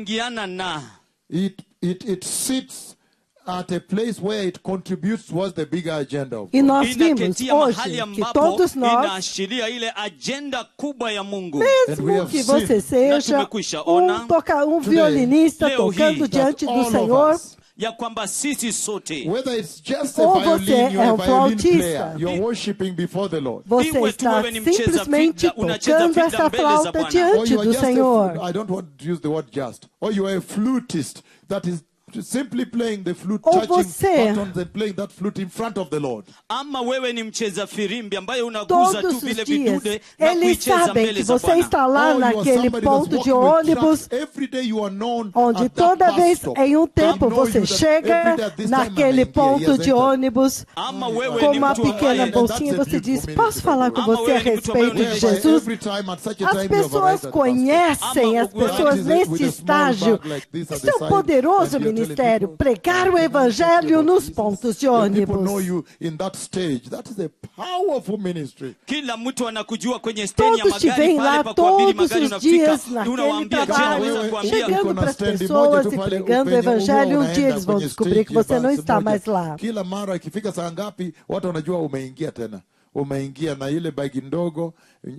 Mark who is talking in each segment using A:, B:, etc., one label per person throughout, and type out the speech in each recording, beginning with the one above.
A: ingiana na
B: it sits at a place where it contributes towards the bigger agenda of
C: E
B: God.
C: nós vimos
A: inaketia mahali
C: hoje que
A: ambapo
C: todos nós,
A: inaashiria ile agenda kubwa ya Mungu.
C: mesmo que você seja
A: tumekwisha ona
C: um violinista
A: leo
C: tocando
A: hii,
C: diante
B: all
C: do
B: of
C: Senhor,
B: us,
A: ya kwamba sisi sote
B: whether it's just a
C: Ou
B: violin,
C: você
B: you're
C: é
B: a
C: um
B: violin
C: flautista.
B: player, you're worshiping before the Lord.
C: você
A: Iwe tu
C: está
A: wewe ni mcheza
C: simplesmente
A: fida, unacheza
C: tocando
A: fida
C: essa
A: mbele za
C: flauta
A: Bwana.
B: Or
C: diante
B: you are
C: do
B: just
C: Senhor.
B: I don't want to use the word just. Or you are a flutist that is simply playing the flute,
C: Ou
B: touching
C: você-
B: buttons and playing that flute in front of the Lord.
A: Ama wewe ni mcheza firimbi ambaye unaguza tu
C: Todos
A: vile
C: os dias,
A: vidude na
C: eles
A: kuicheza
C: sabem
A: mbele
C: que
A: za
C: você
A: Bwana.
C: está lá
B: Or you are
C: naquele
B: somebody that's
C: ponto de
B: walking with
C: ônibus,
B: trucks. Every day you are known
C: onde
B: at that
C: toda
B: bus
C: vez
B: stop.
C: em um
B: They
C: tempo
B: know
C: você
B: you that
C: chega
B: every day at this time I'm
C: naquele
B: in here.
C: ponto
B: Yes,
C: de
B: enter.
C: ônibus
A: Ama wewe
C: com
A: ni
C: uma
A: mtu
C: pequena
A: ambaye
C: bolsinha,
B: that's a
C: você diz,
B: beautiful
C: posso falar com
A: Ama
C: você a
A: wewe ni mtu ambaye
C: respeito de
A: unaendesha
C: Jesus?
B: Every time, at such a
C: As
B: time, you have
C: pessoas
B: arrived at the bus stop.
C: conhecem, as
A: Ama
C: pessoas
B: with a
C: neste
B: small bag
C: estágio.
B: like this at
C: Isso
B: the
C: é um
B: side,
C: poderoso
B: and you're telling
C: ministério,
B: people,
C: pregar o evangelho nos pontos de
B: People know
C: ônibus.
B: you in that stage. That is a powerful ministry.
A: kila mtu anakujua kwenye stendi ya
C: Todos te
A: magari
C: veem
A: pale
C: lá
A: pa kuabiri
C: todos
A: magari,
C: os dias
A: unafika
C: naquele
A: unawaambia, je,
C: trabalho,
A: naweza kuambia
C: chegando para as pessoas e pregando o evangelho. Um dia eles vão descobrir que você não está mais lá.
B: Kila mara ikifika saa ngapi watu wanajua umeingia tena. Umeingia na ile bagi ndogo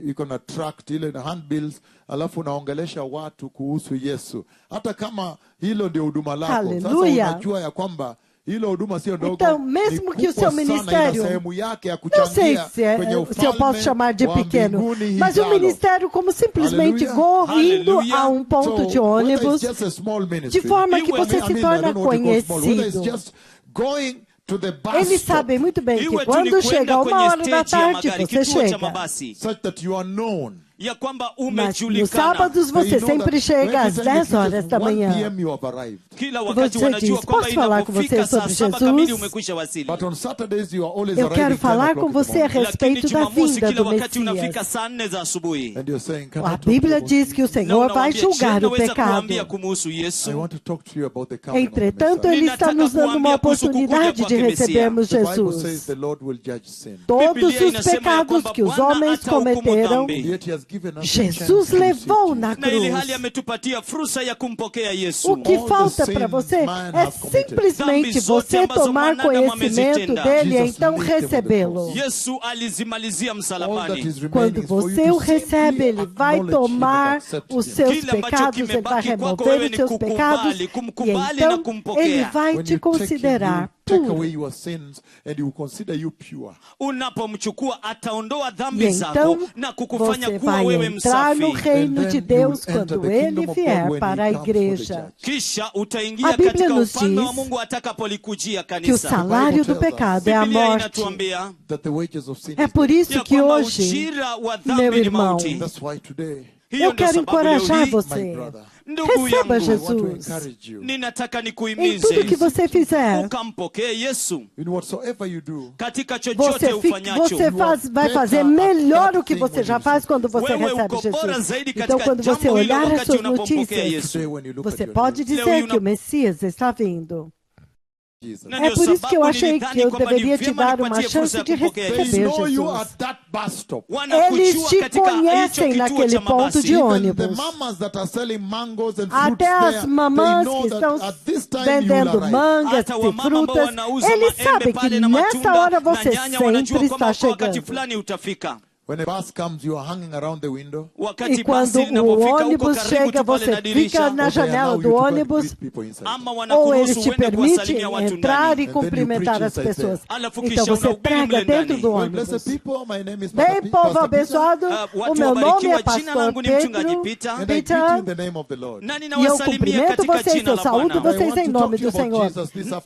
B: iko na tract ile na handbills, alafu unaongelesha watu kuhusu Yesu. Hata kama hilo ndio huduma lako, sasa
C: Haleluya.
B: unajua ya kwamba hilo huduma sio ndogo.
C: Então, mesmo
B: ni
C: que o seu
B: kubwa sana,
C: ministério,
B: ina sehemu yake ya
C: não sei
B: kuchangia
C: se,
B: kwenye
C: se eu posso
B: ufalme
C: chamar de
B: wa
C: pequeno,
B: mbinguni
C: mas o
B: hijalo.
C: ministério como simplesmente
B: Aleluia.
C: indo a um ponto de
B: whether it's
C: ônibus,
B: just a small ministry,
C: de forma que
A: Iwe-
C: você
B: I
C: se
B: mean, I
C: torna
B: don't know what you call small. Whether it's
C: conhecido.
B: just going to the bus
C: Eles
B: stop,
C: sabem muito bem que
A: iwe tu ni
C: quando
A: kwenda
C: chega
A: kwenye
C: 1 hora da
A: stage ya
C: tarde,
A: magari,
C: você
A: kituo cha
C: chega.
A: mabasi,
B: such that you are known.
A: ya kwamba
C: Mas nos
A: umejulikana.
C: sábados
B: They
C: você
B: know
C: sempre
B: that
C: chega às
B: every time
C: 10
B: it
C: horas
B: reaches
C: da
B: 1
C: manhã.
B: p.m. you have arrived.
A: Kila wakati
C: Você
A: wanajua
C: diz,
A: kwamba
C: posso falar com
A: inapofika
C: você
A: saa
C: sobre
A: 7
C: Jesus?
A: kamili umekwisha wasili.
B: But on Saturdays you are always
C: Eu
B: arriving
C: quero
B: 10
C: falar com
B: o'clock in the
C: você a
B: morning.
A: Lakini
C: respeito da
A: Jumamosi
C: vinda
A: kila
C: do
A: wakati unafika
C: Messias.
A: saa 4 za asubuhi.
B: And you're saying, can I
C: A
B: talk to you
C: Bíblia
B: about
C: diz que o
B: Jesus?
A: Na
C: Senhor vai
A: unamwambia, je,
C: julgar o
A: naweza
C: pecado.
A: kuambia kumhusu Yesu?
B: I want to talk to you about the coming of the
C: Entretanto,
B: Messiah.
C: Ele está nos dando uma oportunidade de recebermos
B: The Bible says
C: Jesus.
B: the Lord will judge sin.
C: Todos
A: Biblia
C: os
A: inasema ya
C: pecados
A: kwamba
C: que os
A: Bwana
C: homens
A: atahukumu
C: cometeram,
A: dhambi.
B: Yet he has given us a
C: Jesus
B: chance to receive
C: levou na
B: Jesus.
A: Na ili hali
C: cruz.
A: ametupatia fursa ya kumpokea
C: O
A: Yesu.
C: que
B: All the
C: falta
B: sins
C: para você
B: man
C: é
B: has committed.
C: simplesmente
A: Dhambi zote
C: você
A: ambazo
C: tomar
A: mwanadamu
C: conhecimento
A: amezitenda.
C: dele e
B: Jesus
C: então
B: laid them on the
C: recebê-lo.
B: cross.
A: Yesu alizimalizia
B: All that
A: msalabani.
B: is remaining
C: Quando
B: is for you
C: você
B: to
C: o recebe,
B: simply
C: ele vai
B: acknowledge him and
C: tomar
B: accept
C: os
B: him.
C: seus
A: Kile ambacho
C: pecados, ele vai
A: kimebaki kwako
C: remover
A: wewe
C: os
A: ni
C: seus pecados
A: kukubali,
C: e
A: kumkubali na
C: então
A: kumpokea.
C: ele vai
B: When
C: te
B: you take him,
C: considerar
B: you take
C: puro.
B: away your sins and he will consider you pure.
A: Unapomchukua ataondoa dhambi
C: E
A: zako
C: então
A: na kukufanya
C: você
A: kuwa
C: vai
A: wewe
C: entrar no
A: msafi.
C: reino
B: And
C: de
B: then you will
C: Deus
B: enter
C: quando
B: the
C: ele
B: kingdom of God
C: vier
B: when
C: para a
B: he comes for the
C: igreja.
B: judge.
A: Kisha
C: A
A: utaingia
C: Bíblia
A: katika
C: nos
A: ufalme wa
C: diz
A: Mungu atakapolikujia
C: que o
A: kanisa.
C: salário do
B: tells us.
C: pecado é a
A: Biblia
C: morte.
A: inatuambia
B: That the wages of sin
C: É
B: is
C: por
B: death.
C: isso
A: ya
C: que
A: kwamba
C: hoje
A: ujira wa
C: meu
A: dhambi ni
C: irmão,
A: mauti.
B: That's why today,
A: Hiyo
C: eu
A: ndio
C: quero
A: sababu leo
C: encorajar
A: hii,
B: my
C: você.
B: brother,
A: ndugu
C: Receba
A: yangu,
B: I want to
C: Jesus
B: encourage you.
A: ninataka
C: em
A: nikuhimize
C: tudo que você fizer.
A: ukampokee Yesu
B: In whatsoever you do,
A: katika chochote ufanyacho.
C: Você vai fazer melhor o que você já faz quando você
A: Wewe
C: recebe
A: uko bora
C: Jesus.
A: zaidi
C: Então,
A: katika
C: quando você
A: jambo hilo
C: olhar as
A: wakati
C: suas
A: unapompokea
C: notícias,
A: Yesu.
B: today when you look
C: você
B: at your
C: pode
B: news,
C: dizer
A: Leo
C: que o Messias está vindo.
B: Jesus.
A: Na
C: É
A: ndio
C: por isso que eu
A: sababu
C: achei
A: nilidhani
C: que eu
A: kwamba ni
C: deveria te
A: vyema
C: dar uma
A: nipatie fursa
C: chance
A: ya
C: de
A: kumpokea
B: They
A: Yesu.
C: receber
B: know you
C: Jesus.
B: at that bus stop.
C: Eles
A: Wanakujua
C: te
A: katika hicho
C: conhecem
A: kituo
C: naquele
A: cha
C: ponto
A: mabasi.
C: de
B: Even the
C: ônibus.
B: mamas that are selling mangoes and fruits
C: Até
B: there,
C: as
B: they
C: mamãs
B: know
C: que
B: that
C: estão
B: at this time you will
C: vendendo
B: arrive.
C: mangas
A: Hata
C: e
A: wamama ambao
C: frutas,
A: wanauza
C: eles
A: maembe
C: sabem que
A: pale na
C: nessa
A: matunda
C: hora
A: na
C: você
A: nyanya wanajua
C: sempre
A: kwamba
C: está
A: kwa wakati
C: chegando.
A: fulani utafika.
B: When a bus comes, you are hanging around the window.
A: Wakati
C: E quando
A: basi
C: o
A: linapofika huko
C: ônibus
A: karibu
C: chega,
A: tu pale
C: você
A: na dirisha,
C: fica na
B: Or they allow
C: janela
B: you
C: do
B: to go and
C: ônibus,
B: greet people inside.
A: ama
C: ou
A: wanakuruhusu
C: eles te
A: uende
C: permitem
A: kuwasalimia watu
C: entrar e
A: ndani.
C: cumprimentar as
B: inside
C: pessoas.
A: Alafu
C: Então
A: kisha
C: você
A: unahubiri
C: prega
A: mle
C: dentro
A: ndani.
C: do
B: Well,
C: ônibus.
B: blessed people, my name is
C: Bem, povo
B: Pastor Peter,
C: abençoado, o
A: Watu
C: meu nome é
A: wabarikiwa, jina
C: Pastor
A: langu ni mchungaji
C: Pedro
A: Peter.
B: and I greet you
C: Peter,
B: in the name of the Lord.
A: Na
C: e eu
A: ninawasalimia
C: cumprimento
A: katika
C: vocês,
A: jina
C: eu
A: la
C: saúdo
A: Bwana.
C: vocês em nome do Senhor.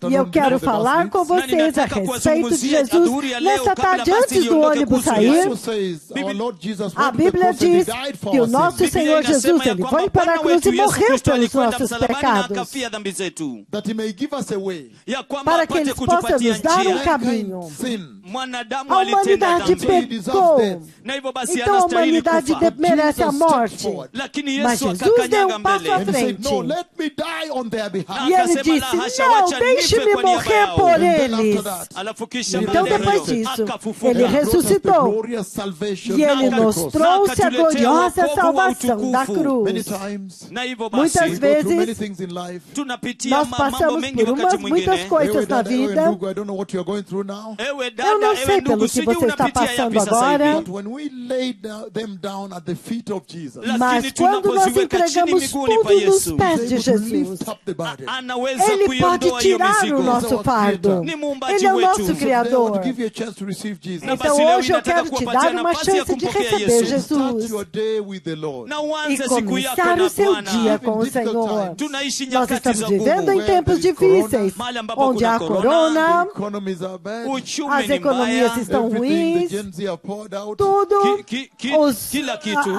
C: E eu quero falar com vocês a respeito de Jesus nessa tarde antes do ônibus
B: The
C: sair.
B: Bible says our Lord Jesus
C: A
B: went to the
C: Bíblia
B: cross and he
C: diz
B: died for
C: que o
B: our
C: nosso
B: sins,
C: Senhor Jesus, ele foi para a cruz e morreu pelos nossos pecados,
A: akafia dhambi zetu,
B: that he may give us a way.
A: ya kwamba
C: para que
A: apate
C: Ele possa
A: kutupatia
C: nos dar
A: njia.
C: caminho.
B: Sin.
A: Mwanadamu
C: A
A: alitenda
C: humanidade
A: dhambi
C: pecou,
A: na hivyo basi
C: então a
A: anastahili
C: humanidade
A: kufa.
C: merece a
B: Jesus
C: morte.
B: stepped forward.
A: Lakini
C: Mas
A: Yesu
C: Jesus deu
A: akakanyaga
C: passo
A: mbele
C: à
B: And he said,
C: frente.
B: no, let me die on their behalf.
C: E ele
A: akasema,
C: disse,
A: "La hasha,
C: não,
A: wacha
C: deixe-me
A: nife kwa niaba
C: morrer
A: yao."
C: por
B: And then
C: eles.
B: after that,
A: Alafu kisha
C: Então
A: baada ya
C: depois
A: hiyo,
C: disso,
A: akafufuka.
C: ele
B: he brought us the
C: ressuscitou.
B: glorious salvation salvation
C: E Ele
B: on the
C: nos
B: cross.
C: trouxe a
A: Akatuletea
C: gloriosa
A: wokovu wa
C: salvação da
A: utukufu.
B: Many
C: cruz.
B: times,
A: Na hivyo
C: Muitas
A: basi
B: we go through many
C: vezes,
B: things in life.
A: tunapitia
C: nós
A: mambo
C: passamos
A: mengi
C: por
A: wakati
C: muitas
A: mwingine.
C: coisas
B: Ewe
C: na
B: dada, ewe
C: vida.
B: ndugu, I don't know what you're going through now.
A: Ewe
C: Eu
A: dada,
C: não
A: ewe
C: sei
A: ndugu,
C: pelo que
A: sijui
C: você está
A: unapitia
C: passando
A: yapi sasa
C: agora.
A: hivi.
B: But when we lay them down at the feet of Jesus,
A: Lakini
C: Mas quando nós
A: tunapoziweka chini
C: entregamos
A: miguuni pa
C: tudo nos
A: Yesu,
C: pés
B: He's
C: de
B: able to
C: Jesus,
B: lift up the burden.
A: anaweza
C: Ele pode
A: kuiondoa hiyo
C: tirar o
A: mizigo.
C: nosso fardo.
A: Ni muumbaji
C: Ele é o
A: wetu.
C: nosso
B: So today I want
C: Criador.
B: to give you a chance to receive Jesus.
A: Na
C: Então
A: basi leo
C: hoje eu
A: nataka
C: quero te
A: kuwapatia
C: dar uma
A: nafasi ya
C: chance de
A: kumpokea
C: receber
A: Yesu.
B: Start
C: Jesus
B: your day with the Lord.
A: Na
C: e
A: uanze siku yako
C: começar
A: na
C: o seu
A: Bwana.
C: dia com o
B: Difficult
C: Senhor.
B: times.
A: Tunaishi
C: Nós
A: nyakati
C: estamos
A: za
C: vivendo em
A: ngumu.
C: tempos difíceis,
A: Mahali ambapo
C: onde
A: kuna
C: há
A: corona,
C: corona,
B: The economies are bad.
A: uchumi
C: as
A: ni
C: economias
A: mbaya,
C: estão
B: Everything the
C: ruins,
B: Gen Z are poured out.
C: tudo,
A: kila kitu.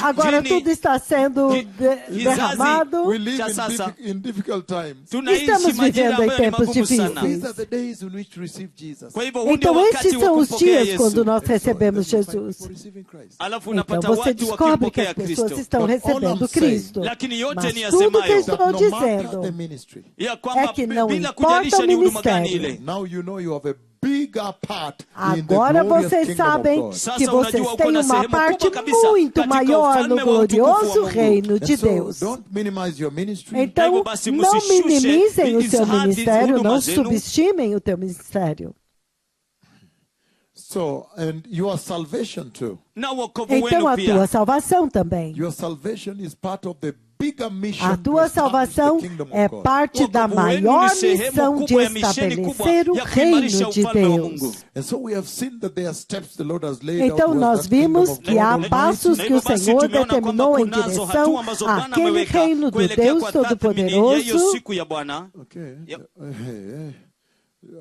C: agora
A: Jini-
C: tudo está sendo
A: kizazi-
C: derramado.
B: We live
A: Cha sasa.
B: in difficult times.
A: Tunaishi
C: Estamos
A: majira
C: vivendo em
A: ambayo ni
C: tempos
A: magumu sana.
C: difíceis.
B: These are the days in which to receive Jesus.
A: Kwa hivyo huu ndio
C: Então
A: wakati
C: esses
A: wa
C: são os
A: kumpokea
C: dias quando
A: Yesu.
C: nós recebemos
B: And so you find
C: Jesus.
B: people receiving Christ.
A: Alafu
C: Então
A: unapata
C: você
A: watu
C: descobre que
A: wakimpokea
C: as pessoas
A: Kristo.
C: estão
B: But all
C: recebendo
B: I'm saying-
C: Cristo.
A: Lakini yote
C: Mas
A: ni
C: tudo que eu
A: yasemayo
C: estou
B: That no matter
C: dizendo
B: the ministry,
A: ya kwamba
C: é que não
A: bila
C: importa
A: kujalisha
C: o
A: ni huduma gani
C: ministério.
A: ile.
B: now you know you have a bigger part in the
C: Agora
B: glorious
C: vocês
B: kingdom of
C: sabem
B: God.
A: Sasa
C: que vocês
A: unajua uko
C: têm
A: na
C: uma
A: sehemu
C: parte
A: kubwa kabisa
C: muito
A: katika
C: maior
A: ufalme
C: no
A: wa utukufu wa
C: glorioso
A: Mungu.
C: reino
B: And
C: de
B: so
C: Deus.
B: don't minimize your ministry.
C: Então,
A: Hivyo basi
C: não
A: msishushe
C: minimizem o
A: hizi
C: seu
A: hadi
C: ministério,
A: huduma
C: não
A: zenu.
C: subestimem o teu ministério.
B: So, and your salvation too.
A: Na wokovu
C: Então,
A: wenu
C: a
A: pia.
C: tua salvação também.
B: Your salvation is part of the bigger mission
C: A
B: to
C: tua
B: establish
C: salvação
B: the kingdom
C: é
B: of God.
C: parte da
A: Wokovu wenu
C: maior
A: ni sehemu
C: missão de
A: kubwa ya misheni kubwa
C: estabelecer o
A: ya kuimarisha
C: reino de
A: ufalme wa Mungu.
C: Deus.
B: And so we have seen that there are steps the Lord has laid
C: Então
B: out
C: nós
B: towards that kingdom
C: vimos
B: of
C: que
B: God
C: há
B: Almighty.
C: passos que o
A: Basi
C: Senhor
A: tumeona
C: determinou
A: kwamba
C: em
A: kunazo
C: direção
A: hatua ambazo Bwana
C: àquele
A: ameweka
C: reino do
A: kuelekea
C: Deus
A: kwa tathmini ya hiyo
C: Todo-Poderoso.
A: siku ya Bwana.
B: Okay.
A: Yep.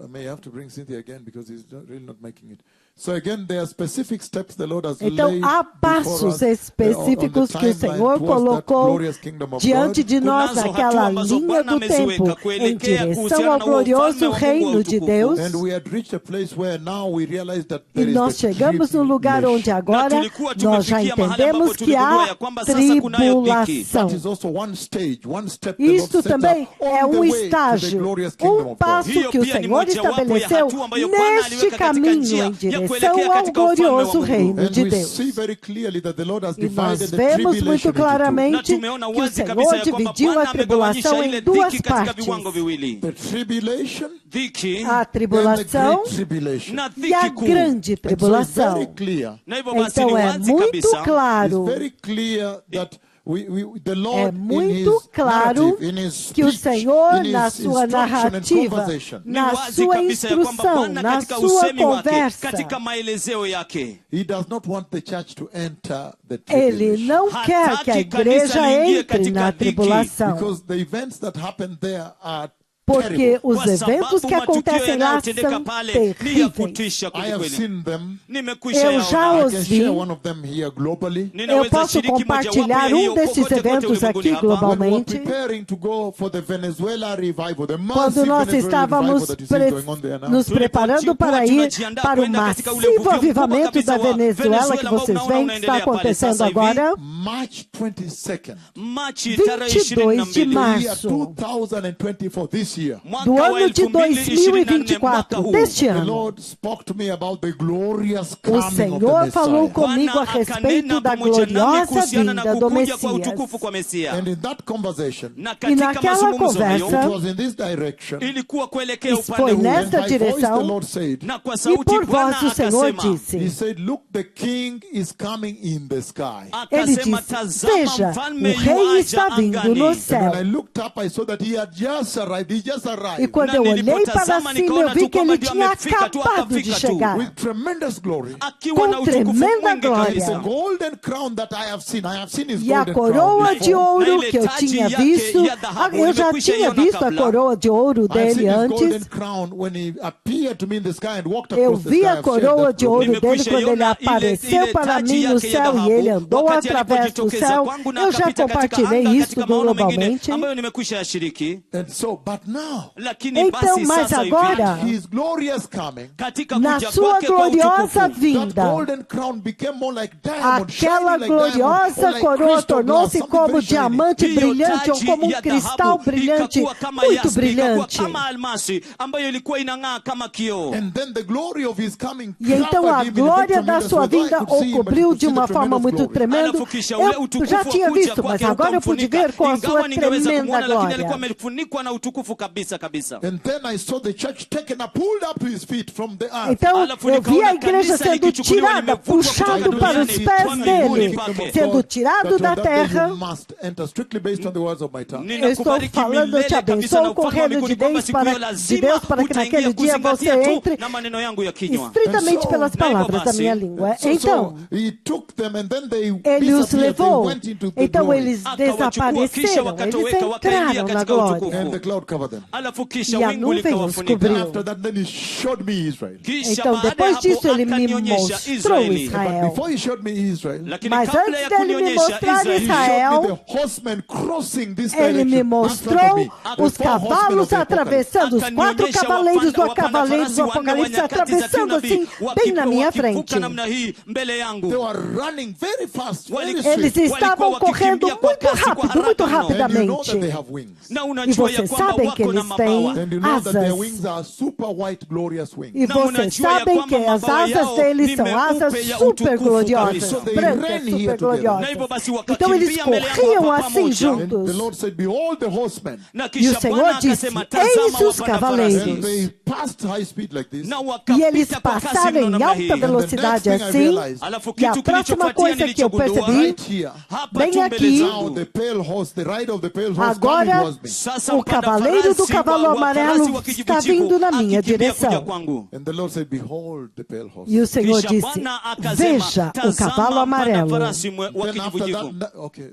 B: I may have to bring Cynthia again because he's really not making it. So again, there are specific steps the Lord has
C: Então
B: laid
C: há
B: before
C: passos
B: us,
C: específicos
B: on
C: que
B: the
C: o Senhor
B: timeline towards that
C: colocou
B: glorious kingdom of
C: diante
B: God.
C: de nós
A: Kunazo
C: naquela
A: hatua ambazo
C: linha
A: Bwana
C: do
A: ameziweka
C: tempo em
A: kuelekea
C: direção
A: kuhusiana
C: ao
A: na ufalme
C: glorioso
A: wa Mungu wa
C: reino de
A: utukufu.
C: Deus.
B: And we had reached a place where now we realize that
C: E
B: there is
C: nós
B: the
C: chegamos no lugar onde
B: tribulation.
C: agora
A: Na tulikuwa
C: nós já
A: tumefikia mahali
C: entendemos
A: ambapo
C: que
A: tuligundua
C: há
A: ya kwamba sasa kunayo dhiki.
C: tribulação.
B: That is also one stage, one step the Lord
C: Isto
B: set
C: também
B: up
C: é
B: on the
C: um
B: way to the
C: estágio,
B: glorious kingdom of
C: passo
B: God.
A: Hiyo
C: que o
A: pia ni
C: Senhor
A: mojawapo ya
C: estabeleceu
A: hatua ambayo Bwana
C: neste
A: aliweka katika
C: caminho
A: njia
C: em
A: ya
C: direção
A: kuelekea
C: ao
A: katika ufalme wa
C: glorioso
A: Mungu.
C: reino
B: And
C: de
B: we
C: Deus.
B: see very clearly that the Lord has
C: E nós
B: divided the
C: vemos
B: tribulation
C: muito
B: into two.
A: Na
C: claramente
A: tumeona
C: que o
A: wazi kabisa
C: Senhor
A: ya kwamba
C: dividiu
A: Bwana
C: a tribulação
A: amegawanyisha
C: em
A: ile
C: duas
A: dhiki katika
C: partes.
A: viwango viwili.
B: The tribulation
A: Dhiki
C: A
B: and the
C: tribulação
B: great tribulation.
A: na
C: e a
A: dhiki kuu.
C: grande
B: And so it's
C: tribulação.
B: very clear.
A: Na hivyo basi ni
C: Então é
A: wazi
C: muito
A: kabisa
C: claro,
B: It's very clear that the
C: é
B: Lord in
C: muito
B: his
C: claro
B: narrative, in his
C: que o
B: speech,
C: Senhor,
B: in
C: na
B: his
C: sua
B: instruction and
C: narrativa,
B: conversation,
A: Ni
C: na
A: wazi
C: sua
A: kabisa ya kwamba
C: instrução,
A: Bwana
C: na
A: katika
C: sua
A: usemi wake,
C: conversa,
A: katika maelezeo yake,
B: he does not want the church to enter the
C: ele
B: tribulation.
C: não quer que a igreja entre na tribulação.
B: Because the events that happen there are
C: Porque
B: terrible.
C: os
A: kwa
C: eventos
A: sababu
C: que
A: matukio
C: acontecem lá
A: yanayotendeka
C: são
A: pale ni ya
C: terríveis.
A: kutisha
B: I have
A: kwelikweli.
B: seen them.
A: Nimekwisha
C: Eu já
A: yaona.
B: I
C: os
B: can
C: vi.
B: share one of them here globally.
C: Eu
A: Ninaweza
C: posso
A: shiriki mojawapo
C: compartilhar
A: ya hiyo
C: desses
A: kokote kote
C: eventos
A: ulimwenguni
C: aqui
A: hapa.
B: When we were
C: globalmente.
B: preparing to go for the Venezuela revival, the
C: Quando
B: massive
C: nós
B: Venezuelan
C: estávamos
B: revival that you see going on there now.
C: nos preparando para ir para o massivo avivamento da Venezuela que vocês veem que está acontecendo agora,
B: March 22nd,
A: Machi tarehe
C: 22 de
A: 22
B: the year
C: março
B: 2024, this year.
A: mwaka
C: do
A: wa
C: ano de
A: 2024 mwaka
C: 2024,
A: huu.
C: deste
B: The
C: ano.
B: Lord spoke to me about the glorious
C: O
B: coming of the
C: Senhor falou
B: Messiah.
C: comigo a
A: Bwana
C: respeito
A: akanena
C: da
A: pamoja nami
C: gloriosa
A: kuhusiana na
C: vinda do
A: kukuja kwa
C: Messias.
A: utukufu kwa Mesia.
B: And in that conversation,
A: Na
C: E
A: katika
C: naquela
A: mazungumzo hayo
C: conversa,
B: it was in this direction.
A: ilikuwa kuelekea
C: Isso
A: upande
C: foi
A: huu.
C: nessa
B: And by voice the
C: direção.
B: Lord said,
A: Na kwa
C: E
A: sauti
C: por
A: Bwana
C: voz o Senhor
A: akasema,
B: He
C: disse,
B: said, look, the king is coming in the sky.
C: ele
A: akasema
C: disse,
A: tazama
C: veja,
A: mfalme
C: o rei
A: yuaja
C: está vindo
A: angani.
C: no
B: And
C: céu.
B: when I looked up, I saw that he had just arrived. He just
C: E
B: arrived
C: quando
A: Na
C: eu olhei para
A: nilipotazama
C: cima, eu
A: nikaona
C: vi
A: tu
C: que ele
A: kwamba ndio
C: tinha
A: amefika tu,
C: acabado de
A: akafika tu.
C: chegar.
B: with tremendous glory.
A: akiwa na
C: Com
A: utukufu
C: tremenda
A: mwingi
C: glória.
A: kabisa.
B: The golden crown that I have seen his
C: E a
B: golden
C: coroa
B: crown.
C: de
A: Na
C: ouro
A: ile
C: que eu
A: taji
C: tinha
A: yake
C: visto,
A: ya dhahabu,
C: eu já
A: nimekwisha
C: tinha
A: iona
C: visto a
A: kabla.
C: coroa de ouro
B: I've
C: dele
B: seen his golden
C: antes.
B: crown when he appeared to me in the sky and walked
C: Eu
B: across the
C: vi
B: sky.
C: a
B: I've shared
C: coroa
B: that
C: de
B: glory.
C: ouro dele quando ele
A: Nimekwisha iona
C: apareceu
A: ile
C: para
A: taji
C: mim no
A: yake ya
C: céu e
A: dhahabu,
C: ele andou
A: wakati
C: através do
A: alipojitokeza
C: céu.
A: kwangu na
C: Eu já
A: akapita katika
C: compartilhei
A: anga
C: isso
A: katika
C: no
A: maono mengine
C: globalmente.
B: And
A: ambayo nimekwisha yashiriki.
B: so, but now,
A: Lakini
C: Então,
A: basi
C: mas
A: sasa
C: agora,
A: hivi
B: his glorious coming,
A: katika
C: na
A: kuja
C: sua
A: kwake kwa
C: gloriosa
A: utukufu,
B: that
C: vinda,
B: golden crown became more like diamond,
C: aquela
B: shining like
C: gloriosa
B: diamond, or like
C: coroa
B: crystal glass,
C: tornou-se
B: something
C: como
B: very shiny.
C: diamante
A: hiyo
C: brilhante ou
A: taji
C: como
A: ya
C: cristal
A: dhahabu
C: brilhante,
A: ikakuwa kama
C: muito
A: yaspi, ikakuwa
C: brilhante.
A: kama almasi ambayo ilikuwa inang'aa kama kioo.
B: And then the glory of his coming
C: E então
B: covered
C: a
B: him in a
C: glória
B: very
C: da
B: tremendous
C: sua
B: way. Though I
C: vinda
B: could
C: o
B: see him, but you
C: cobriu
B: could
C: de
B: see the
C: uma forma
B: tremendous
C: muito
B: glory.
C: tremenda.
A: Alafu kisha ule
C: Eu
A: utukufu
C: já tinha
A: kuja
C: visto, mas
A: kwake
C: agora eu pude
A: ukamfunika.
C: ver com a sua
A: Ingawa ningeweza
C: tremenda
A: kumwona, lakini alikuwa
C: glória.
A: amefunikwa na utukufu kabisa kabisa.
B: And then I saw the church taken up, pulled up to his feet from the earth.
C: Então
A: Alafu
C: eu vi
A: nikaona
C: a igreja
A: kanisa
C: sendo
A: likichukuliwa,
C: tirada,
A: limevutwa
C: puxado
A: kutoka
C: para os
A: duniani
C: pés
A: kwa miguuni
C: dele,
A: pake.
C: sendo tirado da
B: That on that day
C: terra.
B: you must enter strictly based on the words of my tongue.
C: Eu estou
A: Ninakubariki
C: falando, eu te
A: milele kabisa na
C: abençoo com o
A: ufalme wa
C: reino de
A: mbinguni kwamba
C: Deus
A: siku hiyo
C: para, de
A: lazima
C: Deus para que
A: utaingia
C: naquele dia
A: kuzingatia
C: você
A: tu
C: entre
A: na maneno yangu ya kinywa.
C: estritamente
B: And so-
C: pelas palavras da minha língua. Então,
B: he took them and then they
C: ele os
B: disappeared. They
C: levou.
B: went into the
C: Então
B: glory.
C: eles
A: Akawachukua, kisha
C: desapareceram, eles
A: wakatoweka, wakaingia
C: entraram na
A: katika
C: glória.
A: utukufu.
B: And the cloud covered them.
A: Alafu kisha
C: E a
A: wingu
C: nuvem os
A: likawafunika.
C: cobriu.
B: After that, then he showed me Israel.
A: Kisha
C: Então,
A: baada ya
C: depois
A: hapo
C: disso, ele me
A: akanionyesha
C: mostrou
A: Israeli.
C: Israel.
B: Before he showed me Israel,
A: Lakini
C: Mas
A: kabla
C: antes
A: ya
C: dele me
A: kunionyesha
C: mostrar
A: Israeli,
B: he showed
C: Israel,
B: me the horsemen crossing this
C: ele me
B: direction. in front of
C: mostrou
B: me. The
C: os
B: four horsemen
C: cavalos
B: of the Apocalypse.
C: atravessando, os quatro
A: akanionyesha
C: cavaleiros do
A: wapanda
C: cavaleiro do
A: farasi wanne wa
C: Apocalipse
A: nyakati za
C: atravessando
A: kinabii,
C: assim, bem na minha frente.
A: wakivuka namna hii mbele yangu.
B: They were running very fast, very
A: Eles
C: Eles
B: swift.
C: estavam
A: Walikuwa
C: correndo
A: wakikimbia kwa
C: muito
A: kasi, kwa
C: rápido, muito
A: haraka mno.
B: And you know that they
C: rapidamente.
B: have wings.
A: Na
C: E
A: unajua ya
C: vocês
A: kwamba
C: sabem que
A: wako na
C: eles têm
A: mabawa.
B: And you know that their
C: asas.
B: wings are super white, glorious wings.
C: E
A: Na
C: vocês
A: unajua ya
C: sabem
A: kwamba
C: que as
A: mabawa
C: asas
A: yao
C: deles
A: ni
C: são
A: meupe
C: asas
A: ya
C: super
A: utukufu
C: gloriosas,
A: kabisa.
B: So they
C: brancas,
B: ran here
C: super
B: together.
A: Na
C: gloriosas.
A: hivyo basi
C: Então eles
A: wakakimbia mbele yangu
C: corriam
A: hapa
C: assim
A: pamoja.
B: And the
C: juntos.
B: Lord said, behold the horsemen.
A: Na
C: E o
A: kisha
C: Senhor
A: Bwana
C: disse,
A: akasema,
C: eis
A: tazama
C: os
A: wapanda
C: cavaleiros.
B: And
A: farasi.
B: they passed high speed like this.
A: Na
C: E eles
A: wakapita kwa kasi
C: passaram
A: mno
C: em
A: namna
C: alta
A: hii.
C: velocidade
B: thing I
C: assim.
B: realized,
A: Alafu
C: E a
A: kitu
C: próxima
A: kilichofuatia
C: coisa que eu
A: nilichogundua
C: percebi,
B: right here.
A: hapa
C: bem
A: tu mbele
C: aqui,
B: Now
A: zangu.
B: the pale horse, the rider of the pale horse coming
C: agora
B: towards me.
A: Sasa
C: o
A: mpanda
C: cavaleiro do
A: farasi
C: cavalo
A: wa farasi
C: amarelo
A: wa
C: está
A: kijivujivu
C: vindo na minha
A: akikimbia kuja
C: direção.
A: kwangu.
B: And the Lord said, behold the pale horse.
C: E o Senhor
A: Kisha
C: disse,
A: Bwana akasema,
C: veja o
A: tazama
C: cavalo
A: mpanda
C: amarelo.
A: farasi wa
B: Then after
A: kijivujivu.
B: that, okay.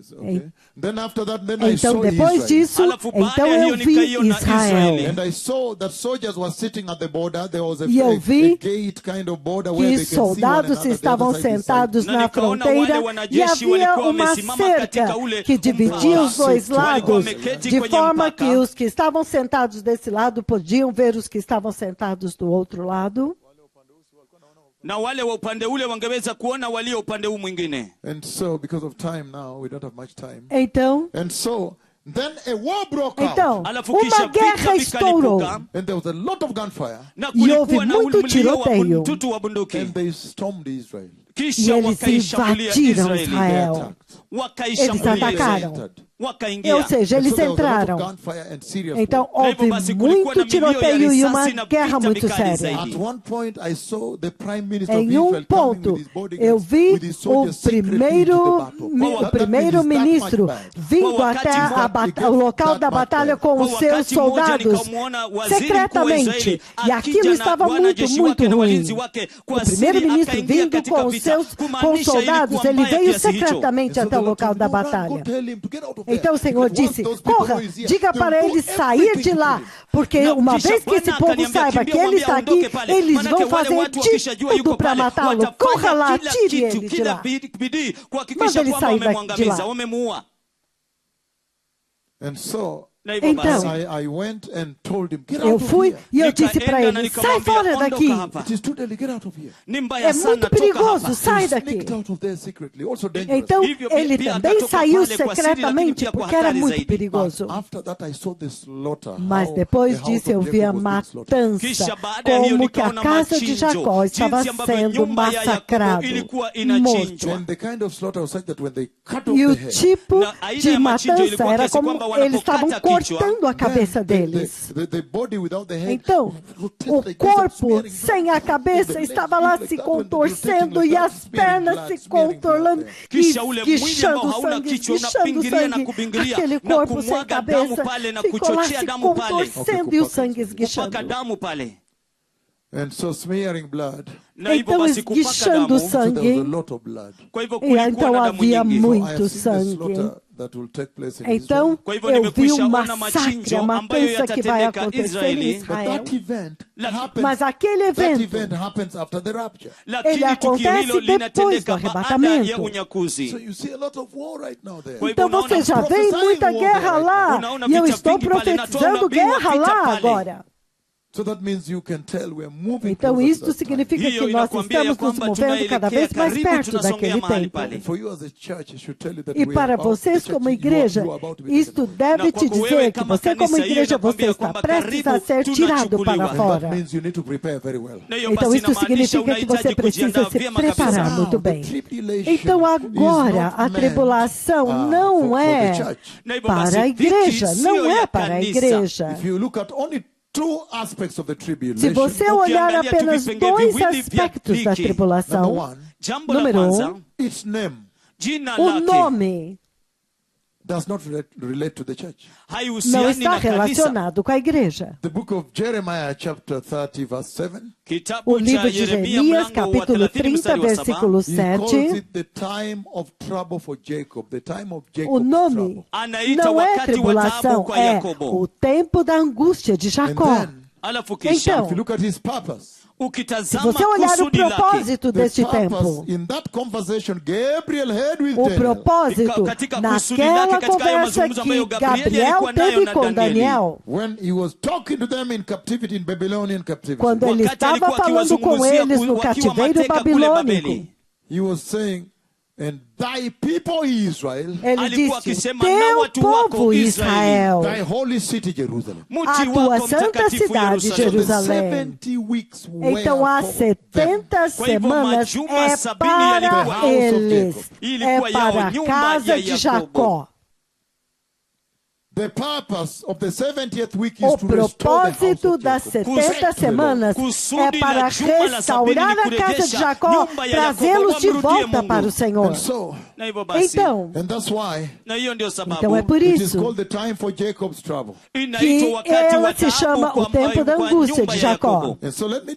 B: Then after that, then I
C: Então,
B: saw
C: depois
B: Israel.
C: disso,
A: Alafu baada
C: então
A: ya hiyo
C: eu vi
A: nikaiona
C: Israel.
A: Israeli.
B: And I saw that soldiers were sitting at the border. There was a
C: E eu vi
B: gate kind of border where
C: Que
B: they can see one
C: soldados
B: another. The
C: estavam
B: other side is side.
C: sentados
A: Na
C: na
A: nikaona
C: fronteira
A: wale
C: e
A: wanajeshi
C: havia
A: walikuwa
C: uma
A: wamesimama
C: cerca
A: katika ule
C: que dividia os dois
B: mpaka.
C: lados,
A: Wameketi
C: de
A: kwenye
C: forma
A: mpaka.
C: que os que estavam sentados desse lado podiam ver os que estavam sentados do outro lado.
A: na wale wa upande ule wangeweza kuona walio upande huu mwingine.
B: And so, because of time now, we don't have much time.
C: Então,
B: And so, then a war broke out.
A: Alafu kisha
C: uma guerra
A: vita
C: estourou
A: vikalipuka
B: And there was a lot of gunfire.
A: na
C: E houve
A: kulikuwa na
C: muito
A: mlio wa
C: tiroteio.
A: mtutu wa bunduki.
B: And they stormed Israel.
C: e
A: Kisha
C: eles
A: wakaishambulia
C: invadiram
A: Israeli.
C: Israel.
A: Wakaishambulia
C: Eles atacaram.
A: Israeli. Wakaingia.
C: Ou seja,
B: And
C: eles
B: so there was a lot of
C: entraram.
B: gunfire and serious
C: Então
B: war.
C: houve
A: basi kulikuwa na
C: muito
A: milio ya
C: tiroteio e uma
A: risasi na
C: guerra
A: vita
C: muito
A: vikali
C: séria.
A: zaidi.
B: At one point, I saw the prime minister of
C: Em
B: Israel coming
C: ponto,
B: with his bodyguards,
C: eu vi
B: with his
C: o
B: soldiers secretly into the battle.
C: o
B: That means it's that
C: primeiro-ministro
B: much bad.
C: vindo até o local da batalha com os seus soldados secretamente. E aquilo estava muito, muito ruim. O primeiro-ministro vindo com os soldados, ele veio secretamente até o local da batalha. Então o Senhor disse, corra, diga para ele sair de lá, porque uma vez que esse povo saiba que ele está aqui, eles vão fazer tudo para matá-lo. Corra lá, tire ele de lá. Manda ele sair de lá.
B: And so,
C: Então,
B: I went and told him, get
C: eu
B: out of
C: fui
B: here.
C: e eu disse para ele, sai fora daqui.
B: It is too deadly, get out of here.
C: É muito perigoso, sai daqui.
B: Sneaked out of there secretly, also dangerous.
C: Então, ele também saiu secretamente, porque era muito perigoso.
B: After that, I saw the slaughter.
C: Mas
B: How
C: depois
B: the house
C: disso
B: of
C: eu vi a
B: Jacob was being slaughtered.
C: matança, como que a casa de Jacó estava sendo massacrada, morto.
B: And the kind of slaughter was such that when they cut off
C: E o
B: the head,
C: tipo de matança era como eles estavam cortando a cabeça deles.
B: the body without the head,
C: Então,
B: rotated
C: o
B: like this and
C: corpo
B: smearing
C: sem a
B: blood.
C: cabeça
B: The legs
C: estava lá
B: like
C: se
B: that when they were
C: contorcendo
B: taking
C: e
B: like
C: as
B: that, smearing
C: pernas
B: blood,
C: se
B: smearing blood
C: contornando
B: there.
C: e
A: Kisha ule mwili ambao
C: esguichando
A: hauna
C: sangue,
A: kichwa
C: esguichando
A: unapingilia na
C: sangue.
A: kubingilia
C: Aquele
A: na
C: corpo sem
A: kumwaga damu
C: cabeça
A: pale na
C: ficou lá
A: kuchochea
C: se
A: damu pale,
C: contorcendo e o sangue
A: kupaka
C: esguichando.
A: damu pale.
B: And so smearing blood.
A: Na hivyo
C: Então
A: basi kupaka
C: esguichando
A: damu.
B: So there was a
C: sangue.
B: lot of blood.
A: Kwa hivyo
C: E
A: kulikuwa
C: então
A: na damu
C: havia
A: nyingi.
B: I have
C: muito
B: seen the
C: sangue.
B: slaughter that will take place in
C: Então,
B: Israel.
A: Kwa hivyo
C: eu vi
A: nimekwisha
C: um
A: ona
C: massacre,
A: machinjo
C: a
A: ambayo
C: matança que vai
A: yatatendeka
C: acontecer em
A: Israeli.
B: But
C: Israel.
B: that event happens.
C: Mas aquele
B: That
C: evento,
B: event happens after the rapture.
A: Lakini tukio
C: acontece
A: hilo
C: depois
A: linatendeka
C: do
A: baada
C: arrebatamento.
A: ya unyakuzi.
B: So you see a lot of war right now there.
A: Kwa hivyo
C: então
A: unaona
C: você já vê muita
B: prophesying
C: guerra
B: war
C: lá.
A: Unaona
C: E eu
A: vita
C: estou
A: vingi pale, natoa
C: profetizando
A: unabii wa
C: guerra
A: vita
C: lá
A: pale.
C: agora.
B: So that means you can tell we're moving
C: Então
B: closer to
C: isto
B: that time.
C: significa
A: Hiyo
C: que nós
A: inakwambia ya
C: estamos nos
A: kwamba
C: movendo cada vez
A: tunaelekea
C: mais
A: karibu,
C: perto
A: tunasongea
C: daquele
A: mahali
C: tempo.
A: pale.
B: And for you as a church, it should tell you that
C: E
B: we are
C: para
B: about, the
C: vocês
B: church,
C: como
B: you
C: igreja,
B: are about to be
C: isto
B: taken.
C: deve
A: Na
C: te
A: kwako wewe
C: dizer que
A: kama
C: você como
A: kanisa, hiyo
C: igreja, você
A: inakwambia
C: está
A: kwamba
C: prestes a
A: karibu
C: ser tirado
A: tunachukuliwa.
C: para
B: And that
C: fora.
B: means you need to prepare very well.
A: Na hiyo
C: Então
A: basi
C: isso
A: inamaanisha
C: significa que você
A: unahitaji
C: precisa
A: kujiandaa
C: se
A: vyema
C: preparar
A: kabisa.
C: muito
B: The
C: bem.
B: tribulation
C: Então
B: is
C: agora
B: not
C: a
B: meant,
C: tribulação não
B: for the
C: é
B: church.
A: Na hivyo
C: para
A: basi,
C: a
A: dhiki
C: igreja,
A: sio
C: não
A: ya
C: é para a
A: kanisa.
C: igreja.
B: If you look at only two aspects of the
C: Se
B: tribulation,
C: você olhar
A: Ukiangalia tu
C: apenas
A: vipengele
C: dois
A: viwili vya
C: aspectos da
A: dhiki.
C: tribulação,
B: number one,
A: Jambo la
C: número
A: kwanza,
B: its name
A: jina
C: o
A: lake
C: nome
B: does not relate to the church.
C: não
A: haihusiani
C: está
A: na kanisa.
C: relacionado com a igreja.
B: The book of Jeremiah chapter 30 verse 7,
C: O
A: Kitabu cha
C: livro de
A: Yeremia
C: Jeremias,
A: mlango wa
C: capítulo
A: 30
C: 30,
A: mstari wa 7.
C: versículo
B: he calls
C: 7,
B: it the time of trouble for Jacob, the time of
C: o
B: Jacob's
C: nome
B: trouble.
A: Anaita
C: não é
A: wakati wa taabu
C: tribulação,
A: kwa
C: é
A: Yakobo.
C: o tempo da angústia de
B: And
C: Jacó.
B: then,
A: Alafu kisha
C: Então,
B: if you look at his purpose,
C: Se
A: ukitazama
C: você olhar o
A: kusudi lake,
C: propósito
B: the
C: deste
B: purpose
C: tempo,
B: in that conversation Gabriel had with
C: o
B: Daniel,
C: propósito
A: Katika kusudi
C: naquela
A: lake, katika hayo
C: conversa
A: mazungumzo ambayo
C: que
A: Gabrieli
C: Gabriel
A: alikuwa nayo
C: teve
A: na
C: com
A: Danieli.
C: Daniel,
B: when he was talking to them in captivity, in Babylonian captivity,
C: quando ele
A: Wakati
C: estava
A: alikuwa
C: falando com
A: akiwazungumzia
C: eles no
A: wakiwa
C: cativeiro
A: mateka kule
C: babilônico,
A: Babeli.
B: he was saying, and thy people Israel,
C: ele
A: Alikuwa
C: disse:
A: akisema, na
C: teu
A: watu wako
C: povo Israel,
B: thy holy city Jerusalem.
A: Mji
C: a tua
A: wako
C: santa
A: mtakatifu
C: cidade
B: So the
C: Jerusalém.
B: 70 weeks were
C: Então, há
B: for them.
C: 70
A: Kwa hivyo,
C: semanas
A: majuma
C: é
A: 70
C: para
A: yalikuwa
C: eles,
A: Ilikuwa
C: é
A: yao,
C: para a
A: nyumba
C: casa
A: ya
C: de
A: Yakobo.
C: Jacó.
B: The purpose of the 70th week is
C: O
B: to restore the house
C: propósito
B: of
C: das
B: Jacob.
C: 70 semanas é para restaurar a casa de Jacó, trazê-los de volta para o Senhor.
B: And so,
A: Na hivyo basi,
C: Então,
B: and that's why
A: na hiyo ndio sababu
C: então é por
B: it is
C: isso
B: called the time for Jacob's trouble.
A: inaitwa
C: que
A: wakati wa
C: ela se
A: taabu
C: chama
A: kwa
C: o tempo da
A: kwa
C: angústia
A: nyumba
C: de
A: ya
C: Jacó.
A: Yakobo.
B: And so let me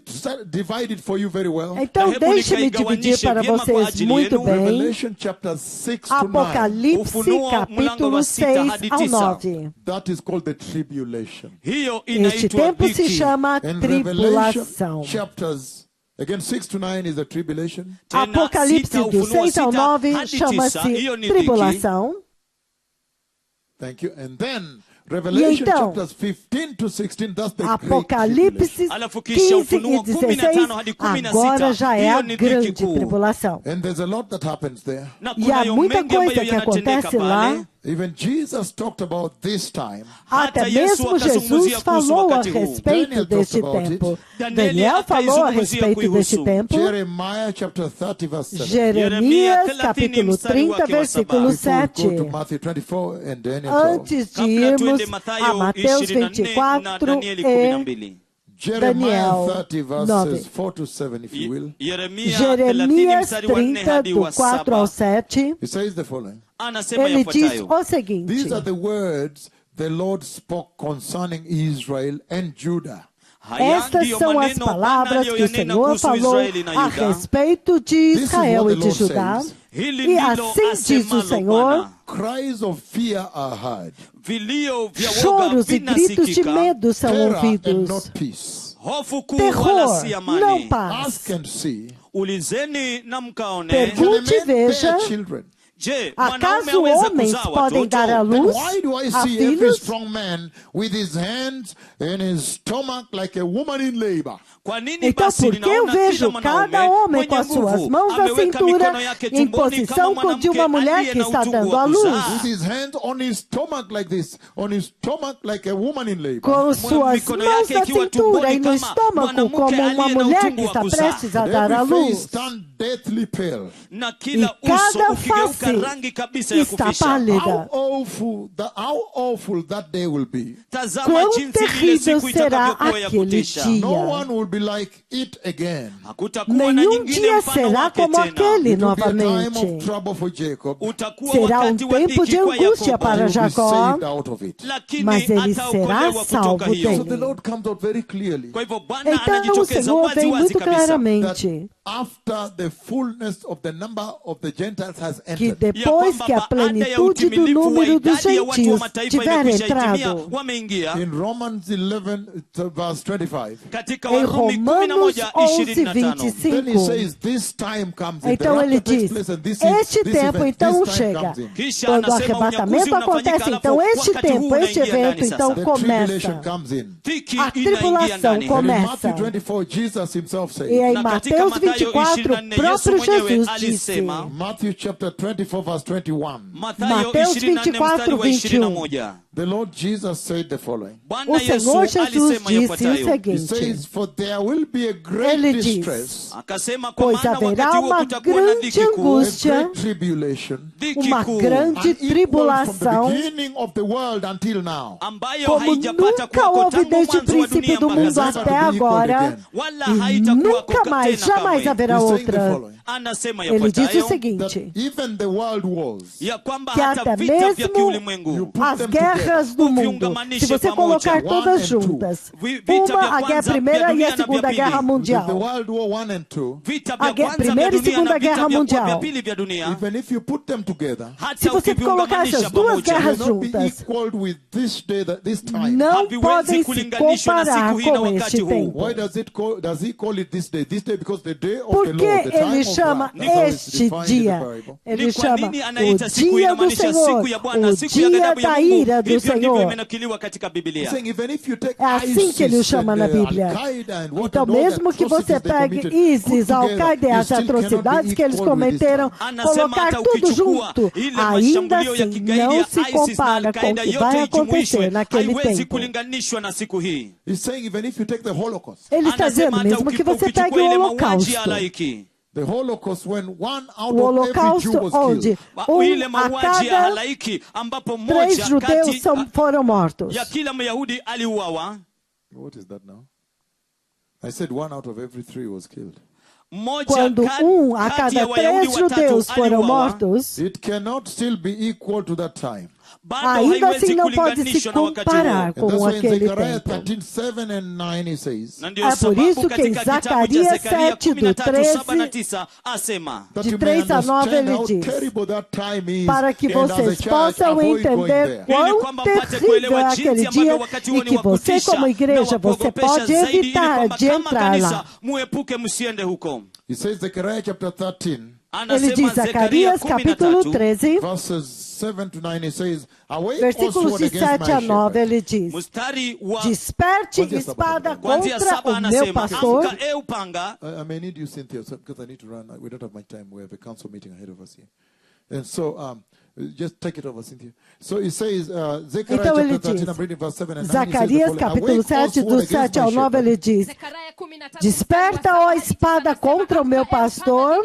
B: divide it for you very well.
C: Então,
A: hebu
C: deixe-me dividir
A: nikaigawanishe
C: para
A: vyema kwa
C: vocês
A: ajili
C: muito
A: yenu.
C: bem
B: Revelation chapter 6 to 9.
C: Apocalipse,
A: Ufunuo mlango
C: capítulo
A: wa 6
C: 6
A: hadi
C: ao
A: 9.
C: 9.
B: That is called the tribulation.
A: Hiyo
C: Este
A: inaitwa
C: tempo se
A: dhiki.
C: chama
B: And Revelation
C: tribulação.
B: chapters, again 6 to 9 is the tribulation.
A: Tena
C: Apocalipse
A: sita,
C: do
A: Ufunuo
C: 6 ao 9
A: hadi 9,
C: chama-se
A: hiyo ni dhiki.
C: tribulação.
B: Thank you. And then Revelation
C: então,
B: chapters 15 to 16, that's the great
C: Apocalipse
B: tribulation.
A: Alafu kisha
C: 15
A: Ufunuo
C: e 16,
A: 15 hadi 16,
C: agora já é
A: hiyo
C: a
A: ni dhiki
C: grande
A: kuu.
C: tribulação.
B: And there's a lot that happens there.
A: Na
C: E há
A: kunayo
C: muita
A: mengi ambayo
C: coisa que
A: yanatendeka
C: acontece lá.
A: pale.
B: Even Jesus talked about this time.
A: Hata
C: Até
A: Yesu
C: mesmo
A: akazungumzia
C: Jesus
A: kuhusu
C: falou a
A: wakati huu.
C: respeito
B: Daniel
C: deste
B: talked about
C: tempo.
A: it.
C: Daniel falou a
A: akaizungumzia
C: respeito deste
A: kuihusu.
C: tempo.
B: Jeremiah chapter 30 verse 7.
C: Jeremias,
A: 30,
C: capítulo
A: mstari
C: 30,
A: wake wa
C: versículo
B: Before we
C: 7.
B: go to Matthew 24 and Daniel 12.
C: Antes de
A: Kabla
C: irmos
A: tuende Mathayo
C: a Mateus
A: 24 na
C: 24
A: Danieli
C: e
A: 12.
B: Jeremiah
C: Daniel
B: 30 verses
C: 9.
B: 4 to 7 if you will.
A: Yeremia 30
C: Jeremias
A: mstari wa 4
C: 30,
A: hadi
C: do
A: wa
C: 4 ao
A: 7.
C: 7,
B: He says the following.
A: Anasema
C: ele diz
A: yafuatayo.
C: o seguinte:
B: These are the words the Lord spoke concerning Israel and Judah.
A: Haya
C: Estas
A: ndiyo
C: são as
A: maneno Bwana
C: palavras que o
A: aliyoyanena
C: Senhor
A: kuhusu
C: falou
A: Israeli na
C: a
A: Yuda.
C: respeito de
B: is
C: Israel
B: what
C: e
B: the
C: de
B: Lord
C: Judá.
B: says.
A: Hili
C: E
A: ndilo
C: assim diz o
A: asemalo
C: Senhor:
A: Bwana.
B: Cries of fear are heard,
A: Vilio vya woga
C: choros e gritos de
A: vinasikika.
C: medo são
B: terror and
C: ouvidos,
B: not peace.
A: Hofu kuu wala
C: terror,
A: si
C: não
A: amani.
C: paz.
B: Ask and see.
A: Ulizeni na mkaone.
C: Pergunte
B: Can a man bear
C: veja,
B: children?
A: Je, mwanaume
C: acaso
A: aweza
C: homens
A: kuzaa
C: podem dar à
A: watoto?
C: luz
B: Why do I
C: a
B: see every
C: filhos?
B: strong man with his hands in his stomach like a woman in labor?
A: Kwa nini
C: Então,
A: basi
C: por que eu
A: ninaona kila
C: vejo cada
A: mwanaume
C: homem com
A: mwenye
C: as suas
A: nguvu
C: mãos na
A: ameweka
C: cintura
A: mikono yake
C: em
A: tumboni
C: posição
A: kama
C: de uma
A: mwanamke
C: mulher
A: aliye
C: que
A: na
C: está
A: utungu
C: dando
A: wa
C: à luz?
A: kuzaa?
B: With his hands on his stomach like this, on his stomach like a woman in labor.
C: Com suas
A: mikono
C: mãos
A: yake
C: na
A: ikiwa
C: cintura e
A: tumboni
C: no
A: kama
C: estômago,
A: mwanamke
C: como uma
A: aliye na
C: mulher
A: utungu
C: que
A: wa
C: está
A: kuzaa.
C: prestes a dar à
B: Every face
C: luz.
B: turned deathly pale.
A: Na kila
C: E cada
A: uso ukigeuka
C: face
A: rangi kabisa ya
C: está
A: kufisha.
C: pálida.
B: How awful that day will be.
A: Tazama
C: Quão
A: jinsi ile
C: terrível
A: siku
C: será
A: itakavyokuwa ya
C: aquele
A: kutisha.
C: dia.
B: No one will be like it again.
A: Hakutakuwa na
C: Nenhum
A: nyingine
C: dia
A: mfano
C: será
A: wake
C: como
A: tena.
C: aquele
B: It will be a time
C: novamente.
B: of trouble for Jacob,
A: Utakuwa
C: Será
A: wakati wa
C: tempo
A: dhiki
C: de
A: kwa
C: angústia
A: Yakobo,
C: para
B: he will be
C: Jacó,
B: saved out of it.
A: lakini
C: mas ele será
A: ataokolewa kutoka
C: salvo
A: hiyo.
B: So the
C: dele.
B: Lord comes out very clearly
A: Kwa hivyo Bwana
C: Então o
A: anajitokeza
C: Senhor
A: wazi
C: vem
A: wazi
C: muito
A: kabisa
B: that
C: claramente
B: after the fullness of the number of the Gentiles has
C: que
B: entered,
C: depois que a plenitude do número dos gentios tiver entrado.
B: In Romans 11, verse 25.
C: Em Romanos 11,
B: Then he
C: 25.
B: says, this time comes in.
C: Então
B: The
C: ele
B: rapture takes
C: diz,
B: place and this
C: este
B: this
C: tempo
B: event,
C: então
B: this time
C: chega.
B: comes in.
C: Quando o arrebatamento acontece, então este tempo, este evento então
B: The
C: começa.
B: tribulation comes in.
C: A tribulação
B: And in
C: começa.
B: Matthew 24, Jesus himself says.
C: E em Mateus 24, o próprio Jesus disse.
B: Matthew chapter 24, verse 21.
C: Mateus 24, 21.
B: The Lord Jesus said the following.
C: O Senhor Jesus disse o
B: He
C: seguinte:
B: says, for there will be a great
C: Ele diz,
B: distress,
C: pois haverá uma grande
B: a
C: angústia,
B: great tribulation,
C: uma grande
B: unequal from the
C: tribulação,
B: beginning of the world until now.
C: como nunca houve desde o princípio do mundo até agora, e nunca mais, jamais haverá
B: He's saying the
C: outra.
B: following.
C: Ele diz o
B: That
C: seguinte,
B: even the world wars,
C: que até mesmo as guerras do mundo, se você colocar todas juntas, a guerra primeira e a segunda guerra
B: the
C: mundial,
B: World War I and II,
C: Primeira e Segunda Guerra Mundial,
B: even if you put them together,
C: se você colocar essas duas guerras
B: will not be
C: juntas,
B: equal with this day, this time.
C: não podem se comparar com este tempo.
B: Why does he call it this day? This day because the day of
C: Por
B: the
C: que
B: Lord, the time
C: ele
B: of
C: chama
B: God. That's how it's
C: este
B: defined in the
C: dia?
B: Bible.
C: Ele chama o dia do Senhor, o dia da ira do Senhor.
B: He's saying, even if you take
C: É assim que ele o
B: ISIS
C: chama
B: and,
C: na Bíblia.
B: Al-Qaeda and what
C: Então,
B: and all the
C: mesmo que você
B: atrocities they
C: pegue
B: committed,
C: ISIS,
B: put
C: Al-Qaeda e
B: together,
C: as
B: you still cannot
C: atrocidades
B: be
C: que eles
B: equal with this
C: cometeram,
B: time.
C: colocar tudo junto, ainda assim não se compara com o que vai acontecer naquele tempo.
B: He's saying, even if you take the Holocaust,
C: Ele está dizendo, mesmo que você pegue o Holocausto,
B: the Holocaust when one out
C: o
B: of every Jew
C: Holocausto
B: was
C: onde
B: killed.
C: a cada 3 judeus foram mortos.
B: What is that now? I said 1 out of every 3 was killed.
C: Quando a cada 3 judeus foram mortos,
B: It cannot still be equal to that time.
C: ainda assim não pode se comparar
B: And that's
C: com
B: why in
C: aquele
B: Zechariah
C: tempo.
B: 13:7 and 9 he says
C: É por isso que em Zacarias 7, do 13,
B: that
C: de
B: you
C: 3
B: may
C: a 9
B: understand
C: ele
B: how
C: diz,
B: terrible that time is,
C: para que
B: and as a
C: vocês
B: church
C: possam
B: avoid going
C: entender
B: there.
C: quão terrível é aquele dia e que você, como igreja, você pode evitar de entrar lá.
B: He says Zechariah chapter 13
C: Ele diz, Zacarias capítulo 13,
B: verses 7 to 9, he says, awake, O
C: versículos
B: sword,
C: de
B: against
C: 7 a
B: my
C: 9,
B: shepherd.
C: ele diz, desperte espada contra o meu pastor.
B: I may need you, Cynthia, because I need to run. We don't have much time. We have a council meeting ahead of us here. And so, just take it over, Cynthia. So it says, Zechariah
C: Então ele
B: chapter 13,
C: diz,
B: I'm reading verse 7 and 9.
C: Zacarias capítulo 7, do 7 ao 9, ele diz, desperta, ó espada, contra o meu pastor,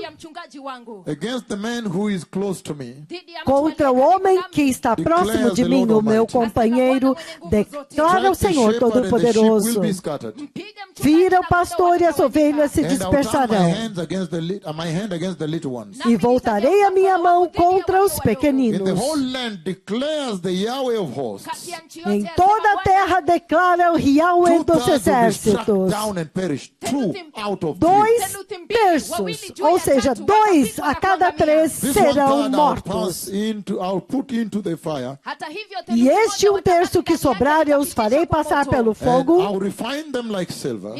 B: against the man who is close to me,
C: contra o homem que está próximo de mim, o meu companheiro, declara o Senhor
B: shepherd and the sheep will
C: Todo-Poderoso.
B: be scattered.
C: Fira o pastor e as ovelhas se
B: And I'll turn
C: dispersarão.
B: my hand against the little ones.
C: E voltarei a minha mão contra os
B: In
C: pequeninos.
B: the whole land declares the Yahweh of hosts.
C: Em toda a terra declara o Yahweh
B: 2/3
C: dos
B: will be struck
C: exércitos.
B: down and perish. 2 out of 3.
C: 2/3, ou seja, 2 a cada 3
B: This
C: serão
B: 1/3
C: mortos.
B: I'll put into the fire,
C: E este 1/3 que sobrar eu os farei passar pelo
B: and
C: fogo,
B: I'll refine them like silver,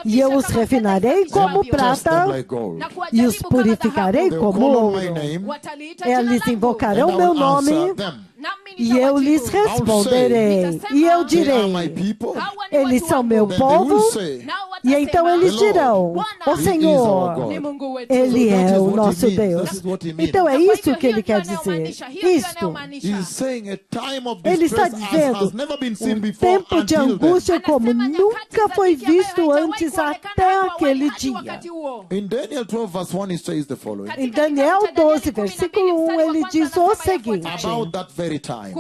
C: e eu os refinarei como
B: test
C: prata,
B: them like gold.
C: e os purificarei
B: They'll
C: como
B: call on
C: ouro.
B: my name,
C: Eles
B: and
C: invocarão
B: I
C: meu
B: will answer
C: nome,
B: them.
C: e eu lhes responderei. E eu
B: They are my
C: direi,
B: people.
C: eles são meu
B: Then they
C: povo.
B: will say,
C: E então eles dirão, ó Senhor, Ele é o nosso Deus. Então é isso que ele quer dizer. Isto.
B: He's saying a time of
C: Ele está
B: distress as has
C: dizendo
B: never been seen
C: um
B: before
C: tempo de
B: until then.
C: angústia como nunca foi visto antes até aquele dia.
B: In Daniel 12 verse 1 it says the following
C: Em Daniel 12, versículo 1, ele diz o seguinte,
B: about that very time.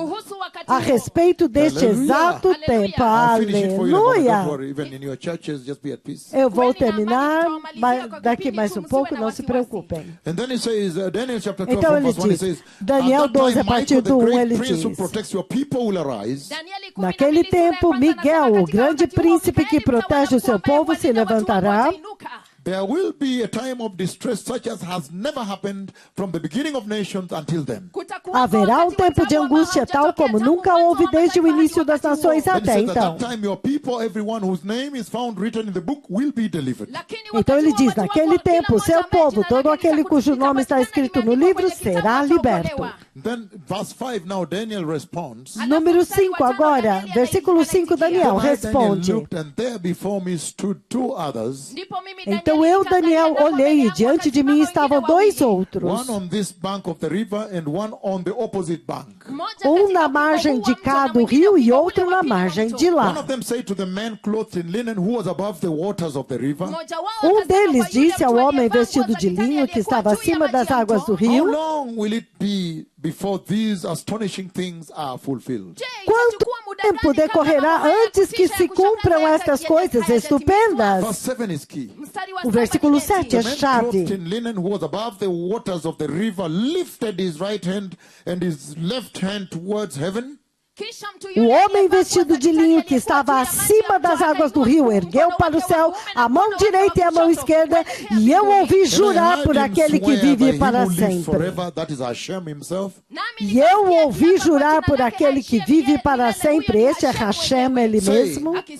C: a respeito deste exato tempo.
B: I'll finish it for you.
C: Aleluia!
B: Don't worry, even in your churches, just be at peace.
C: Eu vou terminar daqui mais um pouco, não se preocupem.
B: And then it says, Daniel chapter 12
C: Então ele
B: verse 1, it
C: diz,
B: says,
C: Daniel
B: at that
C: 12,
B: time,
C: a partir
B: Michael, the
C: do 1,
B: great
C: ele
B: prince who
C: diz,
B: protects your people will arise.
C: naquele tempo, Miguel, o grande príncipe que protege o seu povo, se levantará.
B: there will be a time of distress such as has never happened from the beginning of nations until then.
C: Haverá tempo de angústia tal como nunca houve desde o início das nações
B: Then he
C: até
B: says, at
C: então.
B: that time your people, everyone whose name is found written in the book, will be delivered.
C: Então ele diz, naquele tempo, seu povo, todo aquele cujo nome está escrito no livro, será liberto.
B: Then verse 5, now Daniel responds.
C: Número 5 agora, versículo 5, Daniel
B: I, Daniel,
C: responde.
B: looked, and there before me stood two others,
C: Então eu, Daniel, olhei e diante de mim estavam dois outros.
B: one on this bank of the river and one on the opposite bank.
C: Na margem de cá do rio e outro na margem de
B: One
C: lá.
B: of them said to the man clothed in linen who was above the waters of the river,
C: Deles disse ao homem vestido de linho que estava acima das águas do
B: how
C: rio,
B: long will it be before these astonishing things are fulfilled?
C: quanto tempo decorrerá antes que se cumpram estas coisas estupendas?
B: Verse 7 is key.
C: O versículo 7 é
B: The man
C: chave.
B: clothed in linen who was above the waters of the river lifted his right hand and his left hand towards heaven.
C: O homem vestido de linho que estava acima das águas do rio ergueu para o céu a mão direita e a mão esquerda, e eu ouvi jurar por aquele que vive para sempre.
B: That is Hashem himself.
C: E eu ouvi jurar por aquele que vive para sempre, este é Hashem, ele mesmo,
B: It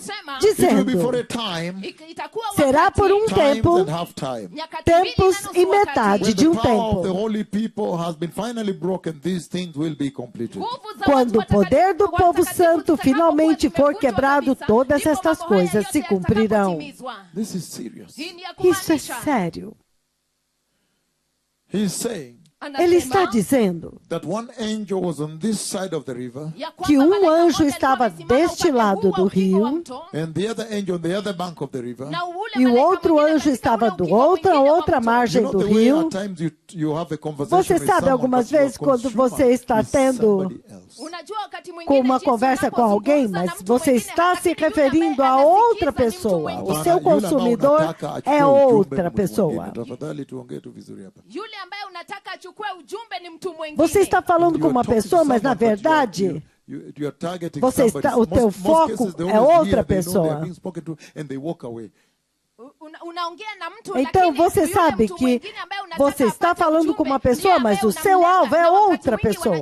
B: will be for
C: dizendo,
B: a time,
C: será por um
B: times
C: tempo,
B: and half time.
C: tempos e metade
B: When
C: de
B: the power of the
C: tempo.
B: holy people has been finally broken, these things will be completed.
C: Quando o poder do povo santo finalmente for quebrado, todas estas coisas se cumprirão.
B: This is serious.
C: Isso é sério.
B: He's saying
C: Ele está dizendo
B: that one angel was on this side of the river
C: que anjo estava deste lado do rio
B: and the other angel on the other bank of the river.
C: e o outro anjo estava do outra margem
B: You know
C: do
B: the way
C: rio.
B: at times you have a conversation
C: Você
B: with
C: sabe
B: someone,
C: algumas
B: but your
C: vezes quando
B: consumer
C: você está
B: is
C: tendo
B: somebody else.
C: com uma conversa com alguém, mas você está se referindo a outra pessoa. O seu consumidor é outra pessoa.
B: Tafadhali tuongee tu vizuri hapa.
C: Você está falando com
B: You are
C: uma
B: talking to
C: pessoa, mas na
B: someone, but
C: verdade
B: you are targeting
C: você
B: somebody.
C: está- o teu
B: Most
C: foco
B: cases they
C: é
B: always
C: outra
B: hear, they know they
C: pessoa.
B: are being spoken to and they walk away.
C: Então você sabe que você está falando com uma pessoa, mas o seu alvo é outra pessoa.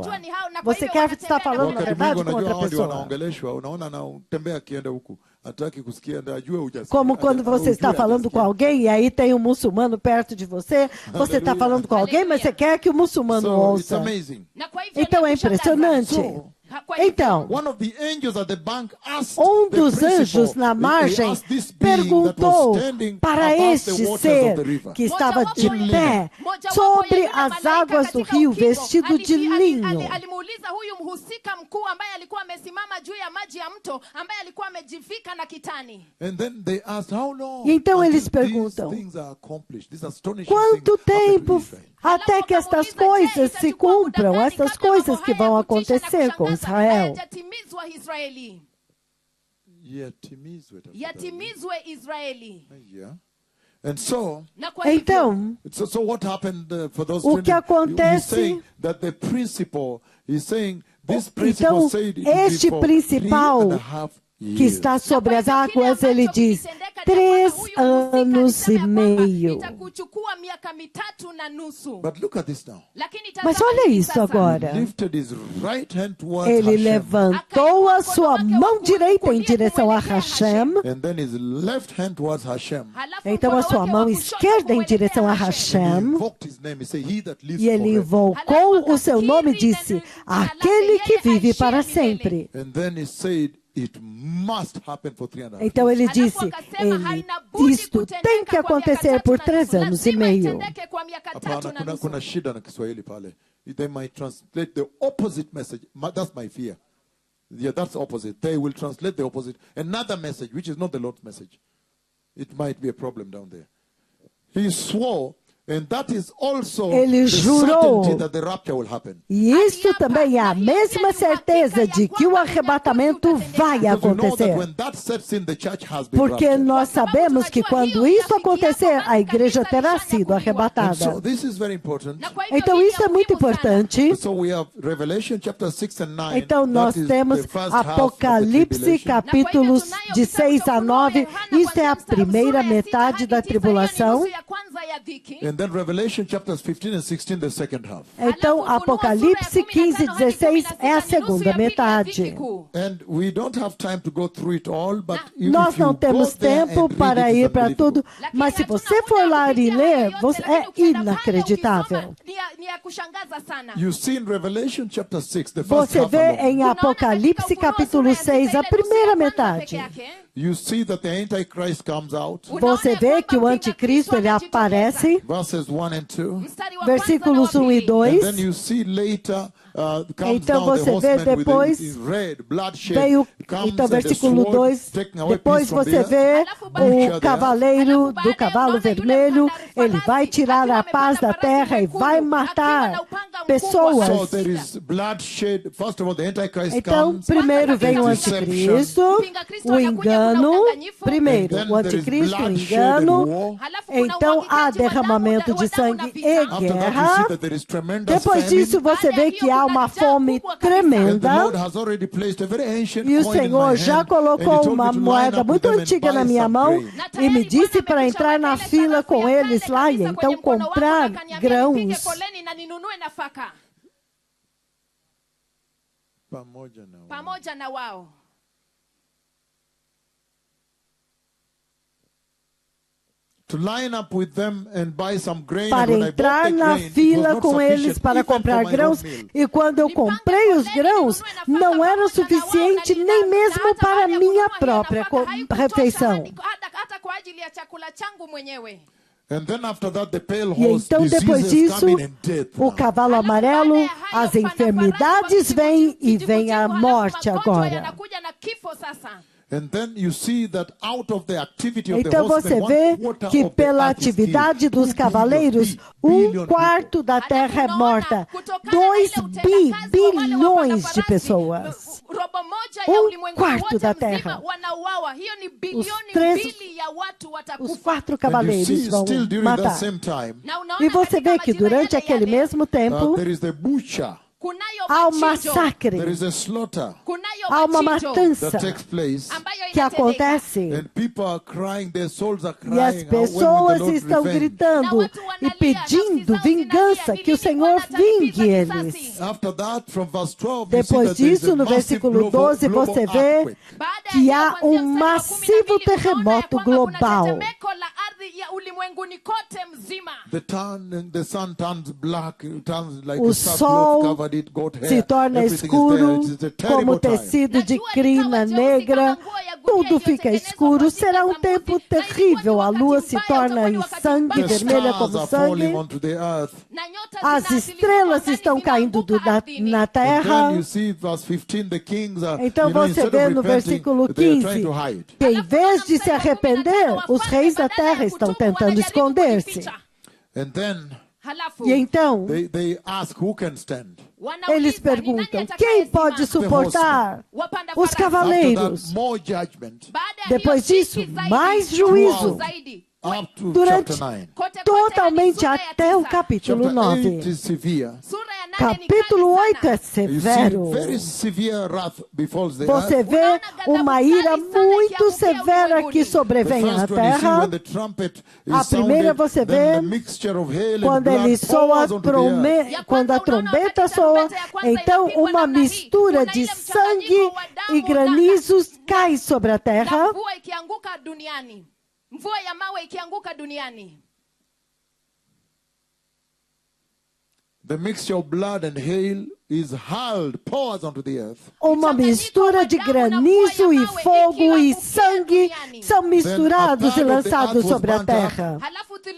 C: Você quer estar falando na
B: Wakati
C: verdade
B: mwingi
C: com
B: unajua
C: outra
B: hao ndio
C: pessoa.
B: wanaongeleshwa, unaona anatembea akienda huku, hataki kusikia, ndio ajue hujasikia.
C: Como quando você está falando com alguém e aí tem um muçulmano perto de você, você está falando com alguém, mas você quer que o muçulmano
B: So it's
C: ouça.
B: amazing.
C: Então é impressionante. Então,
B: One of the angels at the bank asked
C: um
B: the
C: dos
B: principal,
C: anjos na
B: he
C: margem
B: asked this being that
C: perguntou
B: was standing
C: para
B: above the
C: este
B: waters
C: ser
B: of the river.
C: que estava de pé sobre as águas do rio, vestido de linho.
D: Alimuuliza huyu mhusika mkuu ambaye alikuwa amesimama juu ya maji ya mto, ambaye alikuwa amejivika na kitani.
B: And then they asked, how long
C: E então
B: until
C: eles
B: these
C: perguntam,
B: things are accomplished, these astonishing
C: quanto
B: things happen to
C: tempo
B: Israel?
C: até que estas coisas se cumpram, estas coisas que vão acontecer com Israel?
D: Yatimizwe Israeli.
B: Yatimizwe tafadhali.
D: Yatimizwe Israeli.
B: Yeah. And so
D: Na kwa hivyo,
C: Então,
B: so what happened for those
C: O que
B: 20
C: acontece-
B: He's saying that the principal, he's saying this principal
C: então
B: said it would be
C: este
B: for
C: principal
B: 3.5 years.
C: que está sobre as águas, ele diz, 3 anos e meio.
D: itakuchukua miaka 3 na nusu.
B: But look at this now.
D: Lakini
C: Mas
D: tazama
C: olha
D: hivi
C: isso
D: sasa.
C: agora.
B: Lifted his right hand towards
C: Ele
B: Hashem,
C: levantou a sua mão direita em direção a Hashem,
B: and then his left hand towards Hashem.
D: Halafu
C: então a
D: mkono
C: sua
D: wake
C: mão
D: wa kushoto
C: esquerda em
D: kuelekea
C: direção a
B: He
C: Hashem,
B: invoked his name. He said, "He that lives
C: e ele
B: forever."
C: invocou o seu nome e disse, aquele que vive para sempre.
B: And then he said, "It must happen for 3.5 years."
C: Então ele disse, isto tem que acontecer por 3 anos e meio.
B: Hapana, kuna shida na Kiswahili pale. They might translate the opposite message. That's my fear. Yeah, that's opposite. They will translate the opposite. Another message, which is not the Lord's message. It might be a problem down there. He swore And that is also
C: Ele
B: the
C: jurou.
B: certainty that the rapture will happen.
C: E isso também é a mesma certeza de que o arrebatamento vai
B: Because you know that
C: acontecer.
B: when that sets in, the church has been
C: Porque
B: raptured.
C: nós sabemos que quando isso acontecer, a igreja terá sido
B: And
C: arrebatada.
B: so this is very important.
D: Na kwa hivyo
C: Então
D: hii
C: isso é muito
D: muhimu sana.
C: importante.
B: So we have Revelation chapter 6 and 9.
C: Então nós
B: That is
C: temos
B: the first half of the
C: Apocalipse
B: tribulation.
C: capítulos de 6 a 9. Isso é a primeira metade da tribulação.
B: And then Revelation chapters 15 and 16, the second half.
C: Então Apocalipse 15 e 16 é a segunda metade.
B: And we don't have time to go through it all, but if
C: Nós
B: you
C: não temos
B: go there
C: tempo
B: and read
C: para
B: it,
C: ir
B: it's
C: para
B: unbelievable.
C: tudo, mas se você for lá e ler, é inacreditável.
B: You see in Revelation chapter 6, the first
C: Você
B: half
C: vê
B: alone,
C: em Apocalipse capítulo 6, a primeira metade.
B: you see that the Antichrist comes out.
C: Você vê que o anticristo ele aparece,
B: Verses 1 and 2.
C: versículos 1 e
B: And
C: 2.
B: then you see later comes
C: Então
B: down the
C: você vê
B: horseman
C: depois,
B: with the red, bloodshed,
C: veio,
B: comes
C: então
B: and the
C: versículo
B: sword,
C: 2,
B: taking away
C: depois
B: peace from the
C: você
B: earth,
C: vê
B: butcher
C: o
B: the
C: cavaleiro do cavalo vermelho, ele vai tirar a paz da terra e vai matar
B: So
C: pessoas.
B: there is bloodshed. First of all, the Antichrist
C: Então,
B: comes.
C: primeiro vem o
B: deception.
C: anticristo, o engano, primeiro
B: And then
C: o
B: there is
C: anticristo, o
B: bloodshed
C: engano,
B: and war.
C: então há derramamento de sangue e
B: After that, you
C: guerra.
B: see that there is tremendous
C: Depois
B: famine.
C: disso, você vê que há uma fome
B: And the
C: tremenda.
B: Lord has already placed a very ancient
C: E o
B: coin in my
C: Senhor já
B: hand, and
C: colocou
B: he told
C: uma
B: me to line
C: moeda
B: up
C: muito
B: with them and
C: antiga na
B: buy
C: minha
B: some
C: mão
B: grain.
C: e me disse para entrar na fila com eles lá e então comprar grãos.
D: Pamoja na wao.
B: To line up with them and buy some grain.
C: Para
B: And when I bought
C: entrar
B: the
C: na
B: grain, it was
C: fila
B: not
C: com eles
B: sufficient
C: para
B: even for
C: comprar
B: my
C: grãos.
B: own meal.
C: E quando eu comprei os grãos, não era suficiente nem mesmo para a minha própria refeição.
D: Hata kwa ajili ya chakula changu mwenyewe.
B: And then after that, the pale
C: E
B: horse,
C: então, depois
B: diseases
C: disso,
B: come in and death.
C: o cavalo amarelo, as enfermidades vêm e vem a morte agora.
D: Yanakuja na kifo sasa.
B: And then you see that out of the activity of the
C: Então
B: horsemen,
C: você vê
B: 1/4
C: que
B: of the
C: pela
B: earth is
C: atividade
B: killed.
C: dos
B: 2
C: cavaleiros,
B: billion
C: 1/4 da terra é morta. 2 bilhões de pessoas. 1/4 da terra. Os 4
B: And you
C: cavaleiros
B: see
C: vão
B: still during that
C: matar.
B: same time,
C: E você vê que durante aquele mesmo tempo,
B: there is the butcher,
C: há um massacre,
B: there is a slaughter
C: há uma matança
B: that takes place,
C: que acontece.
B: and people are crying, their souls are
C: E as
B: crying, "When will the
C: pessoas
B: Lord
C: estão
B: revenge?"
C: gritando e pedindo vingança, que o Senhor vingue eles.
B: After that, from verse 12, you see
C: Depois
B: that there is
C: disso,
B: a
C: no
B: massive
C: versículo 12,
B: global
C: você vê
B: earthquake.
C: que há um massivo terremoto global.
B: The sun turns black, it turns like
C: O
B: a sackcloth
C: sol
B: covered it, goat hair.
C: se torna
B: Everything is
C: escuro,
B: there. It's a terrible
C: como
B: time.
C: tecido de crina negra. Tudo fica escuro. Será um tempo terrível. A lua se torna em sangue,
B: The
C: vermelha
B: stars
C: como
B: are falling
C: sangue.
B: onto the earth.
C: As estrelas estão caindo na
B: And
C: terra.
B: then you see verse 15, the kings are,
C: Então você
B: instead
C: vê
B: of
C: no
B: repenting,
C: versículo
B: they are
C: 15
B: trying to hide.
C: que em vez de se arrepender, os reis da terra estão tentando esconder-se.
B: And then
C: E então
B: they ask who can stand.
C: eles perguntam: quem pode suportar os
B: After
C: cavaleiros?
B: that, more judgment
C: Depois disso, mais juízo.
B: up to
C: Durante
B: chapter 9.
C: totalmente até o capítulo
B: Chapter 8
C: 9.
B: is severe.
C: Capítulo 8 é
B: You see
C: severo.
B: very severe wrath befalls the
C: Você
B: earth.
C: vê uma ira muito severa que
B: The
C: sobrevém à
B: first one you see
C: terra.
B: when the trumpet
C: A
B: is
C: primeira
B: sounded,
C: você
B: then the
C: vê
B: mixture of hail and
C: quando ele
B: blood
C: soa,
B: pours onto the earth.
C: quando a trombeta soa, então uma mistura de sangue e granizos cai sobre a terra.
D: Mvua ikianguka duniani. Mvua ya mawe ikianguka duniani.
B: The mixture of blood and hail is hurled, pours onto the earth.
C: Uma mistura de granizo e fogo e sangue são misturados e lançados sobre a terra.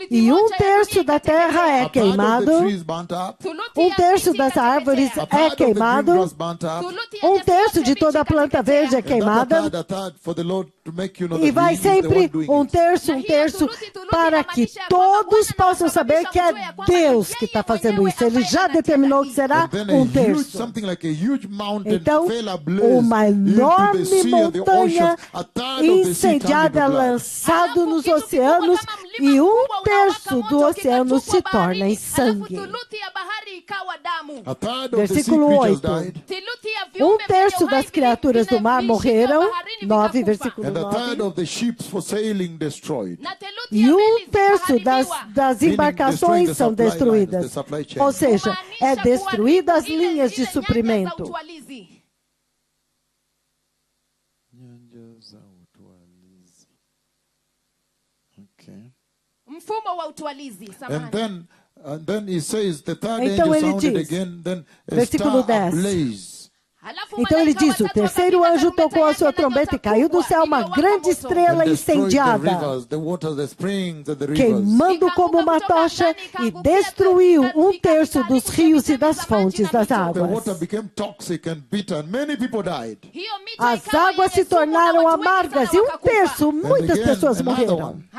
C: E 1/3 da terra é
B: A part of the
C: queimado,
B: trees burnt up.
C: 1/3 das árvores
B: A
C: é
B: part of the green
C: queimado,
B: grass burnt up.
C: 1/3 de toda a planta verde é
B: And
C: queimada.
B: that third for the Lord to make you know
C: E
B: that
C: vai
B: He is the one
C: sempre
B: doing
C: 1/3, para que todos possam saber que é Deus que está fazendo isso. Ele já determinou que será
B: And then a huge,
C: 1/3.
B: something like a huge mountain
C: Então,
B: fell ablaze
C: uma
B: into the
C: enorme
B: sea and the
C: montanha
B: oceans. A third of the sea turned
C: incendiada é
B: into blood.
C: lançado nos oceanos e 1/3 do oceano se torna em sangue.
B: A third of the sea
C: Versículo
B: creatures
C: 8.
B: died.
C: 1/3 das criaturas do mar morreram. 9, versículo
B: And a third
C: 9.
B: of the ships for sailing destroyed.
C: E 1/3 das embarcações são destruídas. Ou seja, é destruídas as linhas de suprimento.
B: Okay.
D: Mfumo wa utwalizi, samahani.
B: And then he says, the third
C: Então
B: angel
C: ele
B: sounded
C: diz,
B: again, then a
C: versículo
B: star
C: 10.
B: ablaze.
C: Então ele diz, o terceiro anjo tocou a sua trombeta e caiu do céu uma grande estrela
B: And destroyed the
C: incendiada,
B: rivers, the waters, the springs and the rivers.
C: queimando como uma tocha e destruiu 1/3 dos rios e das fontes das
B: The
C: águas.
B: water became toxic and bitter, and many people died.
C: As águas se tornaram amargas e 1/3, muitas
B: again,
C: pessoas
B: another
C: morreram.
B: one.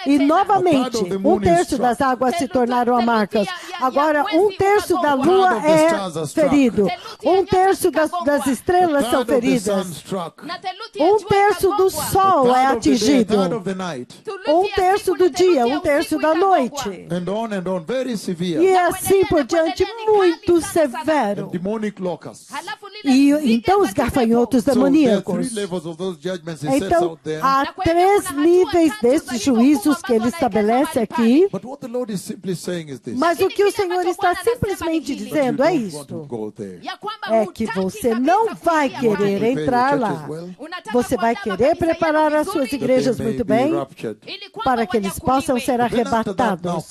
C: E novamente, 1/3 das águas se tornaram amargas. Agora, 1/3 da lua é ferido. 1/3 das estrelas
B: A
C: são
B: third of the sun
C: feridas.
B: struck.
C: 1/3 do sol é
B: Third of the day,
C: atingido.
B: third of the night.
C: 1/3 do dia, 1/3 da noite.
B: And on, very severe.
C: E assim por diante, muito severo.
B: Demonic locusts.
C: E então os gafanhotos
B: So there are
C: demoníacos.
B: 3 levels of those judgments he sets
C: Então,
B: out there.
C: há 3 níveis desses juízos que ele estabelece aqui.
B: But what the Lord is simply saying is this.
C: Mas o que o Senhor está simplesmente
B: You
C: dizendo é
B: don't want to
C: isto.
B: go there.
C: É que você não vai querer entrar lá. Você vai querer preparar as suas igrejas muito bem para que eles possam ser arrebatados.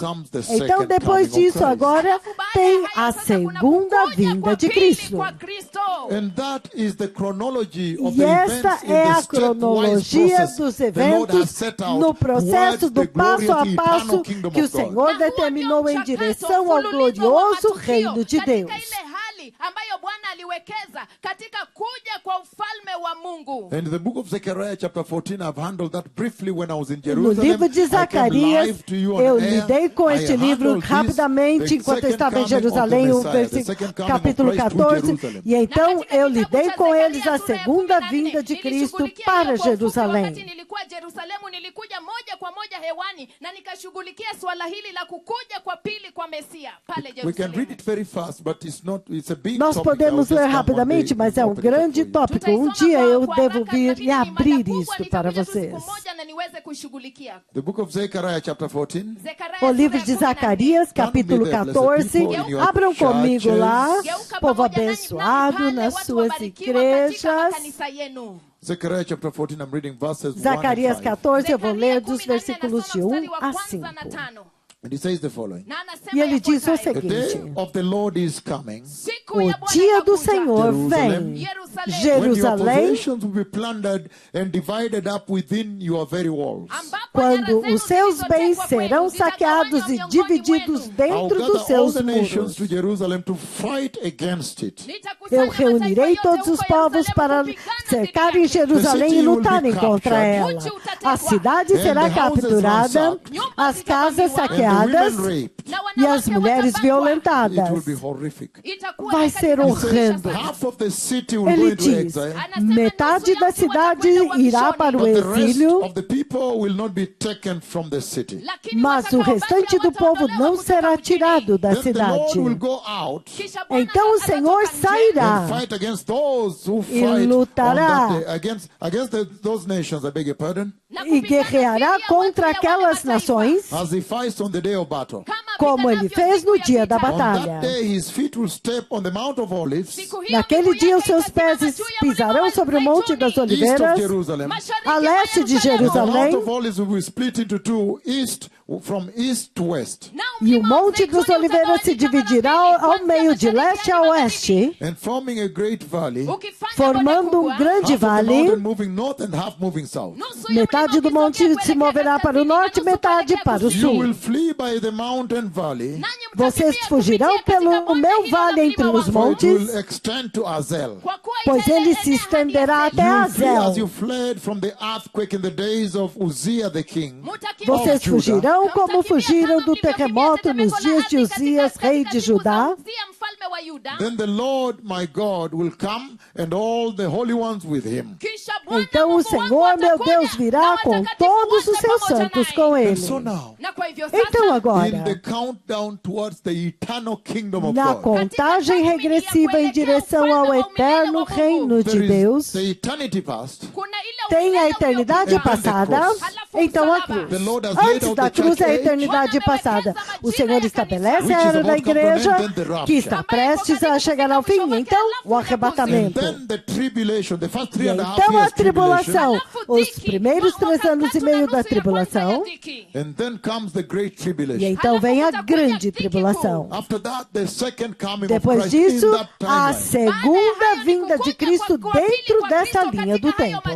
C: Então, depois disso, agora tem a segunda vinda de Cristo.
B: And that is the chronology of
C: E
B: the
C: esta
B: events in
C: é
B: the
C: a
B: stepwise
C: cronologia
B: process
C: dos
B: the Lord has
C: eventos
B: set out
C: no processo
B: towards
C: do
B: the glorious
C: passo a
B: eternal
C: passo
B: kingdom
C: que o
B: of God.
C: Senhor determinou em direção ao glorioso reino de Deus.
D: ambayo Bwana aliwekeza katika kuja kwa ufalme wa Mungu.
B: And in the book of Zechariah chapter 14, I've handled that briefly when I was in
C: No
B: Jerusalem.
C: livro de
B: I came
C: Zacarias,
B: live to you on
C: eu
B: air.
C: lidei com
B: I
C: este livro
B: handled this,
C: rapidamente
B: the
C: enquanto eu
B: second
C: estava em
B: coming of the
C: Jerusalém, o
B: Messiah, the second coming of
C: capítulo
B: Christ to
C: 14.
B: Jerusalem.
C: E então eu lidei com eles a segunda vinda de Cristo para Jerusalém.
D: Wakati nilikuwa Jerusalemu, nilikuja moja kwa moja hewani na nikashughulikia swala hili la kukuja kwa pili kwa Mesia pale
B: We can read
D: Jerusalemu.
B: it very fast, but it's a big
C: Nós
B: topic.
C: podemos
B: I'll just
C: ler
B: come
C: rapidamente,
B: one day
C: mas é um
B: and open it up
C: grande
B: for you.
C: tópico. Um dia eu devo vir e abrir isto para vocês.
B: The book of Zechariah chapter 14.
C: O livro de Zacarias, capítulo 14. Abram comigo lá, povo abençoado nas suas igrejas.
B: Zechariah chapter 14, I'm reading verses 1
C: Zacarias
B: and 5.
C: 14, eu vou ler dos versículos de 1 a 5.
B: And he says the following.
C: E ele diz o
B: The day
C: seguinte:
B: of the Lord is coming,
C: o dia do Senhor vem.
B: when your
C: Jerusalém,
B: possessions will be plundered and divided up within your very walls.
C: quando os seus bens serão saqueados e divididos
B: I'll
C: dentro
B: gather
C: dos
B: all
C: seus
B: the nations
C: muros.
B: to Jerusalem to fight against it.
C: Eu reunirei todos os povos para cercarem Jerusalém e lutarem contra ela. A cidade será capturada, as casas saqueadas
B: And the women raped.
C: e as mulheres
B: It
C: violentadas.
B: will be horrific.
C: Vai ser horrendo.
B: Half of the city will go
C: Ele
B: into
C: diz:
B: exile,
C: metade da cidade irá para o
B: but the rest
C: exílio,
B: of the people will not be taken from the city.
C: mas o restante do povo não será tirado da
B: Then the Lord
C: cidade.
B: will go out
C: Então o Senhor sairá
B: and fight against those who
C: E
B: fight on
C: lutará.
B: that day, against those nations, I beg your pardon,
C: e guerreará contra aquelas nações,
B: as he fights on the day of battle.
C: como ele fez no dia da
B: On
C: batalha.
B: that day his feet will step on the Mount of Olives,
C: Naquele dia os seus pés pisarão sobre o Monte das
B: east of
C: Oliveiras,
B: Jerusalem.
C: a leste de
B: The Mount
C: Jerusalém,
B: of Olives will be split into two, east from east to west,
D: Na
C: E o
D: mlima
C: Monte
D: Zeituni
C: dos Oliveiras se
D: utagawanyika mara
C: dividirá
D: mbili,
C: ao
D: kuanzia
C: meio de
D: mashariki
C: leste a
D: hadi magharibi.
C: oeste,
B: and forming a great valley,
D: Ukifanya
C: formando
D: bonde
C: um
D: kubwa,
C: grande
B: half of the
C: vale.
B: mountain moving north and half moving south.
D: nusu ya
C: Metade
D: mlima
C: do monte
D: ukisogea
C: se
D: kuelekea
C: moverá para o
D: kaskazini na
C: norte,
D: nusu
C: metade
D: kuelekea
C: para o
B: You
D: kusini.
B: will
C: sul.
B: flee by the mountain valley,
D: Nanyi
C: Vocês
D: mtakimbia
C: fugirão
D: kupitia katika
C: pelo
D: bonde
C: meu
D: hilo la
C: vale entre
D: mlima
C: os
D: wa
B: for it will
C: montes,
B: extend to Azel.
D: Kwa kuwa
C: pois ele
D: itaenea
C: se
D: hadi
C: estenderá
D: Azel.
C: até
B: You will flee as
C: Azel.
B: you fled from the earthquake in the days of Uzziah the king.
D: Mutakimbia
C: Vocês
B: Judah.
C: fugirão como
D: Mtakimbia
C: fugiram
D: kama
C: do
D: mlivyokimbia
C: terremoto nos
D: tetemeko la
C: dias de
D: ardhi katika
C: Uzias, rei de
D: siku za
C: Judá.
D: Uzia mfalme wa Yuda.
B: Then the Lord my God will come and all the holy ones with him.
D: Kisha Bwana
C: Então o
D: Mungu
C: Senhor,
D: wako
C: meu
D: atakuja
C: Deus,
D: na
C: virá com
D: watakatifu
C: todos os
D: wote
C: seus
D: pamoja
C: santos
D: naye.
C: com
B: And
C: ele.
B: so now,
D: Na kwa hivyo
C: Então
D: sasa
B: in the
C: agora,
B: countdown towards the eternal kingdom of
C: na
B: God,
C: contagem regressiva em direção ao eterno reino de
B: there is
C: Deus,
B: the eternity past.
D: kuna ile
C: tem a
D: umilele
C: eternidade
D: uliopita.
C: passada,
D: Halafu
C: então a
D: msalaba.
C: cruz.
B: The Lord has laid
C: Antes
B: out
C: da
B: the
C: cruz
B: church
C: é a
B: age,
C: eternidade passada. O Senhor estabelece a era da igreja, que está prestes a chegar ao fim. Então, o
B: and
C: arrebatamento.
B: then the tribulation, the first
C: E
B: 3.5
C: então a
B: years tribulation,
C: tribulação, os primeiros 3 anos e meio da tribulação,
B: and then comes the great
C: e
B: tribulation.
C: então vem a grande tribulação.
B: After that, the second coming of
C: Depois
B: Christ in
C: disso,
B: that
C: a
B: timeline,
C: segunda vinda de Cristo dentro dessa linha do tempo.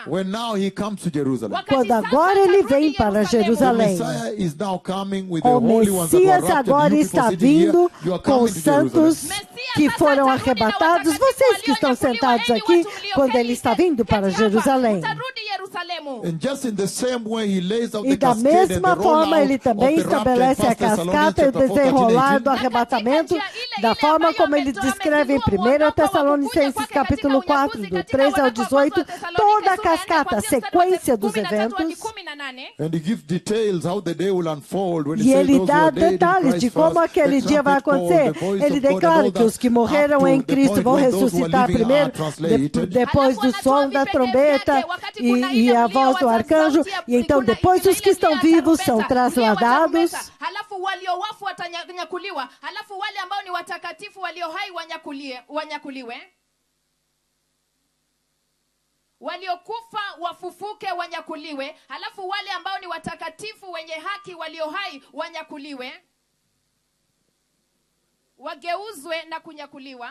B: when now he comes to Jerusalem.
C: Quando agora ele vem para
B: The
C: Jerusalém.
B: Messiah is now coming with the
C: O
B: holy ones that were
C: Messias
B: raptured.
C: agora
B: You
C: está
B: people sitting here,
C: vindo
B: you are
C: com
B: coming
C: os
B: to Jerusalem.
C: santos que foram arrebatados. Vocês que estão sentados aqui, quando ele está vindo para Jerusalém.
B: And just in the same way he lays out
C: E
B: the
C: da
B: cascade and the
C: mesma forma,
B: rollout
C: ele também
B: of the rapture in
C: estabelece a
B: 1 Thessalonians
C: cascata e o
B: chapter 4, 13,
C: desenrolar do
B: 18.
C: arrebatamento, da forma como ele descreve em 1 Tessalonicenses capítulo 4, do 13 ao 18, toda a cascata, a sequência dos eventos.
B: And he gives details how the day will unfold when he
C: E
B: says
C: ele
B: those who
C: dá
B: are dead in
C: detalhes
B: Christ
C: de como
B: first,
C: aquele
B: the
C: dia vai
B: trumpet call,
C: acontecer.
B: the voice
C: Ele
B: of God, and
C: declara
B: all
C: que os que
B: that,
C: morreram
B: up
C: em
B: to the
C: Cristo
B: point
C: vão
B: when those who are
C: ressuscitar
B: living
C: primeiro,
B: are translated.
C: depois do som da trombeta e a voz do arcanjo, e então depois os que estão vivos são trasladados.
D: Halafu waliowafu watanyakuliwa, halafu wale ambao ni watakatifu walio hai wanyakuliwe. Waliokufa wafufuke wanyakuliwe, halafu wale ambao ni watakatifu wenye haki walio hai wanyakuliwe, wageuzwe na kunyakuliwa.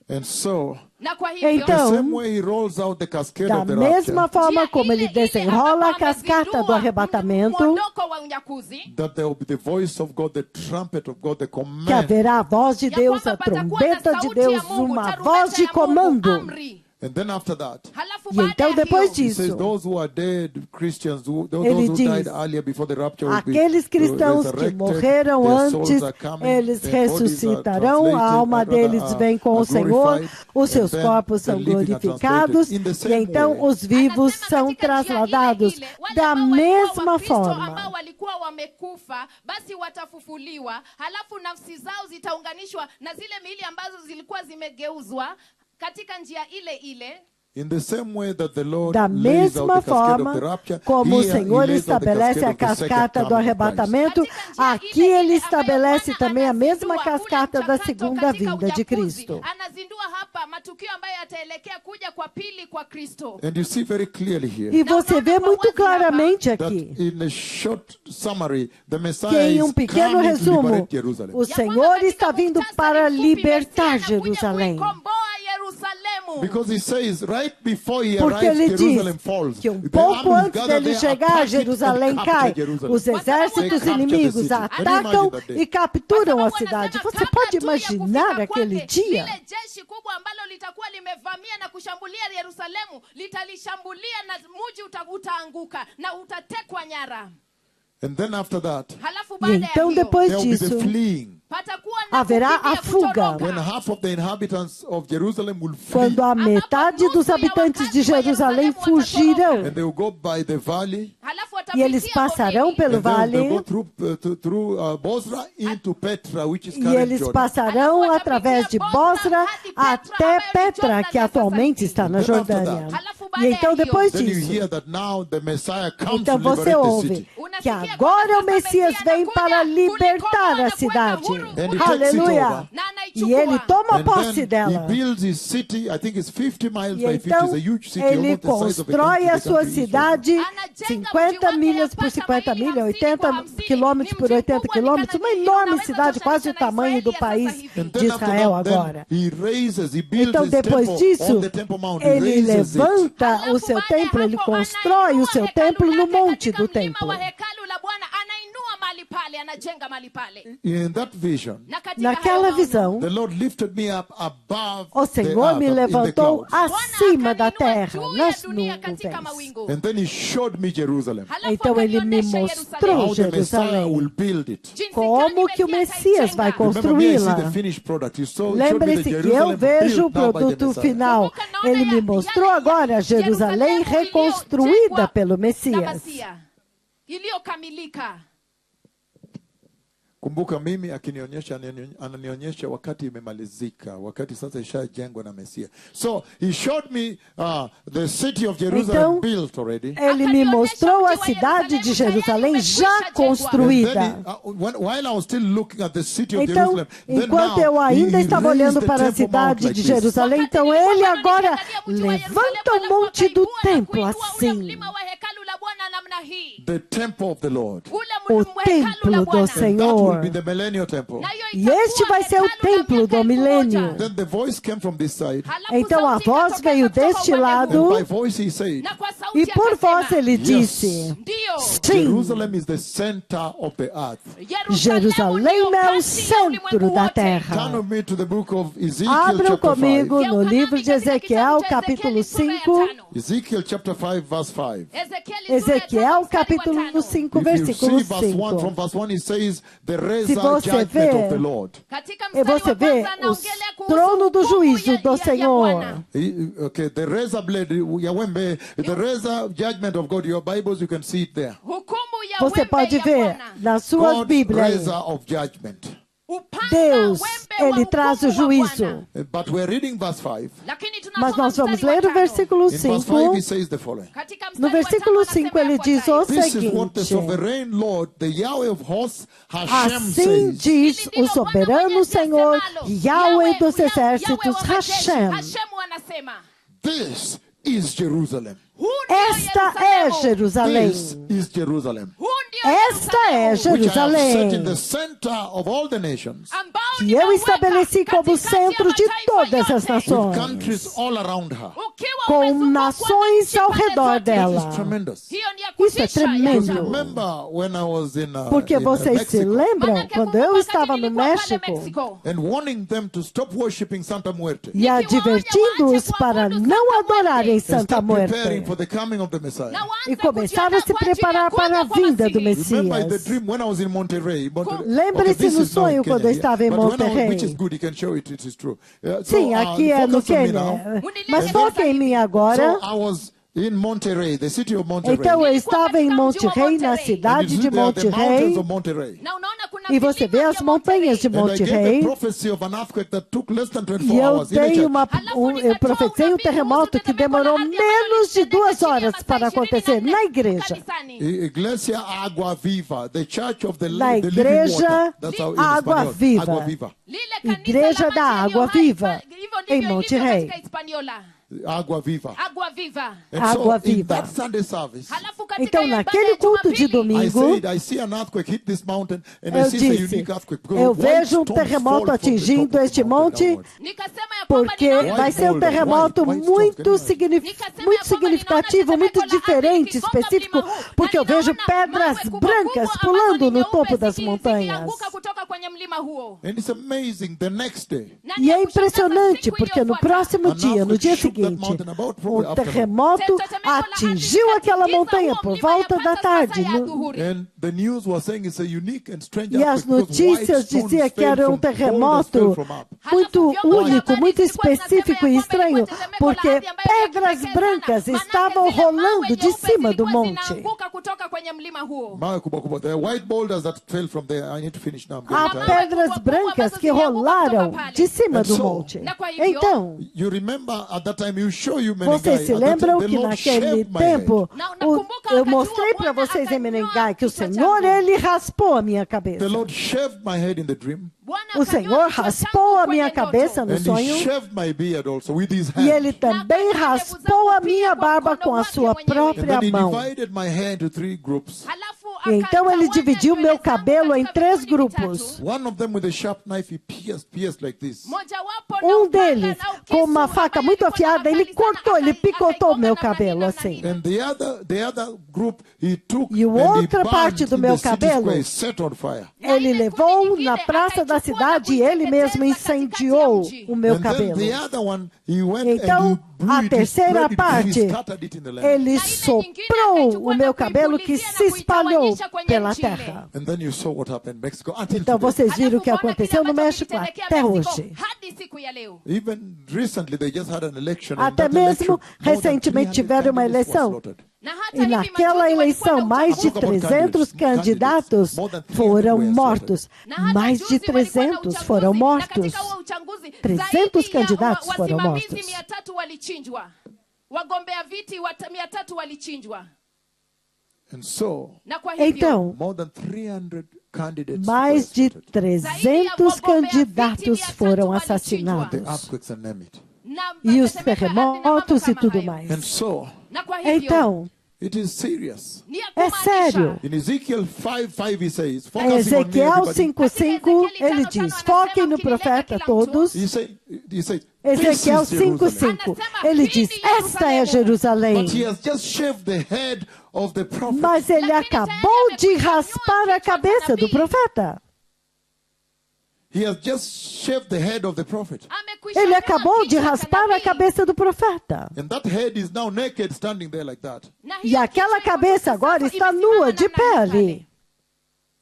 B: And so,
D: Na kwa hivyo
C: Então,
B: the same way he rolls out the cascade
C: da
B: of the
C: mesma
B: rapture,
C: forma como ele desenrola a cascata do arrebatamento,
D: mwondoko wa unyakuzi,
B: that there will be the voice of God, the trumpet of God, the
C: que
B: command.
C: haverá a voz de
D: ya
C: Deus,
D: kwamba
C: a
D: patakuwa na
C: trombeta de
D: sauti ya
C: Deus,
D: Mungu,
C: uma
D: tarumbeta
C: voz de
D: ya Mungu,
C: comando.
D: amri.
B: And then after that,
D: Halafu
C: E
D: baada
C: então,
D: ya
C: depois
D: hiyo,
B: he says
C: disso,
B: those who are dead, Christians, those
C: Ele
B: who
C: diz,
B: died earlier before the rapture will be
C: aqueles cristãos que
B: resurrected,
C: morreram
B: their souls
C: antes,
B: are coming,
C: eles
B: their bodies are
C: ressuscitarão, a
B: translated,
C: alma deles vem com o Senhor, os seus
B: and then
C: corpos
B: the
C: são
B: living are
C: glorificados,
B: translated. In the
C: e
B: same
C: então
B: way,
C: os vivos
D: anasema
C: são
D: katika njia
C: trasladados
D: ile ile, wale
C: da
D: ambao walikuwa
C: mesma
D: Wakristo ambao
C: forma.
D: walikuwa wamekufa basi watafufuliwa, halafu nafsi zao zitaunganishwa na zile miili ambazo zilikuwa zimegeuzwa katika njia ile ile.
B: in the same way that the Lord
C: Da
B: lays out
C: mesma
B: the cascade
C: forma
B: of the rapture,
C: como o
B: here he
C: Senhor
B: lays out the
C: estabelece a
B: cascade of the second
C: cascata do
B: coming of Christ.
C: arrebatamento, aqui ele estabelece também a mesma cascata da segunda vinda de Cristo.
D: Anazindua hapa matukio ambayo yataelekea kuja kwa pili kwa Kristo.
B: And you see very clearly here
C: E você vê muito claramente
B: that
C: aqui
B: in a short summary, the
C: que
B: Messiah
C: em
B: is
C: um pequeno
B: coming to
C: resumo,
B: liberate Jerusalem.
C: o Senhor está vindo para libertar Jerusalém.
B: Because he says right before he
C: Porque
B: arrives,
C: ele
B: Jerusalem
C: diz
B: falls.
C: que
B: The
C: pouco
B: armies
C: antes
B: gather
C: dele
B: there,
C: chegar,
B: attack it,
C: Jerusalém
B: and
C: cai.
B: capture Jerusalem.
C: Os exércitos
B: They capture the
C: inimigos
B: city. Can you
C: atacam
B: imagine that day?
C: e capturam a cidade. Você pode imaginar aquele dia?
D: Lile jeshi kubwa ambalo litakuwa limevamia na kushambulia Yerusalemu litalishambulia na mji utaanguka na utatekwa nyara.
B: And then after that,
D: Halafu
C: E
D: baada ya
C: então
D: hiyo
C: depois
B: there will be the
C: disso,
B: fleeing.
D: patakuwa na
C: haverá
D: kukimbia,
C: a fuga.
D: kutoroka.
B: When half of the inhabitants of Jerusalem will flee,
C: quando a metade dos habitantes de Jerusalém fugirão,
B: and they will go by the valley,
D: Halafu
C: e eles
D: watapitia
C: passarão
D: bondeni.
C: pelo
B: and they'll
C: vale,
B: go through Bosra into Petra, which is
C: e
B: current
C: eles
B: Jordan.
C: passarão através de Bosra até Petra, que atualmente está na Jordânia. E então depois
B: Then you
C: disso,
B: hear that now the Messiah comes
C: então
B: to
C: você
B: liberate the
C: ouve
B: city.
C: que agora o Messias vem para libertar a cidade.
B: And he takes it
C: Aleluia!
B: over.
C: E ele toma
B: And
C: posse
B: then he
C: dela.
B: builds his city. I think it's 50 miles
C: E
B: by 50.
C: então,
B: It's a huge city,
C: ele
B: almost the size of a
C: constrói
B: country.
C: a
B: The
C: sua
B: country Israel.
C: cidade 50 milhas por 50 milhas, 80 quilômetros por 80 quilômetros, uma enorme cidade, quase o tamanho do país
B: And
C: de
B: then after
C: Israel
B: that, then
C: agora.
B: he builds
C: Então,
B: his
C: depois
B: temple
C: disso,
B: on the Temple Mount. He
C: ele
B: raises it.
C: levanta o seu templo, ele constrói o seu templo no monte do templo.
B: In that vision,
C: Naquela visão,
B: the Lord lifted me up above
C: o
B: the
C: Senhor
B: earth,
C: me
B: in the
C: levantou
B: clouds.
C: acima da terra, nas nuvens.
B: And then he showed me Jerusalem.
C: Então ele me mostrou
B: How the Messiah will
C: Jerusalém.
B: build it.
C: Como que o Messias vai
B: Remember me, I see the
C: construí-la?
B: finished product. You showed me the
C: Lembre-se que eu
B: Jerusalem
C: vejo o
B: built now by the
C: produto
B: Messiah.
C: final. Ele me mostrou agora Jerusalém reconstruída pelo Messias.
D: Iliyokamilika.
B: Kumbuka mimi akinionyesha ananionyesha wakati imemalizika, wakati sasa ishajengwa na Mesia. So he showed me the city of Jerusalem
C: Então,
B: built already.
C: Ele me mostrou a cidade de Jerusalém já
B: And then
C: construída.
B: while I was still looking at the city of
C: Então,
B: Jerusalem, then
C: enquanto
B: now
C: eu ainda
B: he
C: estava
B: raised
C: olhando
B: the
C: para a
B: Temple Mount
C: cidade
B: like
C: de
B: this.
C: Jerusalém, então ele agora levanta o monte do templo assim.
B: The temple of the Lord.
C: O templo do
B: And that will
C: Senhor.
B: be the millennial temple.
C: E este vai ser o templo do milênio.
B: Then the voice came from this side.
C: Então a voz veio deste
B: And
C: lado
B: by voice he said,
C: e por voz ele disse: Sim,
B: Jerusalem is the center of the earth.
C: Jerusalém é o centro da
B: Turn
C: terra.
B: with me to the book of Ezekiel
C: Abram
B: chapter 5.
C: comigo no livro de Ezequiel, capítulo 5.
B: Ezekiel chapter 5 verse 5.
C: Ezequiel, capítulo 5,
B: If you
C: versículo
B: see verse 1, from
C: 5.
B: verse 1 it says the
C: Se
B: Reza
C: você
B: judgment
C: vê,
B: of the Lord.
C: E você vê o trono do juízo do Senhor.
B: Okay, the Reza blade, Yahweh, the Reza judgment of God. Your Bibles, you can see it there.
C: Você pode ver nas suas
B: God's
C: Bíblias.
B: Reza of judgment.
C: Deus, ele traz o juízo.
B: But we're reading verse 5.
C: Mas nós vamos ler o versículo
B: In verse 5
C: 5.
B: he says the following.
C: No versículo 5 ele diz o
B: This is what the
C: seguinte:
B: sovereign Lord, the Yahweh of hosts, Hashem
C: Assim
B: says.
C: diz o soberano Senhor, Yahweh dos exércitos, Hashem.
B: This is Jerusalem.
C: Esta é Jerusalém.
B: This is Jerusalem.
C: Esta é
B: Which I have set in
C: Jerusalém,
B: the center of all the nations.
C: que eu estabeleci como centro de todas as
B: With
C: nações,
B: countries all around her.
C: com nações ao redor dela.
B: It's tremendous.
C: Isso é tremendo.
B: Remember when I was in,
C: Porque
B: in
C: vocês se
B: Mexico
C: lembram quando eu estava no México
B: and warning them to stop worshiping Santa Muerte.
C: e advertindo-os para não adorarem
B: And
C: Santa
B: start preparing
C: Muerte
B: for the coming of the Messiah.
C: e começaram a se preparar para a vinda do
B: Remember the
C: Messias.
B: dream when I was in Monterrey.
C: Lembre-se
B: this
C: no
B: is now in
C: sonho quando
B: Kenya,
C: eu estava em
B: but when I was-
C: Monterrey.
B: which is good, you can show it, it is true.
C: Sim, aqui é no
B: focus on me now.
C: Quênia. Mas foque em mim agora.
B: So I was in Monterrey, the city of Monterrey.
C: Então eu estava em Monterrey, na
B: And
C: cidade
B: you
C: de
B: see there are the mountains
C: Monterrey,
B: of Monterrey.
C: e você vê as montanhas de
B: And I gave
C: Monterrey.
B: a prophecy of an earthquake that took less than 24
C: E eu
B: hours in a
C: dei
B: church.
C: eu profetizei um terremoto que demorou menos de 2 horas para acontecer na igreja.
B: Iglesia Agua Viva, the church of the,
C: Na
B: the living
C: igreja
B: water. That's how in
C: Água
B: Espanol,
C: Viva.
B: Agua Viva.
C: Igreja da Água Viva, em Monterrey.
B: Agua Viva.
D: Água Viva.
B: And
C: Água
B: so in
C: Viva.
B: that Sunday service,
C: Então, naquele culto de
B: I
C: domingo,
B: said, I see an earthquake hit this mountain, and I
C: eu
B: see it's a
C: disse,
B: unique earthquake. Because
C: eu
B: white
C: vejo
B: stones
C: terremoto
B: fall from the
C: atingindo
B: top of
C: este
B: the mountain
C: monte,
B: downwards.
C: porque vai ser um terremoto muito significativo, muito diferente, específico, porque eu vejo pedras brancas pulando no topo das montanhas.
B: And it's amazing. The next day,
C: E é impressionante, porque no próximo dia, no dia seguinte, um terremoto atingiu aquela montanha por volta da tarde.
B: and the news was saying it's a unique and strange
C: E as
B: earthquake because white
C: notícias
B: stones
C: diziam que
B: fell
C: era um
B: from- boulders
C: terremoto
B: fell from up.
C: muito único, muito específico e estranho, porque pedras brancas estavam rolando de cima do monte.
B: Mawe kubwa kubwa. There are white boulders that fell from there. I need to finish now. I'm
C: Há
B: getting tired.
C: pedras brancas que rolaram de cima do monte. Então,
B: You remember at that time you show you many
C: vocês
B: guys.
C: se
B: At that time,
C: lembram
B: the
C: que
B: Lord
C: naquele
B: shaved my head.
C: tempo Eu mostrei para vocês em Menengai que o Senhor, Ele raspou a minha cabeça.
B: The Lord shaved my head in the dream.
C: O Senhor raspou a minha cabeça no
B: And He
C: sonho.
B: shaved my beard also with His
C: E Ele
B: hand.
C: também raspou a minha barba com a sua
B: And
C: própria
B: then He
C: mão.
B: divided my hair into 3 groups.
C: E então Ele dividiu meu cabelo em 3 grupos.
B: One of them with a sharp knife, He pierced like this.
C: Um deles, com uma faca muito afiada, ele cortou, ele picotou meu cabelo assim.
B: And the other group, He took
C: E a
B: and He
C: outra parte
B: burned
C: do
B: in
C: meu
B: the city
C: cabelo,
B: square, set on fire.
C: Ele levou na praça da cidade e ele mesmo incendiou o meu
B: And then
C: cabelo.
B: the other one, He went
C: Então,
B: and He
C: a
B: blew it, He
C: terceira
B: spread it, He
C: parte,
B: scattered it in the land.
C: ele soprou o meu cabelo que se espalhou pela terra.
B: And then you saw what happened in Mexico until
C: Então
B: today.
C: vocês viram o que aconteceu no México até hoje.
B: Even recently they just had an election.
C: Até
B: and that
C: mesmo
B: election, more than
C: recentemente
B: 300
C: tiveram uma
B: candidates were
C: eleição.
B: slaughtered.
C: E naquela eleição, mais de 300 candidatos foram mortos. Mais de 300 foram mortos. 300 candidatos foram mortos.
D: Wagombea viti 300 walichinjwa.
B: And so,
D: Na kwa hivyo,
C: Então,
B: more than 300 candidates
C: mais de
B: were slaughtered.
C: 300 candidatos foram
B: The
C: assassinados.
B: earthquakes and name it.
C: E os terremotos e tudo mais.
B: And so,
D: Na kwa hivyo,
C: Então,
B: it is serious.
D: ni ya
C: é
D: kumaanisha.
C: sério.
B: In Ezekiel 5:5 he says,
C: Em
B: focusing on me,
C: Ezequiel
B: everybody.
C: 5:5, ele diz: foquem no profeta todos.
B: He says,
C: Ezequiel
B: this is Jerusalem.
C: 5:5. Ele diz: esta é Jerusalém.
B: But he has just shaved the head of the prophet.
C: Mas ele acabou de raspar a cabeça do profeta.
B: He has just shaved the head of the prophet.
D: Amekwisha
C: Ele
D: toa
C: acabou de
D: kichwa cha
C: raspar a
D: nabii.
C: cabeça do profeta.
B: And that head is now naked, standing there like that.
D: Na
C: E
D: hiyo
C: aquela
D: kichwa
C: cabeça
D: sasa
C: agora está
D: imesimama
C: nua
D: na
C: de pé
D: nani
C: ali.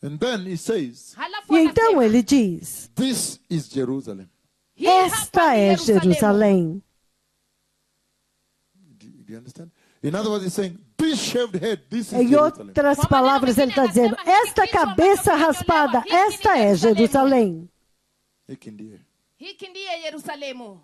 D: pale.
B: And then he says,
D: Halafu
C: E então
D: anasema,
C: ele diz:
B: this is Jerusalem.
D: "Hii hapa
C: esta
D: ni
C: é
D: Yerusalemu."
C: Jerusalém.
B: Do you understand? In other words, he's saying, this shaved head, this is
C: Em
B: Jerusalem.
C: outras palavras, ele está dizendo: esta cabeça raspada, esta é Jerusalém.
B: Hiki ndiye.
D: Hiki ndiye Yerusalemu.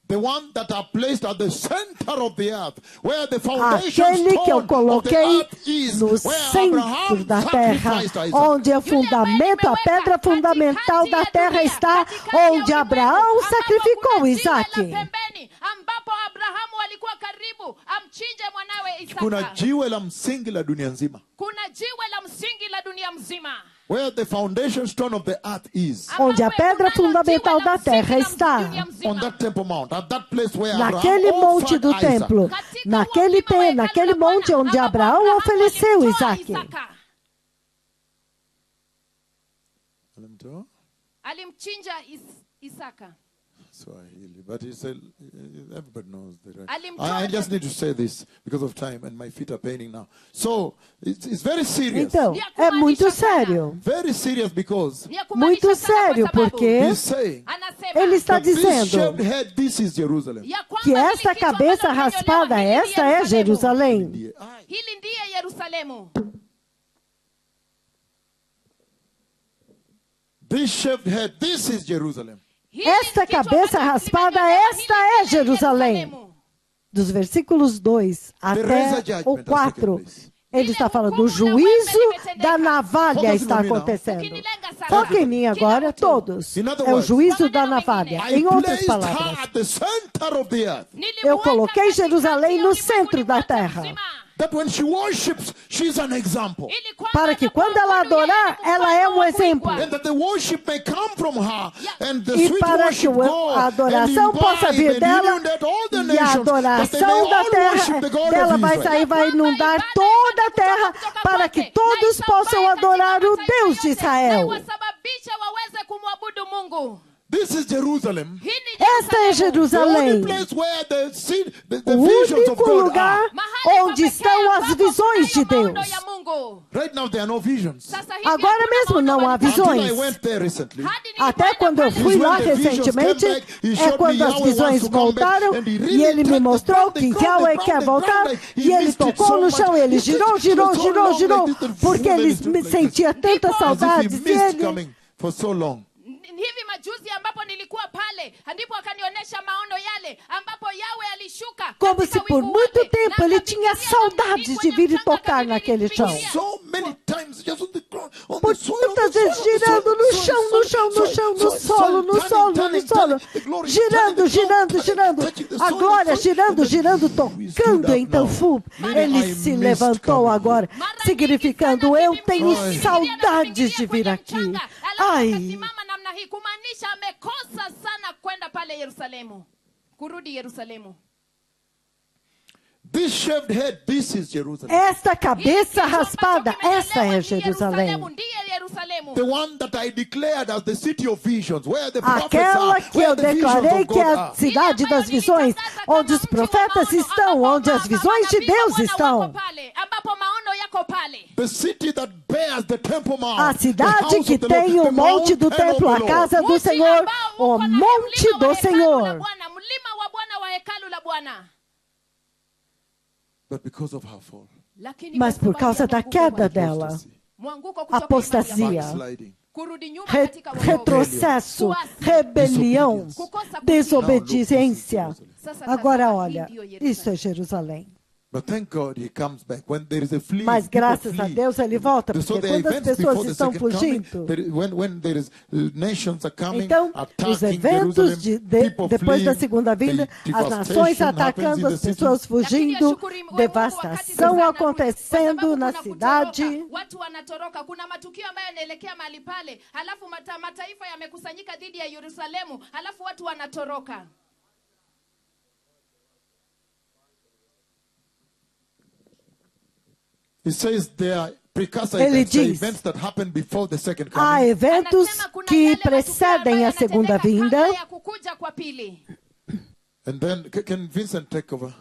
B: The one that are placed at the center of the earth, where the foundation
C: Aquele que eu
B: stone of the
C: coloquei
B: earth is,
C: no
B: where
C: centro
B: Abraham
C: da terra,
B: sacrificed Isaac.
C: onde é o fundamento, a pedra fundamental da terra está, onde Abraão sacrificou Isaac.
D: Pembeni, ambapo Abrahamu alikuwa karibu amchinje mwanawe
B: Kuna
D: Isaka.
B: jiwe la msingi la dunia nzima.
D: Kuna jiwe la msingi la dunia mzima.
B: Where the foundation stone of the earth is.
C: Onde a pedra fundamental da terra está.
B: On that temple mount, at that place where
C: Naquele
B: Abraham
C: monte
B: offered
C: do
B: Isaac.
C: templo, naquele monte onde Abraão ofereceu Isaac.
D: Alimchinja Isaka.
B: Swahili, but he said, everybody knows that. Right?
D: Alimtoa
B: I just need to say this because of time, and my feet are paining now. So it's very serious.
C: Então, é muito sério.
B: Very serious because
D: Ni ya kumaanisha
C: Muito
D: sana kwa
C: sério,
D: sababu
C: porque
B: he's saying
D: anasema
C: ele está
B: that this
C: dizendo
B: shaved head, this is Jerusalem.
D: ya kwamba
C: que
D: hili
C: esta
D: kichwa
C: cabeça
D: ambalo
C: raspada,
D: kimenyolewa, hili
C: esta é Jerusalém.
D: Hili ndiye Yerusalemu.
B: This shaved head, this is Jerusalem.
D: Hili
C: Esta
D: kichwa
C: cabeça
D: ambalo
C: raspada,
D: kimenyolewa,
C: esta
D: hili
C: é
D: ndiye
C: Jerusalém.
D: Yerusalemu.
C: Dos versículos 2 até o 4, ele está falando do juízo da navalha está acontecendo. Foquem em mim agora, todos. É o juízo da navalha.
B: I
C: Em outras
B: placed her
C: palavras,
B: at the center of the earth.
C: eu coloquei Jerusalém no centro da terra.
B: That when she worships, she's an example.
C: Para que quando ela adorar, ela é um exemplo.
B: And that the worship may come from her. And the
C: E
B: sweet
C: para que
B: worship go
C: a adoração
B: and
C: possa
B: imbibe
C: vir
B: and
C: dela,
B: inundate all the
C: e a
B: nations, that they may
C: adoração da
B: all worship the God
C: terra dela
B: of
C: vai
B: Israel.
C: sair, vai inundar toda a terra, para que todos possam adorar o Deus de Israel.
D: Wasababisha waweze kumwabudu Mungu.
B: This is Jerusalem.
D: Hii ni
C: Esta é
B: The only
C: Jerusalém,
B: place where the
C: o
B: visions of
C: único
B: God
C: lugar
B: are.
D: mahali
C: onde
D: pa
C: estão
D: pekee
C: as
D: ambapo
C: visões de
D: kunayo maono
C: Deus.
D: ya Mungu.
B: Right now there are no visions.
D: Sasa hivi
C: Agora
D: hakuna
C: mesmo
D: maono
C: não há
D: bali-
B: Until I
C: visões.
B: went there recently.
D: Hadi
C: Até
D: nilipoenda
C: quando eu
D: pale,
C: fui lá
B: When the visions
C: recentemente,
B: came back, he
C: é
B: showed
C: quando
B: me
C: as
B: Yahweh
C: visões
B: wants to come back,
C: voltaram
B: and he
C: e
B: really
C: ele me
B: tried to
C: mostrou
B: ground
C: que
B: the
C: Yahweh
B: ground,
C: quer
B: the
C: voltar
B: ground. He
C: e ele
B: missed it
C: tocou
B: so
C: no chão,
B: much.
C: ele
B: He
C: girou,
B: just
C: girou,
B: so
C: girou,
B: long
C: girou,
B: like this,
C: porque
B: and
C: ele
B: he stood
C: me
B: like
C: sentia
B: this.
C: tantas
B: As if
C: saudades
B: he
C: e
B: missed
C: ele
B: coming for so long.
D: hivi majuzi ambapo nilikuwa pale pale, ndipo akanionyesha maono yale ambapo Yawe alishuka
C: Como
D: katika
C: se por
D: wingu
C: muito
D: wake,
C: tempo
D: na
C: ele
D: akapigilia
C: tinha
D: namna hii
C: saudades de
D: kwenye
C: vir e
D: mchanga
C: tocar
D: kama
C: naquele chão.
D: nilipigilia.
B: So many times just on the ground, on
C: Por
B: the soil, on
C: muitas
B: the
C: vezes
B: soil,
C: girando
B: on the
C: no
B: soil,
C: chão, no chão, no chão, no solo, no solo, no solo. Girando, girando, girando. A glória girando, girando, tocando. Então ele se levantou agora, significando eu tenho saudades de vir aqui. Ai,
D: Akasimama namna hii kumaanisha amekosa sana kwenda pale Yerusalemu, kurudi Yerusalemu.
B: This shaved head, this is Jerusalem.
C: esta cabeça raspada, esta é Jerusalém.
D: Ndiye Yerusalemu.
B: The one that I declared as the city of visions, where the prophets
C: Aquela
B: are,
C: que
B: where
C: eu
B: the visions
C: declarei
B: of
C: que é
B: God
C: a
B: are.
C: cidade das visões, onde os profetas estão, onde as visões de Deus estão.
D: Ambapo maono yako pale.
B: The city that bears the Temple Mount,
C: A
B: the
C: cidade
B: house
C: que
B: of the
C: tem
B: Lord,
C: o
B: the
C: monte do
B: mountain of
C: templo,
B: the
C: a
B: Lord.
C: casa do
D: Mji
C: Senhor,
D: ambao
C: o
D: uko na
C: monte
D: mlima wa
C: do
D: hekalu la
C: Senhor.
D: Bwana, mlima wa Bwana wa hekalu la Bwana.
B: But because of her fall,
D: Lakini
C: Mas
D: kwa
C: por
D: sababu
C: causa
D: ya
C: da
D: mwanguko
C: queda
D: wa-
C: dela,
D: mwanguko kutoka
C: apostasia,
D: imani ya Bwana.
B: backsliding,
D: Kurudi nyuma
C: re-
D: katika wokovu.
C: retrocesso, rebelião, desobediência. Agora olha, isso é Jerusalém.
B: but thank God he comes back. When there is a fleeing,
C: Mas
B: people
C: graças a
B: flee.
C: Deus ele volta,
B: So
C: porque
B: there are
C: quando as
B: events
C: pessoas
B: before the
C: estão
B: second coming,
C: fugindo,
B: when there is nations are coming,
C: então os
B: attacking
C: eventos
B: Jerusalem, people
C: depois da
B: fleeing,
C: segunda vinda,
B: the
C: as nações
B: devastation
C: atacando,
B: happens in
C: as
B: the city.
C: pessoas fugindo, devastação acontecendo na cidade.
D: Watu wanatoroka. Kuna matukio ambayo yanaelekea mahali pale, halafu mataifa yamekusanyika dhidi ya Yerusalemu, halafu watu wanatoroka.
B: He says there are precursor
C: Ele
B: events, the
C: diz,
B: events that happen before the second
C: há
B: coming.
C: eventos
D: Anasema kuna
C: que
D: yale matukio
C: precedem
D: ambayo
C: a segunda
D: yanatendeka
C: vinda.
D: kabla ya kukuja kwa pili.
B: And then, can Vincent take over?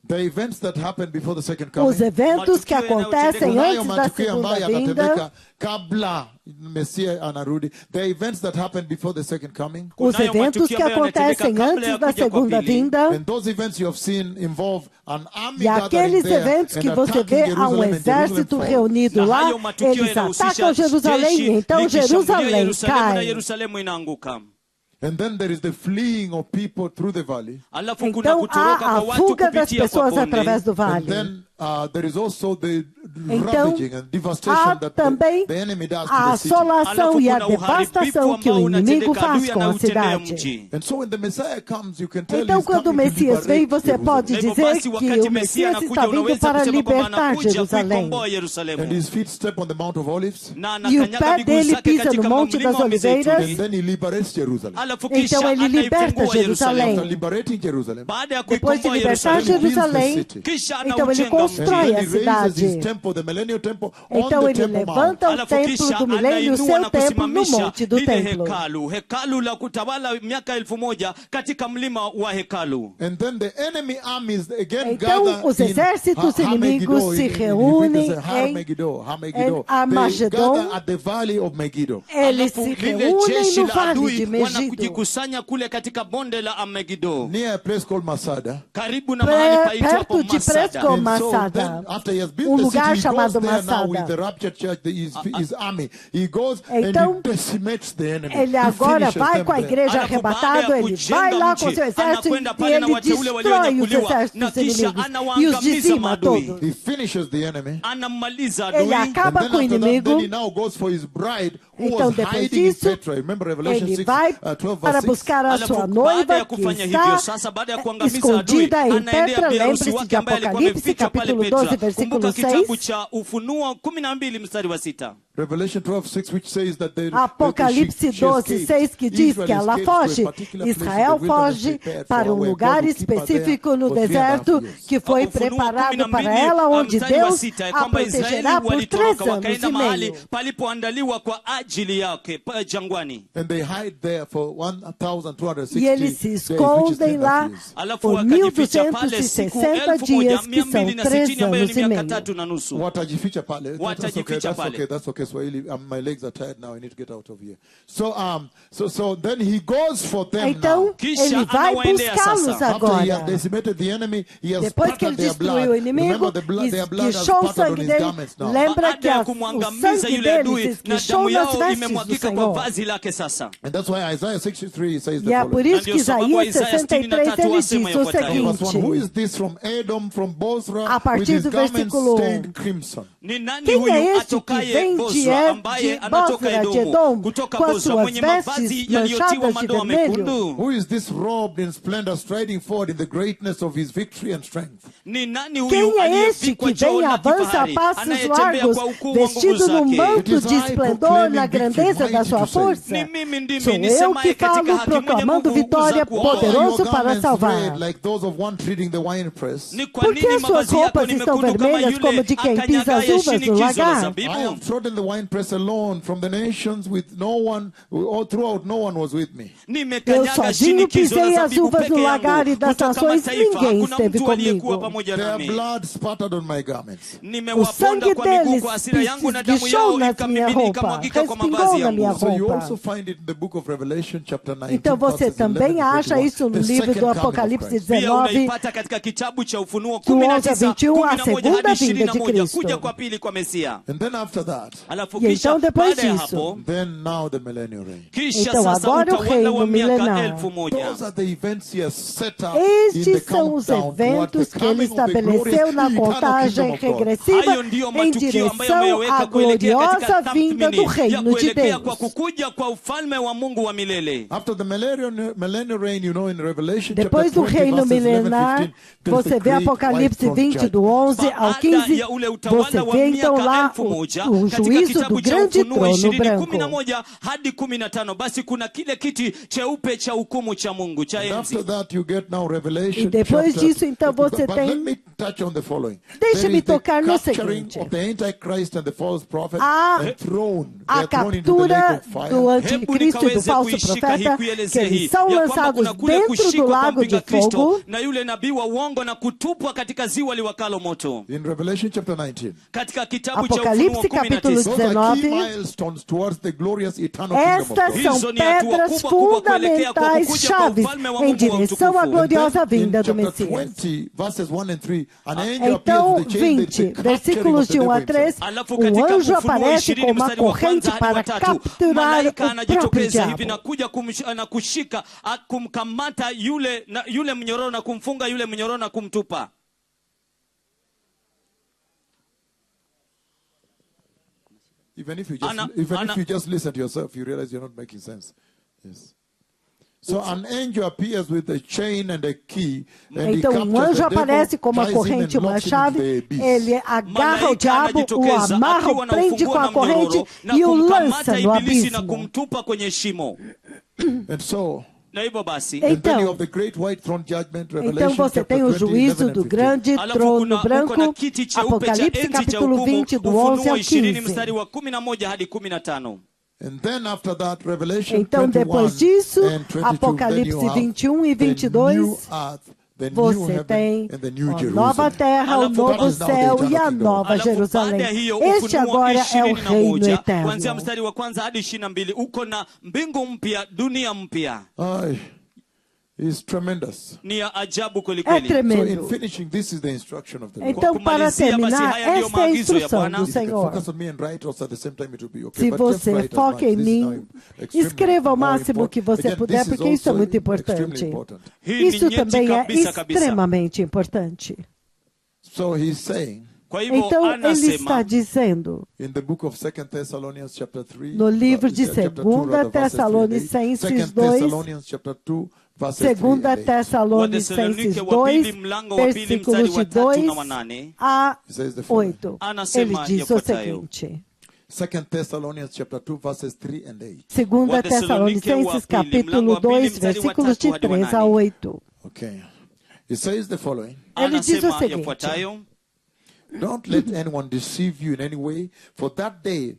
B: The events that happen before the second coming.
C: Os eventos que
A: Matukio
C: acontecem
B: Kunayo
C: antes da
B: matukio ambayo
C: segunda vinda.
B: yatatendeka kabla Mesia anarudi. The events that happen before the second coming.
C: Os
A: Kunayo
C: eventos
A: matukio
C: que
A: ambayo yanatendeka
C: acontecem
A: kabla
C: antes
A: ya
C: da
A: kuja kwa
C: segunda
A: pili.
C: vinda.
B: And those events you have seen involve an army
C: E aqueles
B: gathering there
C: eventos que
B: and
C: você
B: attacking
C: vê, há
B: Jerusalem and
C: exército
B: Jerusalem falls.
C: reunido lá,
A: Na hayo matukio
C: eles
A: yanahusisha
C: atacam Jerusalém,
A: jeshi
C: então
A: likishambulia
C: Jerusalém
A: Yerusalemu na
C: cai.
A: Yerusalemu inaanguka.
B: And then there is the fleeing of people through the valley.
A: Alafu kuna
C: Então
A: kutoroka
C: há
A: kwa
C: a
A: watu
C: fuga das
A: kupitia kwa
C: pessoas através
A: bonde.
C: do
B: And
C: vale.
B: then there is also the
C: Então,
B: ravaging and devastation
C: há
B: that
C: também
B: the enemy does to
C: a
B: the city.
C: assolação
A: Alafu
C: e a
A: kuna uharibifu
C: devastação que o
A: ambao
C: inimigo
A: unatendeka,
C: faz
A: adui
C: com a
A: anautendea
C: cidade.
A: mji.
B: And so when the Messiah comes, you can tell
C: Então,
B: he's
C: quando o
B: coming to
C: Messias vem,
B: liberate
C: você pode
A: Hivyo
C: dizer
A: basi
C: que
A: wakati
C: o
A: Mesia
C: Messias
A: anakuja
C: está vindo
A: unaweza
C: para
A: kusema kwamba
C: libertar
A: anakuja
C: Jerusalém.
A: kuikomboa
B: And
A: Yerusalemu.
B: his feet step on the Mount of Olives.
A: Na
C: E o
A: anakanyaga
C: pé
A: miguu
C: dele
A: zake
C: pisa no
A: katika
C: Monte
A: mlima
C: das
A: wa
C: Oliveiras.
B: And
A: Mizeituni.
B: then he liberates Jerusalem.
A: Alafu
C: Então
A: kisha
C: ele liberta
A: anaifungua
C: Jerusalém.
B: After
A: Yerusalemu.
B: liberating Jerusalem,
A: Baada ya
C: Depois de
A: kuikomboa
C: libertar
A: Yerusalemu,
C: Jerusalém,
A: kisha
C: então ele
A: anaujenga mji.
B: and
C: constrói
B: then
C: a
B: he raises his
C: cidade.
B: temple, the millennial temple, on
C: Então
B: the
C: ele
B: Temple Mount.
C: levanta o
A: Alafu
C: templo
A: kisha
C: do milênio, o
A: anainua
C: seu
A: na
C: templo no
A: kusimamisha
C: monte do
A: lile
C: templo.
A: hekalu la kutawala miaka 1000 katika mlima wa hekalu.
B: And then the enemy armies again
C: Então,
B: gather
C: os
B: in
C: exércitos inimigos
B: Megiddo,
C: se
B: in
C: reúnem
B: Har
C: em
B: Megiddo, Har Megiddo. They
C: Armagedon.
B: gather at the valley of Megiddo.
C: Eles
A: Alafu
C: se
A: lile
C: reúnem
A: jeshi
C: no
A: la
C: vale
A: adui
C: de Megido,
A: wanakujikusanya kule katika bonde la Amegido,
B: Near a place called Masada.
A: karibu na mahali paitwapo
C: perto de
A: Masada.
C: Presco
B: And so
C: Masada.
B: then, after he has been
C: Um
B: the
C: lugar
B: city, he goes
C: chamado
B: there now
C: Masada.
B: with the raptured church, his army. He goes
C: Então,
B: and he decimates the enemy.
C: Ele
B: He
C: agora
B: finishes
C: vai
B: them
C: com a
B: there.
C: igreja
A: Alafu baada
C: arrebatado,
A: ya
C: ele
A: kujenga
C: vai lá
A: mji,
C: com seu exército
A: anakwenda
C: e
A: pale na
C: ele
A: wateule
C: destrói os
A: walionyakuliwa,
C: exércitos
A: na kisha
C: inimigos e os
A: anawaangamiza
C: dizima
A: maadui.
C: todos.
B: He finishes the enemy.
A: Anammaliza
C: Ele
A: adui.
B: And
C: acaba
B: then
C: com o
B: after that, then
C: inimigo.
B: he now goes for his bride who
C: Então,
B: was
C: depois
B: hiding in
C: disso,
B: Petra. Remember Revelation
C: ele
B: 6,
C: vai
B: 12
C: para
B: verse 6?
C: buscar a
A: Alafu
C: sua
A: baada
C: noiva
A: ya
C: que
A: kufanya
C: está
A: hivyo, sasa baada ya kuangamiza adui,
C: escondida em
A: anaendea
C: Petra.
A: biharusi
C: Lembre-se
A: wake
C: de
A: ambaye alikuwa
C: Apocalipse,
A: amefichwa pale
C: capítulo
A: Petra.
C: 12, versículo
A: Kumbuka kitabu
C: 6.
A: cha Ufunuo 12 mstari wa 6.
B: Revelation 12:6, which says that
C: Apocalipse 12:6, que diz que ela foge. Israel foge para um lugar específico no deserto que foi
A: Ufunuo
C: preparado
A: 12,
C: para ela, onde
A: mstari wa
C: Deus
A: 6, ya
C: a
A: kwamba Israeli
C: protegerá por 3
A: walitoroka
C: anos
A: wakaenda
C: e
A: mahali
C: meio.
A: palipoandaliwa kwa ajili yake jangwani.
B: And they hide there for 1,260
C: E eles se
B: days, which is 3
C: escondem lá
B: years.
A: Alafu
C: por
A: wakajificha pale siku
C: 1260 dias, que são
A: 1260
C: 3
A: ambayo ni
C: anos e
A: miaka
C: meio.
A: 3 na nusu.
B: Watajificha pale. That's okay,
A: Watajificha
B: that's
A: pale.
B: okay, that's okay. Kiswahili. My legs are tired now. I need to get out of here. So then he goes for them
C: Então,
B: now.
C: ele vai buscá-los
B: After he
C: agora.
B: has decimated the enemy, he has
C: Depois que ele
B: spattered their blood.
C: destruiu o inimigo,
B: Remember, their blood has
C: esguichou o
B: spattered on
C: sangue
B: his
C: dele.
B: garments now.
C: Lembra que
A: Baada ya
C: o
A: kumwangamiza
C: sangue
A: yule adui
C: deles
A: na
C: esguichou
A: damu
C: nas
A: yao
C: vestes do
A: imemwagika kwa
C: Senhor.
A: vazi lake sasa.
B: And that's why Isaiah 63 says the
C: E é
B: following.
C: por isso que
A: ndio sababu
C: Isaías
A: Isaia
C: 63
A: 63
C: ele
A: asema
C: diz o
A: yafuatayo.
B: Verse 1, who
C: seguinte.
B: is this from Edom, from Bosra,
C: A partir
B: with his
C: do
B: garments
C: versículo
B: stained crimson?
A: Ni nani
C: Quem
A: huyu
C: é este que
A: atokaye
C: vem de
A: Bosra ambaye anatoka
C: Bosra de
A: Edomu
C: Edom
A: kutoka
C: com as
A: Bosra
C: suas
A: mwenye mavazi
C: vestes
A: yaliyotiwa
C: manchadas de
A: madoa
C: vermelho?
A: mekundu?
B: Who is this robed in splendor, striding forward in the greatness of his victory and strength?
A: Ni nani huyu
C: Quem é este
A: aliyevikwa
C: que vem
A: joo
C: e
A: na
C: avança a
A: kifahari
C: passos
A: anayetembea
C: largos,
A: kwa ukuu wa nguvu
C: vestido num
A: zake?
C: manto de esplendor na grandeza da sua
B: Ni
C: força?
A: mimi ndimi
C: Sou eu
A: nisemaye
C: que
A: katika
C: falo
A: haki mwenye
C: proclamando
A: nguvu
C: vitória
A: za kuokoa.
B: Why are
C: poderoso
B: your
C: para
B: garments
C: salvar.
B: red like those of one treading the winepress?
A: Ni kwa
C: Por
A: nini
C: que suas
A: mavazi yako
C: roupas
A: ni
C: estão
A: mekundu kama
C: vermelhas como
A: yule
C: de quem pisa as
A: akanyagaye
C: uvas do
A: shinikizo la
C: lagar?
B: I
A: zabibu?
B: have trodden the winepress alone from the nations with no one, all throughout no one was with me.
C: Eu
A: Nimekanyaga
C: sozinho
A: shinikizo la
C: pisei as
A: zabibu
C: uvas
A: peke
C: no lagar e
A: yangu
C: das
A: kutoka
C: nações
A: mataifa.
C: ninguém
A: Hakuna
C: esteve
A: mtu aliyekuwa
C: comigo.
A: pamoja
B: Their
A: nami.
B: blood spattered on my garments.
A: Nimewaponda
C: sangue
A: kwa miguu
C: deles
A: kwa hasira yangu na damu
C: esguichou
A: yao
C: nas minha
A: ikamimini
C: roupa,
A: ikamwagika kwa
C: respingou
A: mavazi
C: na minha
A: yangu.
B: So you
C: roupa.
B: also find it in the book of Revelation chapter 19.
C: Então você
B: verses 11
C: também
B: to
C: acha
B: 21,
C: isso no
B: the
C: livro
B: second
C: do
B: coming of
C: Apocalipse
B: Christ.
A: Pia
C: 19,
A: unaipata katika kitabu cha Ufunuo
C: do 11 a
A: 19,
C: 21, a
A: 11
C: segunda
A: hadi
C: vinda de
A: 21,
C: Cristo.
A: kuja kwa pili kwa Mesia.
B: And then after that,
A: Alafu
C: E
A: kisha
C: então depois
A: baada ya
C: disso,
A: hapo,
B: then now the millennial reign.
A: kisha
C: Então
A: sasa
C: agora o
A: utawala
C: reino
A: wa miaka
C: milenar.
A: 1000.
B: Those are the events he has set up in the
C: Estes são os
B: countdown towards
C: eventos
B: the
C: que ele
B: coming of the glorious
C: estabeleceu na
B: eternal
C: contagem
B: kingdom of God.
C: regressiva
A: Hayo ndiyo
C: em
A: matukio ambayo
C: direção
A: ameyaweka
C: à
A: kuelekea
C: gloriosa
A: katika
C: vinda do
A: tathmini ya
C: reino de
A: kuelekea kwa
C: Deus.
A: kukuja kwa ufalme wa Mungu wa milele.
B: After the millennial reign, you know, in Revelation
C: Depois
B: chapter
C: do
B: 20,
C: reino
B: verses 11,
C: milenar,
B: 15, there's
C: você
B: the
C: vê
B: great
C: Apocalipse
B: white throne
C: 20, do
B: judgment.
C: 11 ao
A: Baada
C: 15,
A: ya ule utawala
C: você
A: wa
C: vê então
A: miaka
C: lá
A: 1000
C: o
A: katika
C: juízo do
A: kitabu cha
C: grande
A: Ufunuo
C: trono
A: 20,
C: branco.
A: 11 hadi 15, basi kuna kile kiti cheupe cha hukumu cha Mungu cha
B: And after
A: enzi.
B: that, you get now Revelation
C: E depois
B: chapter,
C: disso, então, você
B: but
C: tem-
B: let me touch on the following.
C: Deixa-me
B: There is the
C: tocar no
B: capturing
C: seguinte.
B: of the Antichrist and the false prophet
C: A-
B: and thrown. They
C: A
B: are thrown into the lake
C: captura
B: of fire.
C: do
A: Hebu
C: anticristo e do
A: nikaweze
C: falso
A: kuishika hii
C: profeta,
A: kuielezea
C: que
A: hii
C: eles são
A: ya kwamba
C: lançados
A: kuna kule
C: dentro do
A: kushikwa kwa
C: lago de
A: mpinga Kristo
C: fogo.
A: na yule nabii wa uongo na kutupwa katika ziwa liwakalo moto.
B: In Revelation chapter 19.
A: Katika kitabu cha
C: Apocalipse
A: Ufunuo
C: capítulo
A: 19.
B: Those are key
C: 19.
B: milestones towards the glorious eternal kingdom of
C: Estas
B: God.
C: são
A: Hizo ni hatua
C: pedras
A: kubwa kubwa kuelekea kwa
C: fundamentais,
A: kukuja kwa
C: chaves,
A: ufalme wa
C: em
A: Mungu wa
C: direção à
A: utukufu.
C: gloriosa
B: And then
C: vinda
B: in
C: do
B: chapter
C: Messias.
B: 20, verses 1 and 3, an angel appears
C: Então,
B: with a chain, the
C: 20,
B: capturing
C: versículos
B: of the
C: de 1
B: devil
C: a 3,
B: himself.
A: Alafu
C: o
A: katika
C: anjo
A: Ufunuo
C: aparece
A: 20
C: com uma
A: mstari wa kwanza
C: corrente
A: hadi
C: para
A: wa tatu.
C: capturar
A: Malaika
C: o próprio
A: anajitokeza hivi
C: diabo.
A: na kuja na kushika kumkamata yule mnyororo na kumfunga yule mnyororo na kumtupa.
B: Even if you just listen to yourself, you realize you're not making sense. Yes. So an angel appears with a chain and a key, and he
C: Então,
B: captures
C: um anjo
B: the devil,
C: aparece com uma
B: ties him
C: corrente e
B: and
C: uma
B: locks him
C: chave,
B: in the abyss.
C: ele agarra o
A: Malaika
C: diabo, o
A: anajitokeza
C: amarra,
A: akiwa
C: o
A: na
C: prende
A: ufunguo
C: com a
A: na mnyororo
C: corrente
A: na
C: e o
A: kumkamata
C: lança no
A: ibilisi na
C: abismo.
A: kumtupa kwenye shimo.
B: And so,
A: Na hivyo basi,
B: and then you
C: Então,
B: have the great white throne judgment,
C: então
B: Revelation
C: você tem
B: chapter
C: o
B: 20,
C: juízo
B: 11
C: do
B: and 15.
C: grande
A: alafu
C: trono
A: kuna
C: branco,
A: kiti cheupe cha
C: Apocalipse
A: enzi cha
C: capítulo
A: hukumu,
C: 20, do 11
A: Ufunuo
C: ao
A: 20 mstari
C: 15.
A: wa 11 hadi 15.
B: And then after that, Revelation
C: Então,
B: 21
C: depois disso,
B: and 22,
C: Apocalipse
B: then you have
C: 21 e
B: the
C: 22,
B: new earth, the new
C: você
B: heaven,
C: tem
B: and the new
C: a
B: Jerusalem.
C: nova terra, o
A: Alafu
C: novo
A: that
B: is now the
C: céu e
B: eternal
C: a
B: kingdom.
C: nova
A: Alafu
C: Jerusalém.
A: baada ya hiyo
C: Este
A: Ufunuo
C: agora é o reino
A: 21
C: eterno.
A: kuanzia mstari wa kwanza hadi 22 uko na mbingu mpya, dunia mpya.
B: Ay, it's tremendous.
A: Ni ya ajabu kweli
C: É
A: kweli.
B: So in
C: tremendo.
B: finishing, this is the instruction of the Lord.
C: Então, para
A: kumalizia, basi
C: terminar,
A: haya ndiyo
C: esta é a
A: maagizo ya
C: instrução
A: Bwana.
C: do
B: If you can
C: Senhor.
B: focus on me and write also at the same time, it will be okay.
C: Se
B: But just
C: você
B: write as
C: foca
B: much.
C: em
B: This is
C: mim,
B: now extremely
C: escreva o
B: more
C: máximo
B: important.
C: que você
B: Again,
C: puder,
B: this is
C: porque isso é
B: also
C: muito
B: extremely
C: importante.
B: important.
A: Hii ni
C: Isso
A: nyeti
C: também é
A: kabisa kabisa.
C: extremamente importante.
B: So he's saying
A: Kwa hivyo
C: Então, ele está
A: anasema
C: dizendo
B: in the book of 2 Thessalonians chapter 3,
C: no livro de
B: chapter 2, rather, verses 3 and 8.
C: Tessalonicenses
B: 2
C: 2,
B: Thessalonians chapter 2, verses 3
C: Segunda
B: and 8.
C: Tessalonicenses
A: Wathesalonike wa
C: 2,
A: pili mlango wa pili mstari
C: versículos de
A: wa 3 na
C: 2
A: wa 8.
C: a
B: He says the following.
C: 8. Ele
A: Anasema
C: diz o
A: yafuatayo.
C: seguinte.
B: 2 Thessalonians chapter 2, verses 3 and 8.
C: Segunda
A: Wathesalonike wa
C: Tessalonicenses
A: pili, mlango
C: capítulo
A: wa pili,
C: 2,
A: mstari wa
C: versículos de
A: 3 hadi wa
C: 3 a
A: 8.
C: 8.
B: Okay. He says the following.
C: Ele diz o
A: Anasema
C: seguinte.
A: yafuatayo.
B: Don't let anyone deceive you in any way, for that day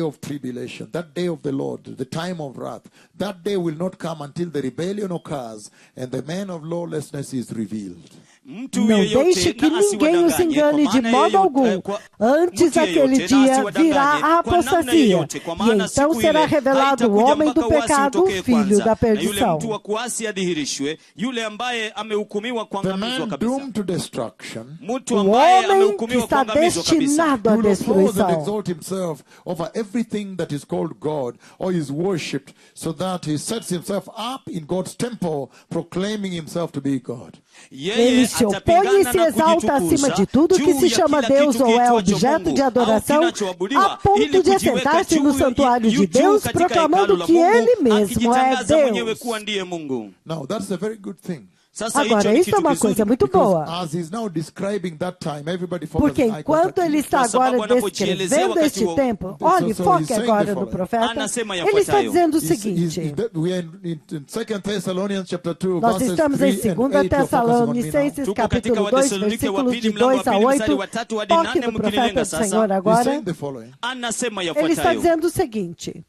B: of tribulation, that day of the Lord, the time of wrath, that day will not come until the rebellion occurs and the man of lawlessness is revealed.
A: Mtu
C: Não
A: yeyote
C: deixe que
A: na
C: ninguém os
A: asiwadanganye,
C: engane
A: kwa
C: de
A: maana
C: modo
A: yeyote-
C: algum.
A: kwa-
C: Antes
A: mtu
C: daquele
A: yeyote na
C: dia
A: asiwadanganye
C: virá a
A: kwa namna
C: apostasia,
A: yeyote, kwa
C: e
A: maana
C: então
A: siku
C: será
A: ile
C: revelado o
A: haitakuja
C: homem do
A: mpaka uasi
C: pecado, o
A: utokee
C: filho
A: kwanza,
C: da
A: na yule
C: perdição.
A: mtu wa kuasi adhihirishwe, yule ambaye amehukumiwa
B: The
A: kuangamizwa
B: man
A: kabisa.
B: doomed to destruction,
A: Mtu
C: O
A: ambaye
C: homem que
A: amehukumiwa
C: está
A: kuangamizwa kabisa.
C: destinado
B: who
C: à
B: will oppose and
C: destruição.
B: exalt himself over everything that is called God or is worshipped, so that he sets himself up in God's temple, proclaiming himself to be God.
A: Yeye
C: Ele se opõe
A: atapingana
C: e se
A: na
C: exalta acima
A: kujitukuza
C: de tudo que
A: juu
C: se
A: ya
C: chama
A: kila
C: Deus
A: kitu
C: ou é
A: kiitwacho
C: objeto
A: Mungu
C: de
A: au
C: adoração,
A: kinachoabudiwa,
C: a ponto
A: ili
C: de
A: kujiweka
C: assentar-se no
A: juu
C: santuário de
A: juu
C: Deus,
A: katika hekalu
C: proclamando
A: la
C: que
A: Mungu,
C: ele mesmo é
A: akijitangaza mwenyewe
C: Deus.
A: kuwa ndiye Mungu.
B: Now, that's a very good thing.
A: Sasa
C: Agora,
A: hicho ni
C: isso é
A: kitu
C: uma coisa
A: kizuri.
C: muito
B: Because
C: boa.
B: as he's now describing that time, everybody
C: Porque
B: focuses eye
C: enquanto
B: contact.
C: ele está
A: Kwa sababu
C: agora
A: anapojielezea
C: descrevendo
A: wakati
C: este
A: huo.
C: tempo,
B: So
C: olhe,
B: he's
C: foque
B: saying
C: agora
B: the
C: no
B: following.
C: profeta,
A: Anasema
C: ele está
A: yafuatayo.
C: dizendo o
B: He's-
C: seguinte,
B: we are in 2 Thessalonians chapter 2,
C: nós
B: verses
C: estamos
B: 3
C: em 2
B: and 8. You're focusing on me now.
C: Tessalonicenses,
A: Tuko katika
C: capítulo 2,
A: Wathesalonike wa
C: versículos
A: pili,
C: de
A: mlango wa
C: 2 a
A: pili, mstari
C: 8,
A: wa 3 hadi
C: toque
A: 8
C: do profeta
A: mkinilenga
C: do
A: sasa.
C: Senhor
B: He's
C: agora.
B: saying the following.
A: Anasema
C: Ele está
A: yafuatayo.
C: dizendo o seguinte,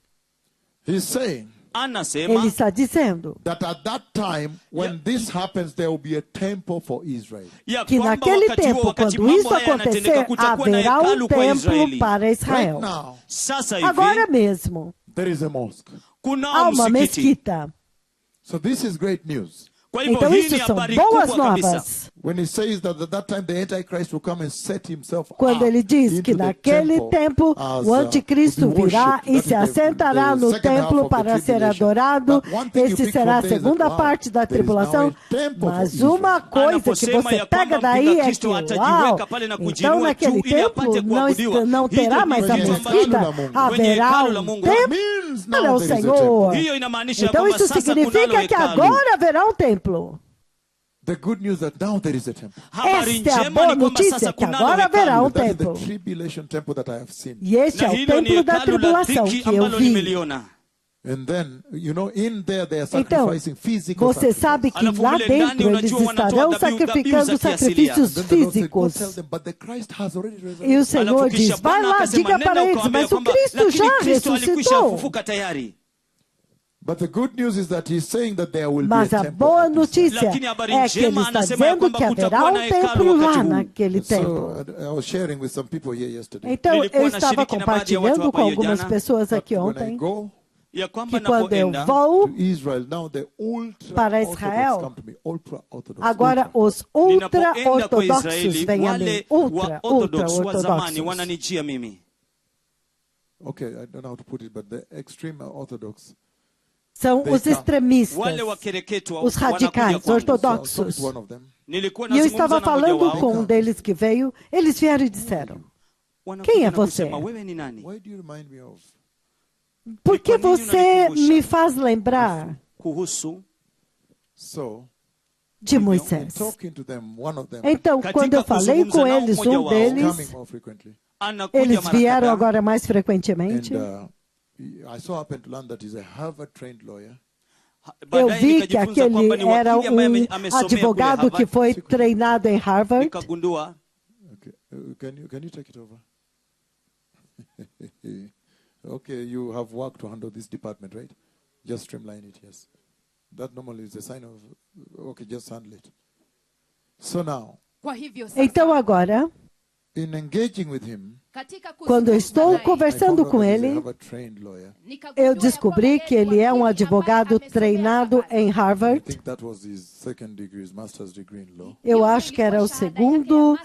B: He's saying
A: Anasema
C: ele está dizendo
B: that at that time, when this happens, there will be a temple for Israel.
A: ya
C: que
A: kwamba
C: naquele
A: wakati huo,
C: tempo,
A: wakati
C: quando
A: mambo
C: isso
A: haya yanatendeka,
C: acontecer,
A: kutakuwa na
C: haverá
A: hekalu kwa
C: templo
A: Israeli.
C: para
B: Right
C: Israel.
B: now,
A: Sasa hivi
C: Agora mesmo,
B: there is a mosque.
A: kunao
C: há uma
A: msikiti.
C: mesquita.
B: So this is great news.
A: Kwa hivyo
C: Então
A: hii
C: isso
A: ni
C: são
A: habari
C: boas
A: kubwa kabisa.
C: novas.
B: When he says that at that time the Antichrist will come and set himself
C: Quando
B: up
C: ele diz
B: into
C: que
B: the
C: naquele
B: temple
C: tempo
B: as,
C: o anticristo
B: to be
C: virá
B: worshipped.
C: e
B: That
C: se
B: is
C: assentará
B: the
C: no
B: second half
C: templo
B: of the
C: para ser
B: tribulation.
C: adorado.
B: But one thing you
C: Esse
B: pick
C: será a
B: from there is
C: segunda
B: that,
C: parte da
B: there is now
C: tribulação.
B: a temple for
C: Mas
B: Israel.
C: uma coisa que
A: Anaposema
C: você
A: ya
C: pega
A: kwamba
C: daí
A: mpinga
C: é
A: Kristo
C: que,
A: atajiweka
C: uau,
A: pale na
C: então
A: kujiinua
C: naquele
A: juu ili apate
C: templo
A: kuabudiwa.
C: não terá
A: Hivyo
C: mais a
A: ndivyo
C: mesquita,
A: ambavyo kwenye
C: haverá
A: hekalu la Mungu.
C: templo
B: Means
C: para
B: now
C: o
B: there is a
C: Senhor.
B: temple.
A: Hiyo inamaanisha
C: Então
A: kwamba
C: isso
A: sasa kunalo
C: significa que
A: hekalu.
C: agora haverá um templo.
B: The good news that now there is a temple.
A: Habari
C: Esta é a
A: njema
C: boa
A: ni kwamba
C: notícia,
A: sasa
C: que
A: kunalo
C: agora haverá
A: hekalu.
C: um
B: That is
C: templo.
B: the tribulation temple that I have seen.
C: E este
A: Na
C: é o
A: hilo ni
C: templo da
A: hekalu la
C: tribulação
A: dhiki
C: que eu
A: ambalo
C: vi.
A: nimeliona.
B: And then, you know, in there they are
C: Então,
B: sacrificing physical
C: você
B: sacrifices.
C: sabe que
A: Alafu
C: lá
A: mule ndani
C: dentro eles
A: unajua wanatoa
C: estarão
A: dhabihu
C: sacrificando
A: za kiasilia.
C: sacrifícios
B: Then the Lord said, "Go
C: físicos.
B: tell them, but the Christ has already
C: E
B: resurrected."
C: o Senhor
A: Alafu kisha
C: diz, vai
A: Bwana
C: lá,
A: akasema,
C: diga
A: nenda
C: para eles,
A: ukawaambie
C: mas o
A: kwamba,
C: Cristo
A: lakini
C: já
A: Kristo alikwisha
C: ressuscitou.
A: fufuka tayari.
B: But the good news is that he's saying that there will
C: Mas
B: be a
C: a
B: temple.
C: boa
B: at this time.
C: notícia
A: Lakini habari
C: é que ele
A: njema
C: está
A: anasema ya
C: dizendo
A: kwamba
C: que haverá
A: kutakuwa na
C: um
A: hekalu
C: templo
A: wakati
C: lá
A: huu.
C: naquele templo.
B: So I was sharing with some people here yesterday.
C: Então,
A: Nilikuwa
C: eu estava
A: nashiriki na baadhi ya watu
C: compartilhando
A: hapa
C: com
A: hiyo
C: algumas
A: jana.
C: pessoas aqui
B: When I
C: ontem
B: go
A: Ya kwamba
C: que quando eu
A: napoenda
C: vou
B: to Israel, now the ultra
C: para
B: Orthodox
C: Israel,
B: come to me. Ultra Orthodox.
C: agora
B: ultra.
C: os
A: ninapoenda kwa
C: ultra-ortodoxos
A: Israeli,
C: vêm a
A: wale
C: mim.
A: wa Orthodox wa zamani
C: Ultra-ortodoxos.
A: wananijia mimi.
B: Okay, I don't know how to put it, but the extreme Orthodox.
C: São
B: They
C: os
B: come.
C: extremistas,
A: Wale wakereketwa
C: os
A: wanakuja
C: radicais,
A: kwangu.
B: So I was talking
C: ortodoxos.
B: to one of them.
A: Nilikuwa
C: E eu
A: nazungumza
C: estava
A: na mmoja
C: falando
A: wao.
C: com um deles que veio, eles vieram e disseram,
A: Wanakuja
C: Quem é
A: na
C: você?
A: kusema, wewe ni nani?
B: Why do you remind me of?
C: por que
A: Kwa nini
C: você
A: unanikumbusha?
C: me faz lembrar
A: Kuhusu
B: So,
C: de
B: in
C: Moisés?
B: talking to them, one of them
C: Então,
A: Katika
C: quando eu falei com
A: kuzungumza nao,
C: eles,
A: mmoja
C: um
A: wao
C: deles,
B: coming more frequently.
A: anakuja
C: eles
A: mara
C: vieram
A: kadhaa.
C: agora mais frequentemente.
B: And I so happened to learn that he's a Harvard-trained lawyer.
C: Eu
A: Baadaye
C: vi que
A: nikajifunza kwamba
C: aquele
A: ni
C: era
A: wakili ambaye
C: um
A: amesomea kule
C: advogado que
A: Harvard.
C: foi treinado em Harvard.
A: Nikagundua
B: Okay, can you take it over? Okay, you have work to handle this department, right? Just streamline it, yes. That normally is a sign of, okay, just handle it. So now,
D: Kwa hivyo sasa,
C: Então agora,
B: in engaging with him,
D: katika
C: quando eu
D: kuzungumza
C: estou
D: naye,
B: I found
C: conversando
B: out
C: com
B: that he's a
C: ele,
B: Harvard-trained lawyer.
D: nikagundua
C: eu
D: ya kwamba
C: descobri
D: yeye
C: que
D: ni
C: ele é um
D: wakili
C: advogado
D: ambaye amesomea
C: treinado
D: Harvard.
C: em
B: I
C: Harvard.
B: think that was his second degree, his master's degree in law.
C: Eu acho que era o segundo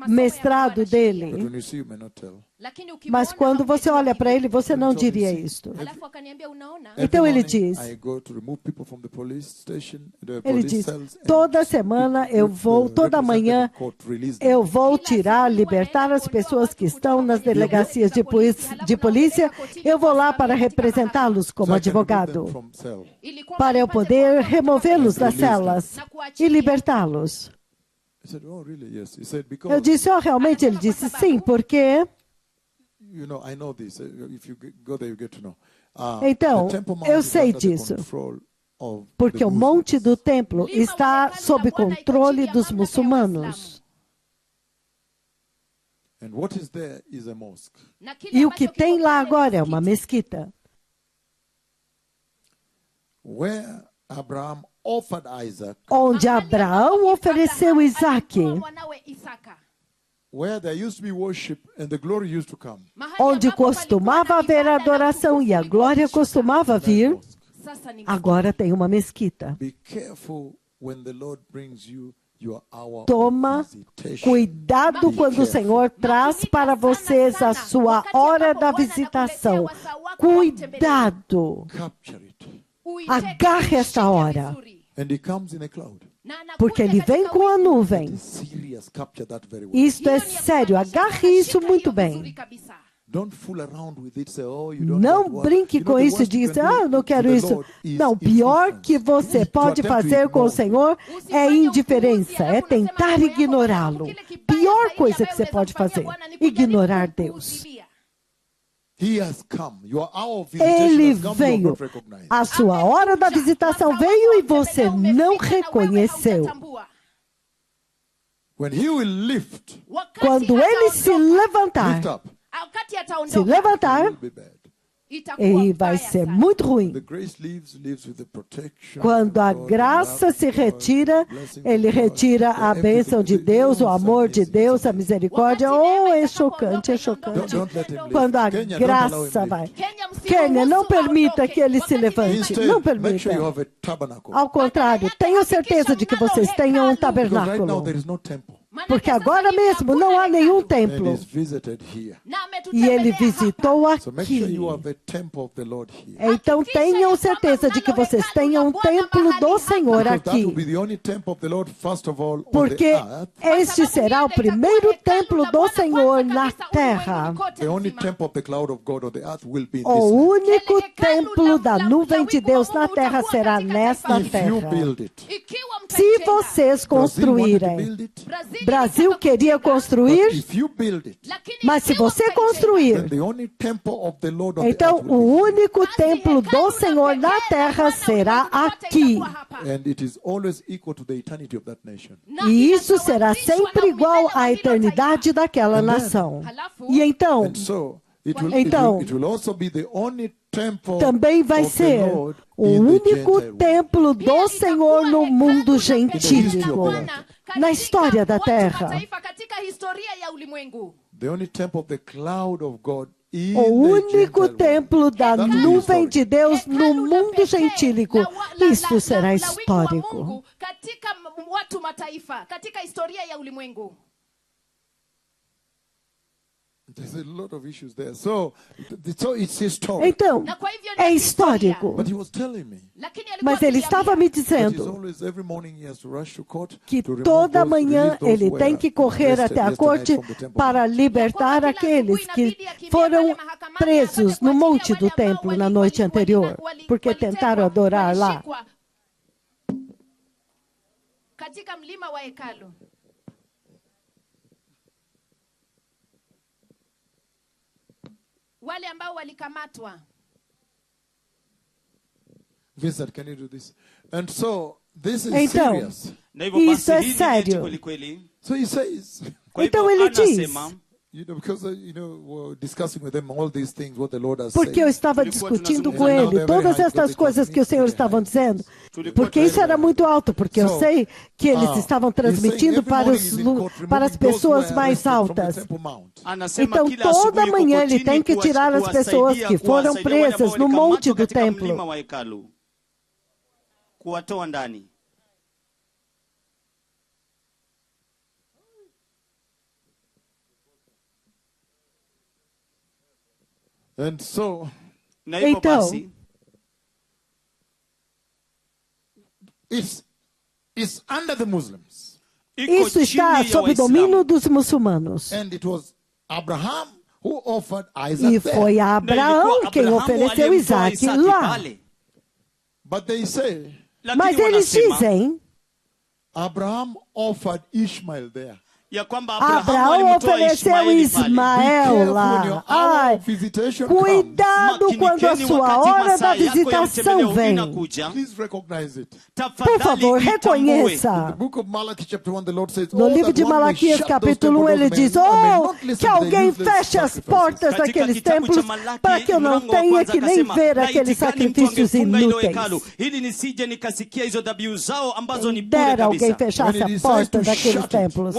C: mestrado
B: But
C: dele.
B: when you see, you may not tell.
C: Mas quando você olha para ele, você não diria isto.
D: Alafu akaniambia, unaona,
C: Então ele
B: Every morning,
C: diz,
B: I go to remove people from the police station, the
C: ele
B: police
C: diz,
B: cells, and
C: toda semana eu
B: put
C: vou,
B: the
C: toda
B: representative
C: manhã
B: court, release them.
C: eu vou tirar, libertar as pessoas que estão nas delegacias de polícia. Eu vou lá para representá-los como
B: So I can remove them
C: advogado,
B: from cell.
C: para eu poder removê-los das celas e libertá-los.
B: I said, oh, really? Yes. He said,
C: Eu
B: because,
C: disse, realmente? Ele disse, sim, porque...
B: you know, I know this. If you go there, you get to know.
C: Então,
B: the Temple Mount
C: eu
B: is
C: sei
B: under the
C: disso.
B: control of
C: Porque
B: the
C: o monte
B: Muslims.
C: do templo está sob controle dos muçulmanos.
B: And what is there is a mosque.
D: na kile
C: E o
D: ambacho
C: que
D: kiko
C: tem lá
D: pale
C: agora é
D: msikiti.
C: uma mesquita.
B: Where Abraham offered Isaac,
C: onde Abraão ofereceu Isaque,
D: mwanawe Isaka.
B: where there used to be worship and the glory used to come.
D: Mahali
C: onde
D: ambapo
C: costumava
D: palikuwa na
C: haver
D: ibada na
C: adoração e a
D: utukufu
C: glória
D: ulikuwa
C: costumava vir,
D: sasa ni
C: agora tem uma mesquita.
B: Be careful when the Lord brings you your hour
C: Toma
B: of visitation.
C: cuidado quando o Senhor traz para vocês a sua hora da visitação. Cuidado.
B: Capture it.
C: Agarre esta hora.
B: And he comes in a cloud.
C: Porque ele vem com a nuvem.
B: Serious. Capture that very well.
C: Isto é sério, agarre isso muito bem.
B: Don't fool around with it. Say, oh, you don't
C: Não
B: want what.
C: brinque
B: You know,
C: com
B: the
C: isso e
B: worst you
C: diz,
B: can do
C: eu não
B: to
C: quero
B: the
C: isso.
B: Lord is
C: Não, pior
B: indifference.
C: que você
B: To
C: pode
B: attempt to
C: fazer com o
B: ignore
C: Senhor é indiferença, é tentar ignorá-lo. Pior coisa que você pode fazer, ignorar Deus.
B: He has come. Your hour of visitation
C: Ele
B: has come. You
C: veio.
B: not recognize.
C: A sua hora da visitação veio e você não reconheceu.
B: When he will lift,
C: Quando ele se levantar,
B: lift up,
C: se levantar,
B: it will be bad.
C: e vai ser muito ruim.
B: The grace lives with the protection
C: Quando a
B: of God, the
C: graça
B: love
C: se
B: of God,
C: retira,
B: the blessing
C: ele
B: of God,
C: retira a
B: everything.
C: bênção de Deus, o amor de Deus, a misericórdia. Oh, é chocante, é chocante.
B: Don't let him lift.
C: Quando a
B: Kenya, don't allow him
C: graça
B: lift.
C: vai. Kenya, não permita que ele se levante.
B: Instead,
C: Não
B: make sure
C: permita.
B: you have a tabernacle.
C: Ao contrário, tenho certeza de que vocês tenham um
B: Because right now
C: tabernáculo.
B: there is no temple.
C: Porque agora mesmo não há nenhum
B: And
C: templo.
B: is visited here.
C: E ele visitou
B: So make sure
C: aqui.
B: you have a temple of the Lord here.
C: Então tenham certeza de que vocês tenham um templo do Senhor
B: Because that will
C: aqui.
B: be the only temple of the Lord, first of all, on
C: Porque
B: the earth.
C: este será o primeiro templo do Senhor na terra.
B: The only temple of the cloud of God on the earth will be in
C: O
B: this land.
C: único templo da nuvem de Deus na terra será nesta
B: If you
C: terra.
B: build it.
C: Se vocês
B: Brazil wanted to
C: construírem,
B: build it.
C: Brasil queria
B: But
C: construir,
B: if you build it,
C: mas se você
B: then
C: construir,
B: the only temple of the Lord on the
C: então
B: earth
C: o
B: will be
C: único templo do Senhor na terra será aqui.
B: here. And it is always equal to the eternity of that nation.
C: E isso será sempre igual à eternidade daquela nação. E então,
B: And so it will,
C: Então,
B: it will also be the only temple
C: também vai
B: of the
C: ser
B: Lord
C: o
B: in the
C: único
B: Gentile world.
C: templo do Senhor no mundo gentílico, na história da terra.
B: The only temple of the cloud of God in
C: O
B: the
C: único
B: Gentile world.
C: templo da
B: That will be
C: nuvem
B: historic.
C: de Deus no mundo gentílico. Isso será histórico.
D: Katika watu mataifa, katika historia ya ulimwengu.
B: There's a lot of issues there. So it's historic.
C: Então,
D: Na kwa hivyo ni
C: é
D: historia.
C: histórico.
B: But he was telling me
D: Lakini alikuwa
C: Mas ele
D: akiniambia,
C: estava me
B: that he's
C: dizendo
B: always, every morning he has to rush to court
C: que
B: to remove
C: toda
B: those,
C: manhã
B: release those
C: ele
B: who
C: tem
B: were
C: que correr
B: arrested
C: até a
B: yesterday
C: corte
B: from the Temple
C: para
B: Mount.
C: libertar aqueles que foram presos no monte do templo na noite anterior, porque tentaram adorar lá.
D: katika mlima wa hekalu. Wale ambao walikamatwa.
B: Vincent, can you do this? And so this is
C: Então,
B: serious.
A: Na hivyo
C: Isso
A: basi
C: é
A: hili
C: sério.
A: nyeti kweli kweli.
B: So he says,
A: Kwa
C: Então
A: hivyo
C: ele diz,
A: anasema,
B: because we're discussing with them all these things, what the Lord has
C: porque eu
B: said.
C: estava discutindo com ele todas estas coisas que o Senhor estavam dizendo, porque isso era muito alto, porque eu sei que eles estavam transmitindo para as pessoas mais altas.
A: anasema
C: Então,
A: kila
C: toda
A: asubuhi
C: manhã
A: yuko
C: ele
A: chini
C: tem que tirar as pessoas que foram
A: kuwasaidia wale
C: presas no
A: ambao
C: monte
A: walikamatwa
C: do
A: katika
C: templo.
A: mlima wa hekalu, kuwatoa ndani.
B: And so
A: Na hivyo
C: Então,
A: basi
B: it's under the Muslims.
A: iko
C: Isso
A: chini
C: está
A: ya
C: sob o
A: Waislamu.
C: domínio dos muçulmanos.
B: And it was Abraham who offered Isaac
C: E
B: there.
C: foi
A: Na
C: Abraão
A: ilikuwa
C: quem
A: Abrahamu
C: ofereceu
A: aliyemtoa
C: Isaac
A: Isaki
C: lá.
A: pale.
B: But they say
C: Mas
A: Lakini
C: eles
A: wanasema,
C: dizem
B: Abraham offered Ishmael there.
A: ya kwamba Abrahamu
C: Abraão
A: alimtoa
C: ofereceu
A: Ishmaeli pale.
C: Ismael lá. Ai, cuidado quando a sua hora da visitação vem.
B: Please recognize it.
C: Por favor, reconheça. No livro de Malaquias, capítulo 1, ele diz: oh, que alguém feche as portas daqueles templos para que eu não tenha que nem ver aqueles sacrifícios inúteis. Dera alguém fechasse a porta daqueles templos.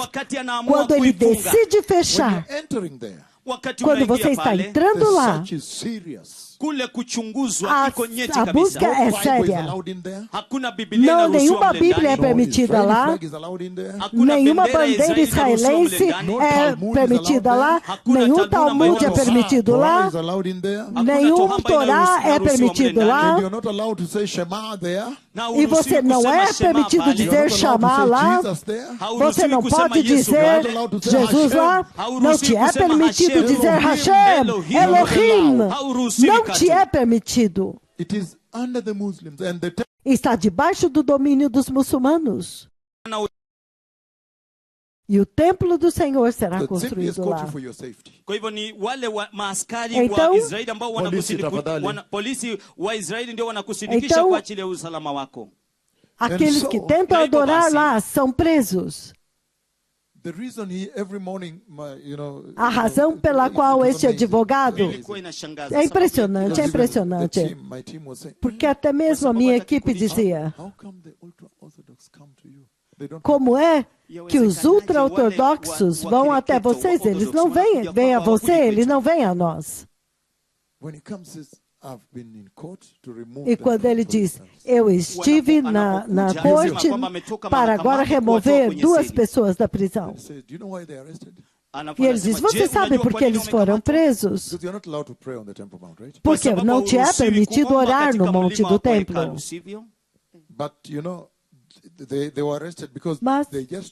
C: Quando ele decide fechar, quando você está entrando lá,
A: kule kuchunguzwa iko nyeti
C: a busca
A: kabisa.
C: é séria.
A: Hakuna Biblia
C: Não,
A: inaruhusiwa
C: nenhuma
A: mle
C: Bíblia é
A: ndani.
C: permitida lá.
A: Hakuna
C: Nenhuma
A: bendera ya
C: bandeira
A: Israeli inaruhusiwa
C: israelense
A: mle ndani.
C: é permitida lá.
A: Hakuna
C: Nenhum
A: Talmud
C: Talmud é
A: ambayo
C: permitido lá. Nenhum Torá é permitido lá. E você não é permitido dizer chamar lá. Você não pode dizer Jesus lá. Não te é permitido dizer Hashem, Elohim. Não te é permitido. Está debaixo do domínio dos muçulmanos. E o templo do Senhor será construído lá.
A: Kwa hivyo ni wale maaskari
C: Então,
A: wa Israeli ambao polisi wa Israeli ndio wanakusindikisha kwa ajili ya usalama wako.
C: Aqueles que tentam adorar lá são presos. A razão pela qual este advogado é impressionante. Porque até mesmo a minha equipe dizia: como é que os ultra-ortodoxos vão até vocês? Eles não vêm a você, eles não vêm a nós. E quando ele diz: eu estive na corte para agora remover 2 pessoas da prisão. E ele diz: você sabe por que eles foram presos? Porque não te é permitido orar no monte do templo. Mas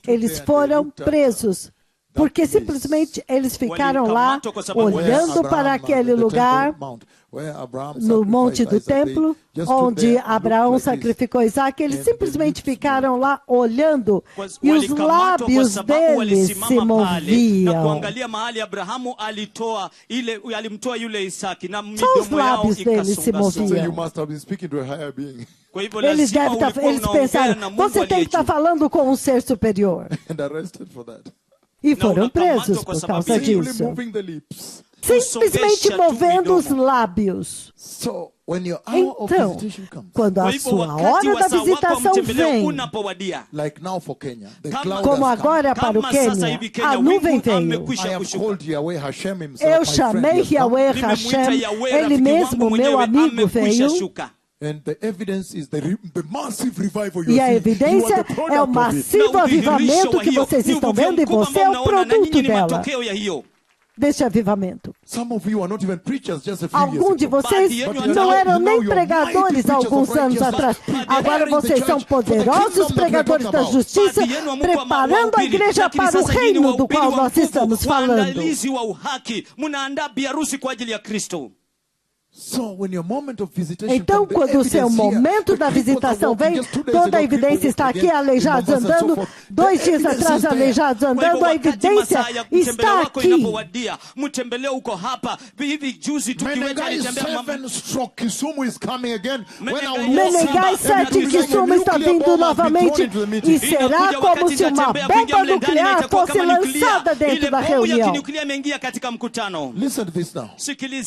C: eles foram presos porque simplesmente eles ficaram lá olhando para aquele lugar no monte do templo onde Abraão sacrificou Isaac. Eles simplesmente ficaram lá olhando e os lábios deles se moviam. Só os lábios deles se moviam. Eles pensaram: você tem que estar falando com um ser superior. E foram presos por causa disso. Simplesmente movendo os lábios. Então, quando a sua hora da visitação vem, como agora para o Quênia, a nuvem veio. Eu chamei Yahweh Hashem, ele mesmo, meu amigo, veio. E a evidência é o massivo avivamento que vocês estão vendo, e você é o produto dela, desse avivamento. Alguns de vocês não eram nem pregadores há alguns anos atrás. Agora vocês são poderosos pregadores da justiça, preparando a igreja para o reino do qual nós estamos falando. Então, quando o seu momento da visitação vem, toda a evidência está aqui: aleijados andando, 2 dias atrás aleijados andando, a evidência está aqui. Menegai 7 Kisumu está vindo novamente, e será como se uma bomba nuclear fosse lançada dentro da reunião.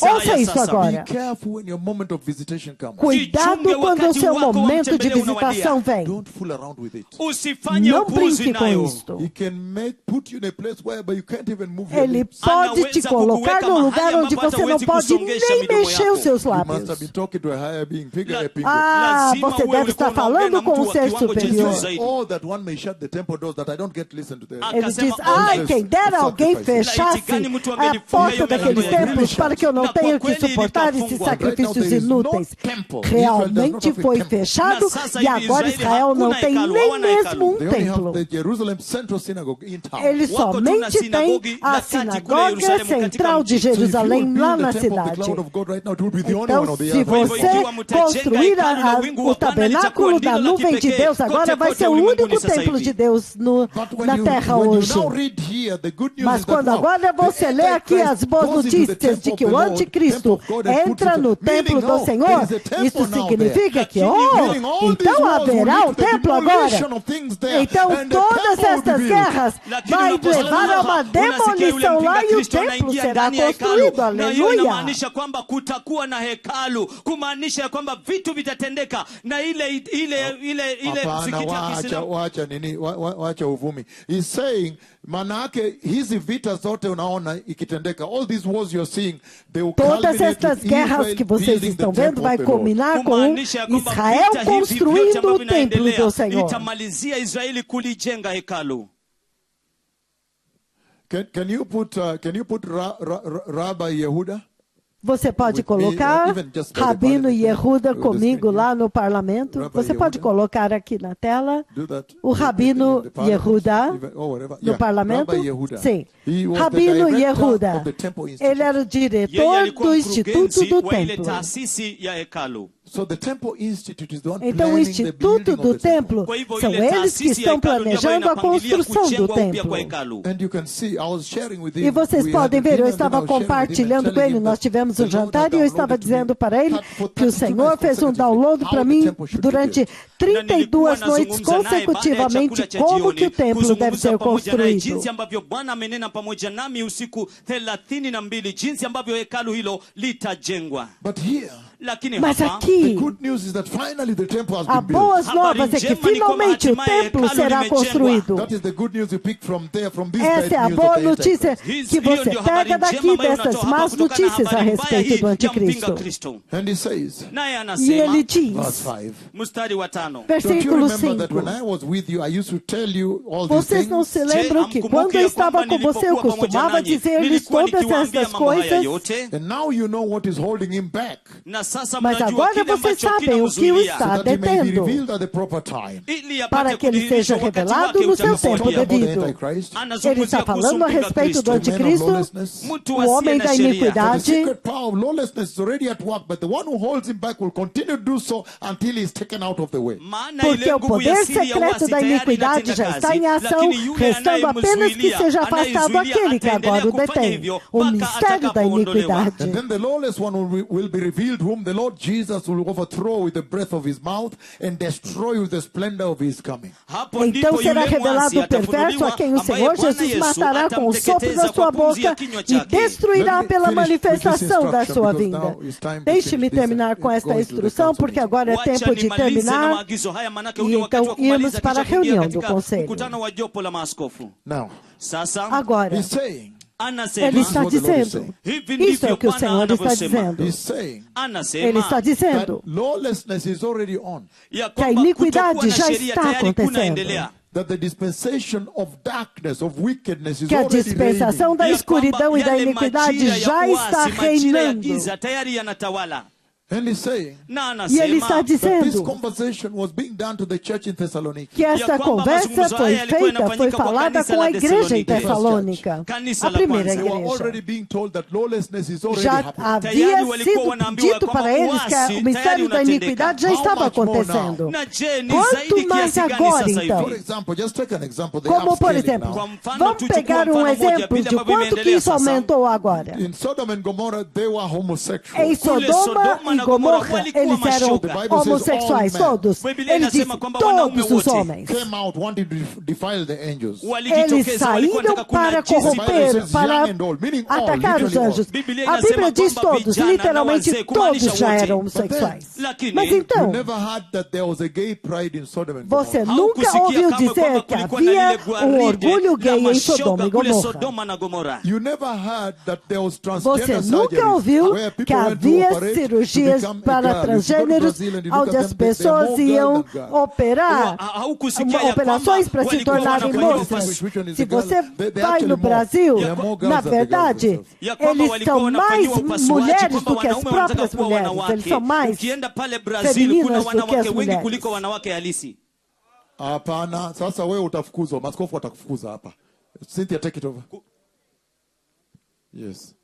C: Ouça isso agora. Cuidado quando o seu momento de visitação vem. Não brinque com isto. Ele pode te colocar num lugar onde você não pode nem mexer os seus lábios. Você deve estar falando com um ser superior. Ele diz: quem dera alguém fechasse a porta daqueles templos para que eu não tenha que suportar esses
A: imefungwa.
C: sacrifícios inúteis. Realmente foi fechado e agora Israel não tem nem mesmo um
B: They only have
C: templo.
B: the Jerusalem Central Synagogue in town.
C: Ele somente tem a sinagoga central de Jerusalém lá na cidade. Então, se você construir o tabernáculo da nuvem de Deus, agora vai ser o único templo de Deus na terra hoje. Mas quando agora você lê aqui as boas notícias de que o anticristo entra no templo do Senhor, isso significa que, então haverá um templo agora. Então todas estas guerras vai levar a uma demolição lá e o templo será construído.
A: Na hiyo
C: Aleluia.
A: inamaanisha kwamba kutakuwa na hekalu, kumaanisha kwamba vitu vitatendeka na ile msikiti ya Kiislamu.
B: Wacha uvumi. He's saying, manake hizi vita zote unaona ikitendeka, all these wars you're seeing, they will
C: Todas
B: culminate
C: estas
B: with
C: guerras
B: Israel
C: que vocês
B: building
C: estão
B: the
C: vendo
B: temple
C: vai
B: of the Lord.
C: culminar com
A: Kumaanisha kwamba
C: Israel
A: vita hivi vyote
C: construindo
A: ambavyo
C: o templo
A: vinaendelea
C: do Senhor.
A: itamalizia Israeli kulijenga hekalu.
B: Can you put Rabbi Yehuda?
C: Você pode colocar Rabino Yehuda comigo lá no parlamento. Você pode colocar aqui na tela
B: Do that.
C: o Rabino Yehuda no parlamento. Sim. Rabino Yehuda. Ele era o
A: Yeye
C: diretor
A: alikuwa
C: do Instituto do
A: wa ile
C: Templo.
A: taasisi ya hekalu.
B: So the Temple Institute is the one
C: Então, o
B: planning the
C: Instituto
B: building
C: do
B: of the temple.
C: Templo
A: Kwa hivyo
C: são
A: ile
C: eles que
A: taasisi ya
C: estão
A: hekalu ndio ambayo
C: planejando a
A: inapangilia
C: construção do
A: kujengwa upya
C: templo.
A: kwa hekalu.
B: And you can see, I was sharing with him.
C: E vocês
B: we
C: podem
B: had a
C: ver, eu
B: dinner,
C: estava
B: then I was sharing with him and
C: compartilhando com
B: telling
C: ele,
B: him
C: nós
B: that
C: tivemos
B: the
C: um
B: Lord had
C: jantar e eu estava
B: downloaded to
C: dizendo
B: me
C: para ele
B: for
C: que o
B: 32
C: Senhor
B: nights
C: fez um
B: consecutively
C: download
B: how
C: para
B: the
C: mim
B: temple should be
C: durante
B: built.
C: 32 noites consecutivamente como que o templo deve ser construído.
A: Jinsi ambavyo Bwana amenena pamoja nami usiku 32 jinsi ambavyo hekalu hilo litajengwa.
B: But here,
A: Lakini
C: Mas
A: hapa
B: the
C: aqui,
B: good news is that finally the temple has
C: a
B: been built.
C: boas novas é que finalmente o templo será construído.
B: That is the good news you pick from there, from this
C: Essa é a
B: bad news
C: boa
B: of the
C: notícia
B: Antichrist.
C: que você pega daqui dessas más notícias a respeito do anticristo.
B: And he says,
A: naye
C: E
A: anasema
C: ele diz,
B: verse 5,
A: mstari wa 5,
B: don't you
C: versículo
B: remember that
C: 5,
B: when I was with you, I used to tell you all these
C: vocês não
B: things?
C: se lembram que quando eu estava com você, eu costumava dizer-lhes todas estas coisas?
B: And now you know what is holding him back,
A: na sasa
C: Mas
A: mnajua
C: agora
A: kile
C: vocês
A: ambacho
C: sabem o que o
A: kinamzuilia,
C: está
B: that he may be
C: detendo,
B: revealed at the proper time.
A: ili apate
C: para que ele seja
A: kudhihirishwa wakati
C: revelado
A: wake
C: no seu tempo
B: Talking
A: utakapowadia.
B: about the
C: devido.
B: Antichrist,
C: Ele está falando a respeito do anticristo,
A: Mtu
C: o
A: asiye
C: homem
A: na
C: da
A: sheria.
B: for the
C: iniquidade,
B: secret power of lawlessness is already at work, but the one who holds him back will continue to do so until he is taken out of the way.
A: Maana
C: porque
A: ile
C: o
A: nguvu ya
C: poder
A: siri ya
C: secreto
A: uasi
C: da
A: tayari
C: iniquidade
A: inatenda
C: já está
A: kazi,
C: em ação,
A: lakini yule
C: restando apenas que seja afastado aquele que agora o detém, o mistério da iniquidade.
B: And then the lawless one will be revealed, whom the Lord Jesus will overthrow with the breath of his mouth and destroy with the splendor of his coming.
A: Hapo
C: Então
A: ndipo
C: será
A: yule
C: revelado
A: mwasi
C: o perverso a quem o
A: ambaye
C: Senhor
A: Bwana
C: Jesus
A: Yesu
C: matará com o sopro
A: atamteketeza
C: da sua
A: kwa pumzi ya
C: boca
A: kinywa
C: e
A: chake.
C: destruirá
B: Let me
C: pela
B: finish with
C: manifestação
B: this
C: da
B: instruction,
C: sua
B: because
C: vinda.
B: now it's time to
C: Deixe-me
B: finish this
C: terminar
B: and
C: com esta
B: go into the
C: instrução,
B: council
C: porque agora é
A: Wacha
C: tempo de
A: nimalize na
C: terminar.
A: maagizo haya, manake
C: E
A: huu ni wakati
C: então
A: wa kumaliza
C: irmos para a
A: kisha kuingia
C: reunião do
A: katika
C: conselho.
A: mkutano wa jopo la maaskofu.
B: Now,
A: Sasa
C: Agora,
B: he's saying,
C: ele
A: anasema
C: está
B: what the Lord is
C: dizendo,
A: hivi
C: isso é
A: ndivyo
C: o que o
A: Bwana
C: Senhor está
A: anavyosema.
C: dizendo.
B: he's saying
C: Ele
A: Anasema
C: está
B: that
C: dizendo
B: lawlessness is already on.
A: ya
C: que a
A: kwamba
C: iniquidade
A: kutokuwa na
C: já
A: sheria
C: está
A: tayari
C: acontecendo.
A: kunaendelea.
B: That the dispensation of darkness, of wickedness is
C: que a
B: already
C: dispensação
B: reigning.
C: da
A: Ya
C: escuridão
A: kwamba
C: e da
A: yale
C: iniquidade
A: majira ya
C: já
A: uasi,
C: está
A: majira ya
C: reinando.
A: giza tayari yanatawala.
B: And he's saying
A: Na
C: E ele
A: anasema
C: está
B: that this
C: dizendo
B: conversation was being done to the church in Thessaloniki.
C: que esta
A: Ya kwamba
C: conversa
A: mazungumzo
C: foi
A: haya yalikuwa
C: feita,
A: yanafanyika
C: foi
A: kwa
C: falada
A: kanisa
C: com
A: la
C: a igreja em
A: Thessaloniki.
C: Tessalônica,
A: Kanisa
C: a
A: la
C: primeira
A: kwanza.
B: They were
C: igreja.
B: already being told that lawlessness is already
C: Já
B: happening.
C: havia
A: Tayari walikuwa
C: sido
A: wanaambiwa
C: dito
A: kwamba
C: para eles que
A: uasi
C: o mistério
A: tayari
C: da
A: unatendeka.
C: iniquidade já
B: How
C: estava
B: much more
C: acontecendo.
A: Na je, ni
C: Quanto
A: zaidi
C: mais
A: kiasi gani
C: agora,
A: sasa
C: então?
B: For
A: hivi?
B: example, just take an example. They
C: Como, por
B: upscaling
C: exemplo,
B: now.
A: Kwa mfano
C: vamos
A: tuchukue
C: pegar um
A: mfano moja
C: exemplo
A: vile
C: de
A: ambavyo
C: quanto que
A: imeendelea
C: isso
A: sasa.
C: aumentou agora.
B: In Sodom and Gomorrah, they were homosexual.
C: Em Sodoma e Gomorra, eles eram homossexuais, todos.
A: Biblia
C: Ele disse
A: inasema kwamba wanaume
C: todos os
A: wote
C: homens.
B: Came out wanting to defile the angels.
C: Eles
A: Walijitokeza, walikuwa
C: saíram
A: wanataka
C: para
A: kunajisi
C: corromper,
B: says
C: para
B: young and old, meaning all,
C: atacar os
B: literally
C: anjos.
A: Bíblia
C: A Bíblia
A: inasema
C: diz
A: kwamba
C: todos,
A: vijana na
C: literalmente
A: wazee, kumaanisha
C: todos já
A: wote.
C: eram homossexuais.
A: Lakini,
C: Mas
B: You
C: então,
B: never heard that there was a gay pride in Sodom and Gomorrah.
C: você nunca ouviu dizer que havia um orgulho gay em Sodoma e Gomorra.
A: Sodoma na Gomorra.
B: You never heard that there was transgender
C: Você nunca
B: surgeries
C: ouviu
B: where
C: que
B: people went to
C: havia
B: operate to
C: cirurgias cirurgias
B: become a
C: para
B: girl. You
C: transgêneros,
B: go to Brazil and you look
C: onde
B: at
C: as
B: them, they're
C: pessoas
B: more girl
C: iam
B: than guy.
C: operar operações para se tornarem moças. Se você vai no Brasil, na verdade, eles são mais mulheres do que as próprias mulheres. Eles são mais femininas do que as mulheres.
B: Hapana, sasa wewe utafukuzwa, maskofu watakufukuza hapa. Cynthia, take it over. Yes.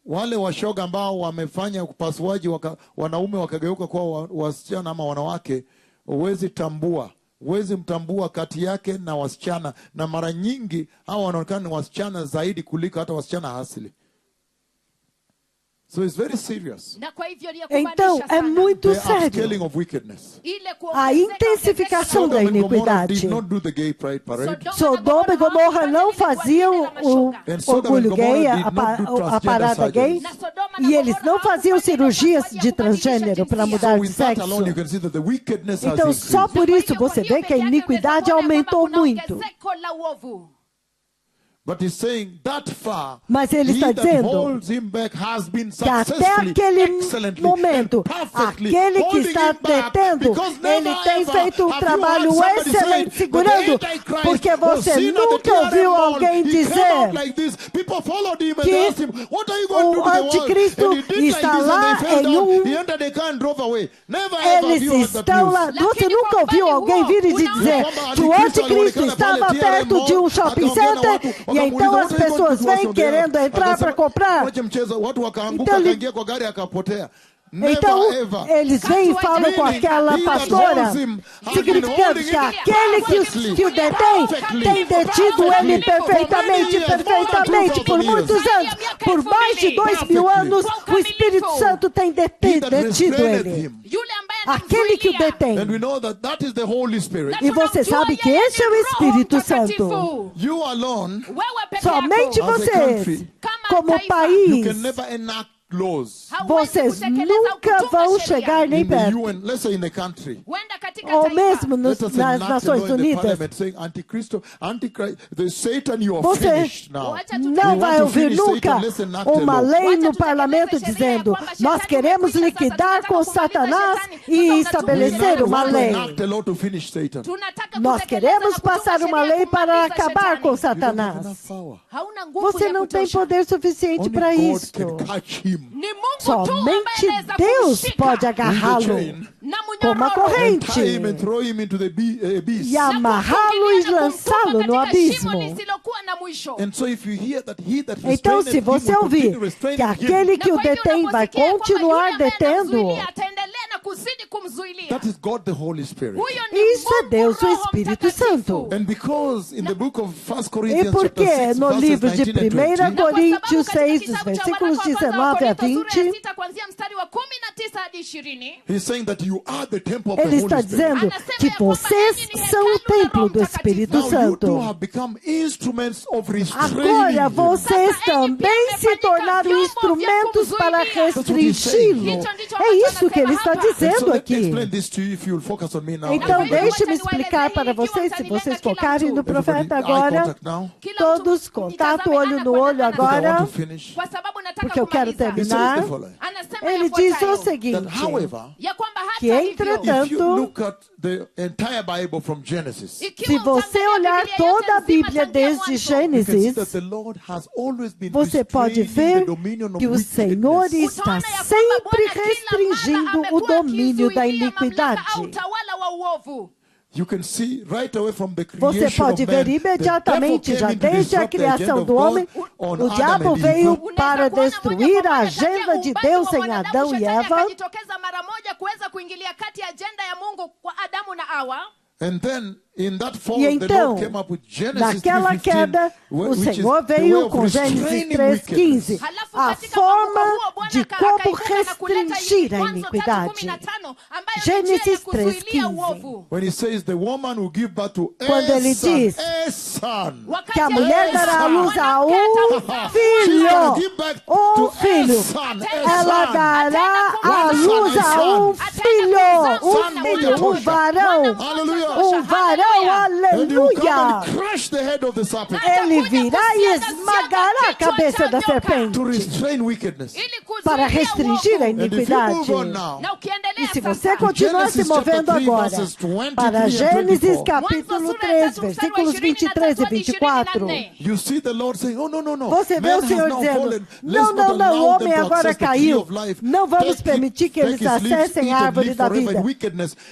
B: Wale washoga ambao wamefanya upasuaji wanaume wakageuka kuwa wasichana ama wanawake, huwezi mtambua kati yake na wasichana, na mara nyingi hao wanaonekana ni wasichana zaidi kuliko hata wasichana asili. So it's very serious.
C: Então, é muito sério a intensificação da iniquidade. Sodoma e Gomorra não faziam o orgulho gay, a parada gay, e eles não faziam cirurgias de transgênero para mudar de sexo. Então, só por isso você vê que a iniquidade aumentou muito. Mas ele está dizendo que até aquele momento, aquele que está detendo, ele tem feito um trabalho excelente segurando, porque você nunca ouviu alguém dizer que o anticristo está lá eles estão lá. Você nunca ouviu alguém vir e dizer que o anticristo estava perto de um shopping center e então as pessoas vêm querendo entrar para comprar. Então, eles vêm e falam com aquela pastora, significando que aquele que o detém, tem detido ele perfeitamente, por muitos anos. Por mais de 2000 anos, o Espírito Santo tem detido ele. Aquele que o detém. E você sabe que esse é o Espírito Santo. Somente vocês, como país, vocês nunca vão chegar nem perto. Ou mesmo nas Nações Unidas. Você não vai ouvir nunca uma lei no parlamento dizendo: nós queremos liquidar com Satanás e estabelecer uma lei. Nós queremos passar uma lei para acabar com Satanás. Você não tem poder suficiente para isso. Somente Deus pode agarrá-lo com uma corrente e amarrá-lo e lançá-lo no abismo. Então, se você ouvir que aquele que o detém vai continuar detendo, isso é Deus, o Espírito Santo. E porque no livro de 1 Coríntios 6, dos versículos 19 a 20, ele está dizendo que vocês são o templo do Espírito Santo. Agora vocês também se tornaram instrumentos para restringi-lo. É isso que ele está dizendo aqui. Então deixe-me explicar para vocês, se vocês focarem no profeta agora, todos contato olho no olho agora, porque eu quero terminar. Ele diz o seguinte, que entretanto, se você olhar toda a Bíblia desde Gênesis, você pode ver que o Senhor está sempre restringindo o domínio da iniquidade. Você pode ver imediatamente, já desde a criação do homem, o diabo veio para destruir a agenda de Deus em Adão e Eva. E então, naquela queda, o Senhor veio com Gênesis 3:15, a forma de como restringir a iniquidade. Gênesis 3:15. Quando ele diz que a mulher dará à luz a um filho, ela dará à luz a um filho, um varão, aleluia.
B: crush the head of the serpent.
C: Ele virá e esmagará a cabeça da serpente
B: To restrain wickedness.
C: para restringir a
B: And if you
C: iniquidade.
B: move on now,
C: E se você continuar se movendo agora para Gênesis capítulo 3, versículos 23 e 24,
B: you see the Lord saying, oh, no, no, no.
C: você vê
B: Man
C: o
B: has
C: Senhor
B: now
C: dizendo,
B: fallen. Let's
C: não,
B: not
C: não, não,
B: allow
C: o homem
B: them to
C: agora
B: access the tree
C: caiu.
B: of life.
C: Não vamos permitir que eles acessem a árvore da vida.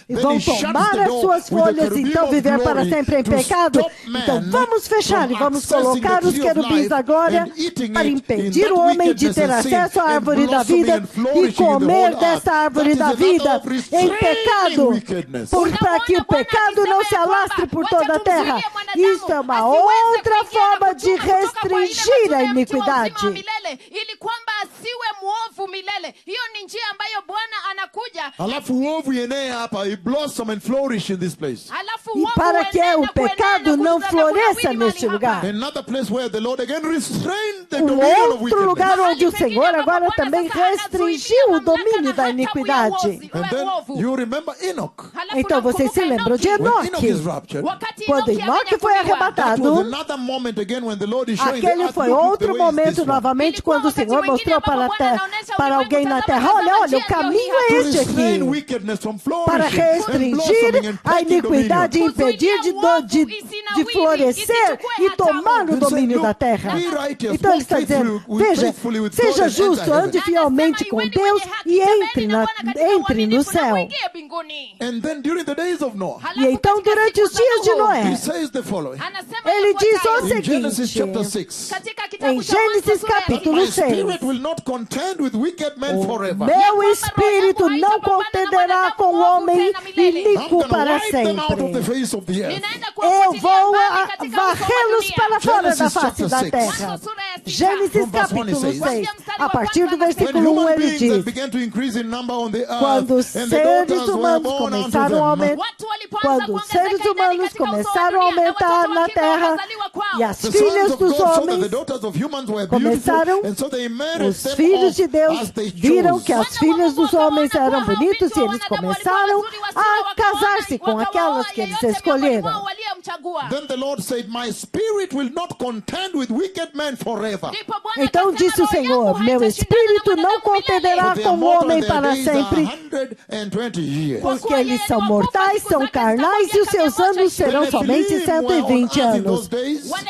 C: E vão tomar as suas folhas, então viver para sempre em pecado. Então vamos fechar e vamos colocar os querubins agora para impedir o homem de ter acesso à árvore da vida e comer dessa árvore da vida em pecado, para que o pecado não se alastre por toda a terra. Isso é uma outra forma de restringir a iniquidade.
B: Alafu uovu yenee hapa, it blossom and flourish in this place.
C: E para que o pecado não floresça neste lugar.
B: Another place where the Lord again restrained the dominion of
C: Outro lugar
B: wickedness.
C: onde o Senhor agora também restringiu o domínio da iniquidade.
B: And then you remember Enoch.
C: Então vocês se lembram de
B: When Enoch
C: Enoque.
B: is raptured,
C: Quando Enoque foi
B: that was
C: arrebatado,
B: another moment again when the Lord is showing the
C: aquele
B: earth,
C: foi
B: look, the
C: outro
B: way is this
C: momento
B: one.
C: novamente quando o Senhor mostrou para alguém na terra, olha, o caminho é
B: To
C: este
B: restrain
C: aqui.
B: wickedness from
C: Para
B: flourishing and
C: restringir
B: blossoming and
C: a
B: taking
C: iniquidade e
B: dominion.
C: impedir de florescer e tomar o domínio da terra. Então ele está dizendo, veja, seja justo, ande fielmente com Deus e entre no céu.
B: And then during the days of Noah,
C: E então durante os dias de
B: he
C: Noé,
B: says the following.
C: ele diz o
B: In Genesis
C: seguinte,
B: chapter 6,
C: em Gênesis capítulo
B: my
C: 6,
B: spirit will not contend with wicked men forever.
C: meu espírito não contenderá com o homem
B: I'm
C: iníquo
B: going to
C: para
B: wipe them out of the
C: sempre.
B: face of the earth.
C: Eu vou varrê-los para fora da
B: Genesis
C: face
B: chapter
C: da
B: 6.
C: terra. Gênesis
B: From verse 1 it
C: capítulo
B: says,
C: 6, a partir do
B: When
C: versículo 1
B: human
C: ele
B: beings had
C: diz,
B: began to increase in number on the earth,
C: quando os
B: and the
C: seres
B: daughters were
C: humanos
B: born unto
C: começaram a
B: them,
C: aumentar, quando os seres humanos começaram a aumentar na terra e as
B: the
C: filhas
B: sons of
C: dos
B: God saw that the
C: homens
B: daughters of humans were
C: começaram,
B: beautiful, and so they married
C: os
B: them
C: filhos de
B: off
C: Deus
B: as they
C: viram
B: chose.
C: que as filhas dos homens eram bonitos e eles começaram a casar-se com aquelas que eles escolheram.
B: Then the Lord said, my spirit will not contend with wicked men forever.
C: Então disse o Senhor, meu espírito não contenderá
B: For they
C: com
B: are
C: o
B: mortal
C: homem
B: and their
C: para
B: days are
C: sempre,
B: 120 years.
C: porque eles são mortais, são carnais e os seus anos serão somente 120 anos.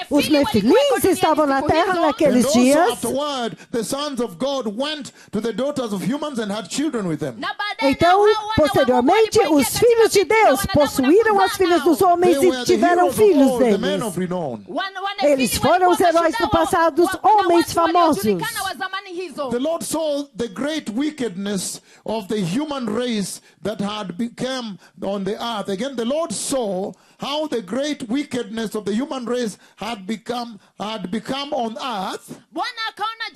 C: Os nefilins estavam na terra
B: And
C: naqueles
B: also
C: dias.
B: afterward, the sons of God went to the daughters of humans and had children with them.
C: Então, posteriormente, os filhos de Deus possuíram as filhas dos
B: They
C: homens
B: were
C: e
B: the
C: tiveram
B: heroes of
C: filhos
B: old, the men
C: deles.
B: of renown.
C: Eles foram os heróis do passado, os homens famosos.
B: The Lord saw the great wickedness of the human race that had become on the earth. Again, the Lord saw how the great wickedness of the human race had become on earth.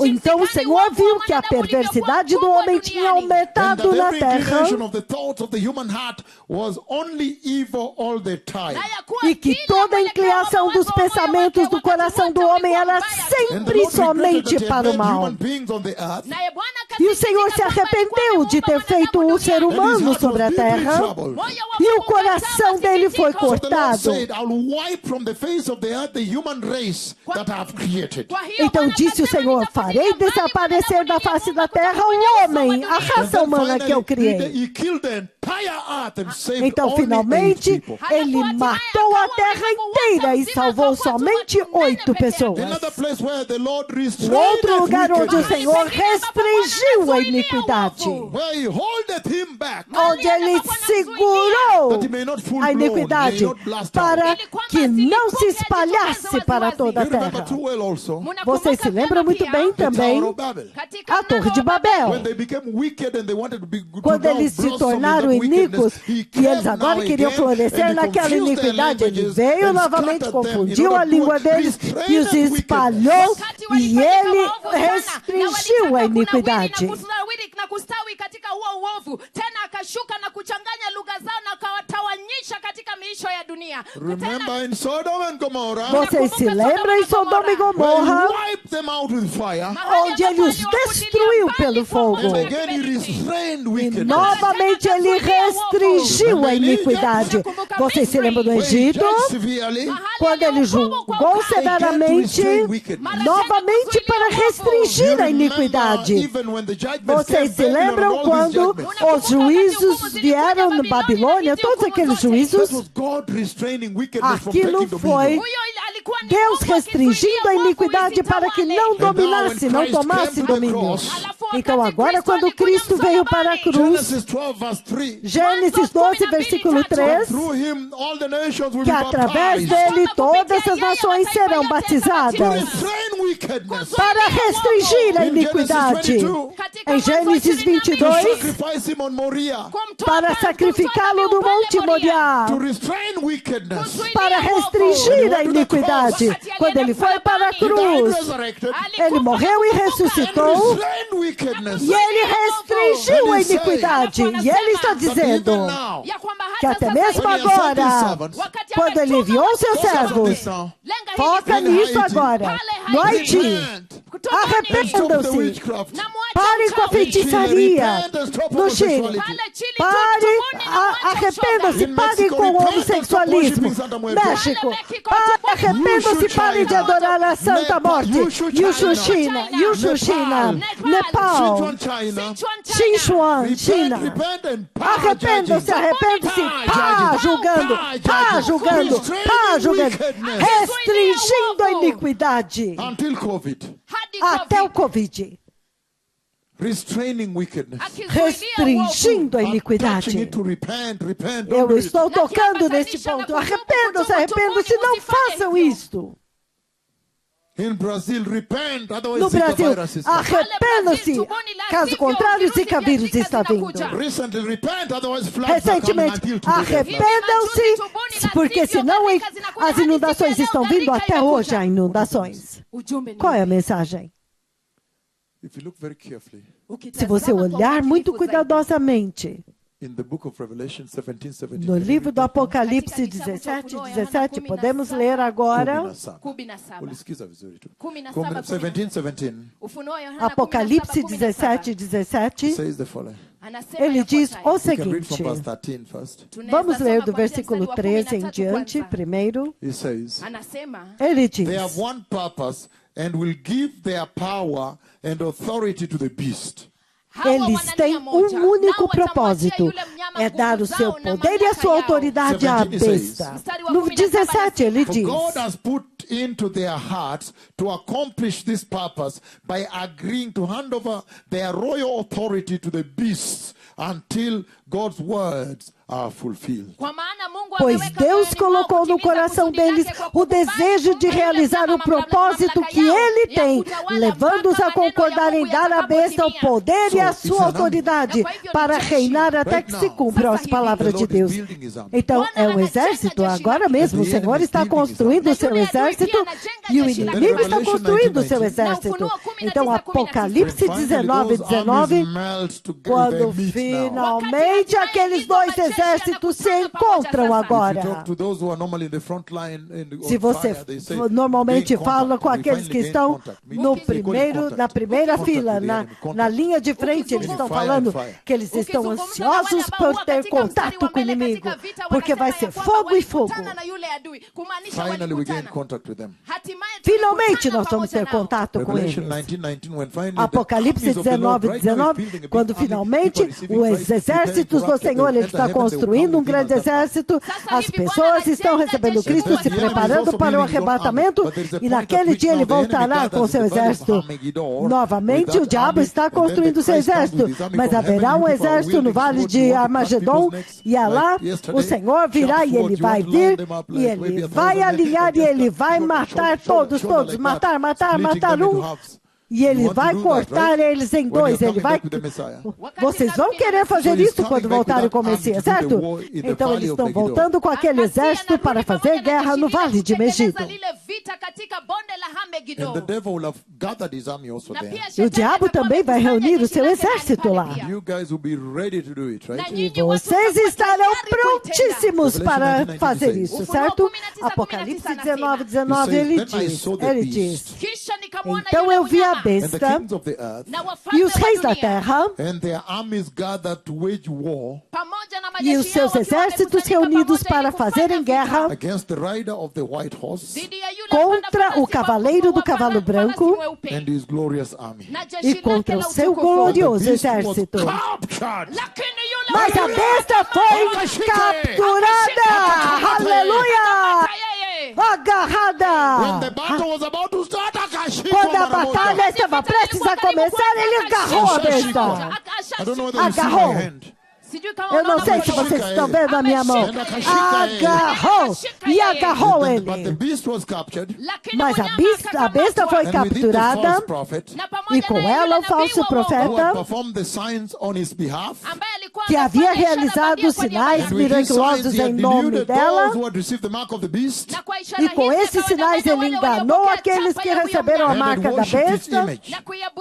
C: Então o Senhor viu que a perversidade do homem tinha
B: And
C: aumentado
B: that
C: na
B: every
C: terra
B: inclination of the thoughts of the human heart was only evil all the time.
C: e que toda a inclinação dos pensamentos do coração do homem era
B: And the
C: sempre
B: Lord regretted
C: somente
B: that he had
C: para o
B: made
C: mal.
B: human beings on the earth.
C: E o Senhor se arrependeu de ter feito o ser humano sobre a terra e o coração dele foi
B: So the Lord
C: cortado.
B: said, I'll wipe from the face of the earth the human race that I have created.
C: Então disse o Senhor, farei desaparecer da face da terra o homem, a
B: And
C: raça
B: then
C: humana que eu
B: finally,
C: criei.
B: he killed the entire earth and saved
C: Então
B: only 8
C: finalmente
B: people.
C: ele matou a terra inteira e salvou somente 8 pessoas.
B: Another place where the Lord restrained
C: Outro lugar onde o
B: wickedness,
C: Senhor restringiu a iniquidade,
B: where he holdeth him back,
C: onde ele segurou
B: that he may not full
C: a
B: blown, may
C: iniquidade
B: not blast out.
C: para que não se espalhasse para toda a
B: You remember
C: terra.
B: too well also
C: Vocês se lembram muito bem
B: the
C: também
B: Tower of Babel.
C: a Torre de Babel.
B: When they became wicked and they wanted to be to
C: Quando
B: now
C: eles se
B: blossom in
C: tornaram
B: that
C: iníquos
B: wickedness, he
C: e
B: came
C: eles agora
B: now
C: queriam
B: again
C: florescer
B: and he
C: naquela
B: confused their
C: iniquidade, ele
B: languages
C: veio
B: and
C: novamente,
B: scattered them in
C: confundiu
B: order
C: a
B: to
C: língua deles
B: restrain
C: e os
B: that
C: espalhou
B: wickedness.
C: e ele restringiu a iniquidade.
D: na kustawi katika huo uovu, tena akashuka na kuchanganya lugha zao na akawatawanyisha katika miisho ya dunia.
B: Remember in Sodom and Gomorrah,
C: Vocês se lembram em Sodoma e
B: where
C: Gomorra,
B: he wiped them out with fire.
C: onde ele os destruiu pelo fogo.
B: And again he restrained
C: E
B: wickedness.
C: novamente ele restringiu a iniquidade. Vocês se lembram do
B: When he
C: Egito?
B: judged severely,
C: Quando ele julgou severamente, novamente para restringir a iniquidade.
B: even when the judgment
C: Vocês se
B: came, Babylon,
C: lembram
B: all these
C: quando
B: judgments,
C: os juízos vieram na Babilônia? Todos aqueles juízos,
B: that was God restraining wickedness from
C: aquilo
B: taking
C: foi
B: dominion.
C: Deus restringindo a iniquidade para que não dominasse, não tomasse domínio. Então agora, quando Cristo veio para a cruz,
B: Genesis 12 verse 3,
C: Gênesis 12, versículo 3,
B: through him all the nations will
C: que
B: be
C: através
B: baptized.
C: dele todas as nações serão
B: To
C: batizadas
B: restrain wickedness.
C: para restringir a
B: In
C: iniquidade.
B: Genesis 22,
C: Em Gênesis
B: to
C: 22,
B: sacrifice him on Moriah.
C: para sacrificá-lo no Monte Moriá,
B: To restrain wickedness.
C: para restringir a iniquidade. Quando ele foi para a
B: He died
C: cruz,
B: resurrected.
C: ele morreu e
B: And
C: ressuscitou,
B: restrain wickedness.
C: e ele restringiu a iniquidade. E ele está
B: But
C: dizendo
B: even now,
C: que até mesmo
B: when he has sent his
C: agora,
B: servants,
C: quando ele enviou seus
B: focus on
C: servos,
B: this now.
C: foca nisso agora, no Haiti.
B: Repent. Stop the
C: Arrependam-se.
B: witchcraft.
C: Parem com a feitiçaria. No Chile, arrependam-se, parem com o homossexualismo. México, arrependam-se, parem de adorar a Santa Morte. Yuxuxina, Nepal,
B: Sichuan, China.
C: Sichuan, China.
B: Repent and
C: Arrependam-se, arrependam-se, pá, julgando, restringindo a iniquidade
B: until COVID.
C: até o Covid,
B: Restraining wickedness.
C: restringindo a
B: I'm touching
C: iniquidade.
B: it to repent. Don't
C: Eu
B: do it.
C: estou tocando neste ponto. Arrependam-se, não façam isto.
B: In Brazil, repent, otherwise
C: No
B: Zika
C: Brasil,
B: virus is
C: arrependam-se, caso contrário, o Zika vírus está vindo.
B: Recently, repent, otherwise floods are coming
C: Recentemente,
B: until today.
C: arrependam-se, porque senão as inundações estão vindo até hoje, há inundações. Qual é a mensagem?
B: If you look very carefully,
C: Se você olhar muito cuidadosamente
B: in the book of Revelation 17:17,
C: no livro do Apocalipse 17, podemos ler agora
B: Ulisikiza vizuri tu. 17:17
C: Apocalipse 17,
B: says the following.
C: ele diz o
B: You can read from
C: seguinte.
B: verse 13 first.
C: Vamos ler do versículo 13 em diante, primeiro.
B: He says,
C: Ele diz:
B: they have one purpose and will give their power and authority to the beast.
C: eles têm um único propósito, é dar o seu poder e a sua autoridade à besta. No 17 ele
B: For
C: diz:
B: God has put into their hearts to accomplish this purpose by agreeing to hand over their royal authority to the beasts until God's words are fulfilled.
C: Pois Deus colocou no coração deles o desejo de realizar o propósito que Ele tem, levando-os a concordar em dar à besta o poder e a sua autoridade para reinar até que se cumpram as palavras de Deus. Então, é um exército. Agora mesmo, o Senhor está construindo o seu exército e o inimigo está construindo o seu exército. Então, Apocalipse 19, quando finalmente aqueles dois exércitos se encontram agora. Se você normalmente fala com aqueles que estão na primeira fila, na linha de frente, eles estão falando que eles estão ansiosos por ter contato com o inimigo, porque vai ser fogo e fogo.
B: Finally, we gain contact with them.
C: Finalmente nós vamos ter contato com eles. Apocalipse 19, quando finalmente os exércitos do Senhor, Ele está construindo um grande exército, as pessoas estão recebendo Cristo, se preparando para o arrebatamento, e naquele dia Ele voltará com seu exército. Novamente o diabo está construindo seu exército, mas haverá um exército no vale de Armagedon, e lá o Senhor virá e Ele vai vir, e Ele vai alinhar, e Ele vai matar todos, matar um. E Ele vai cortar eles em dois. Vocês vão querer fazer isso quando voltarem com o Messias, certo? Então eles estão voltando com aquele exército para fazer guerra no Vale de Megiddo. E o diabo também vai reunir o seu exército lá. E vocês estarão prontíssimos para fazer isso, certo? Apocalipse 19, ele diz:
D: nikamwona
C: Então
D: yule
C: eu vi a
D: mnyama
B: and the
C: besta
B: kings of the earth,
D: na
C: e
D: wafalme
C: os
D: wa
C: reis da
D: dunia,
C: terra
B: and their armies gathered to wage war
D: pamoja na
C: e
D: majeshi
C: os
D: yao
C: seus
D: wakiwa
C: exércitos
D: wamekusanyika
C: reunidos
D: pamoja ili
C: para fazerem
D: kufanya vita
C: guerra
B: against the rider of the white horse
D: dhidi ya yule
C: contra
D: mpanda
C: o
D: farasi
C: cavaleiro do
D: wa
C: cavalo
D: farasi
C: branco
D: mweupe,
B: and his glorious army.
D: na jeshi
C: e
D: lake
C: contra o
D: la
C: seu
D: utukufu.
C: glorioso
B: The beast was
C: exército.
B: captured.
D: Lakini yule
C: Mas a besta foi capturada. Aleluia!
B: When the
C: Agarrada.
B: battle was about to start,
C: Quando a batalha estava prestes a começar, ele agarrou a besta.
B: I don't know whether you see
C: Agarrou.
B: my hand.
C: Eu não sei se vocês estão vendo a minha mão. Agarrou e agarrou
B: But the
C: ele.
B: beast was captured,
C: Mas a besta foi
B: and with it the
C: capturada
B: false prophet
C: e com ela o falso
B: who had
C: profeta
B: performed the signs on his behalf,
C: que havia realizado sinais
B: and with these signs
C: miraculosos
B: he
C: em
B: had
C: nome
B: deluded
C: dela.
B: those who had received the mark of the beast,
C: E com esses sinais ele enganou aqueles que receberam a
B: and had
C: marca da
B: worshipped his
C: besta
B: image.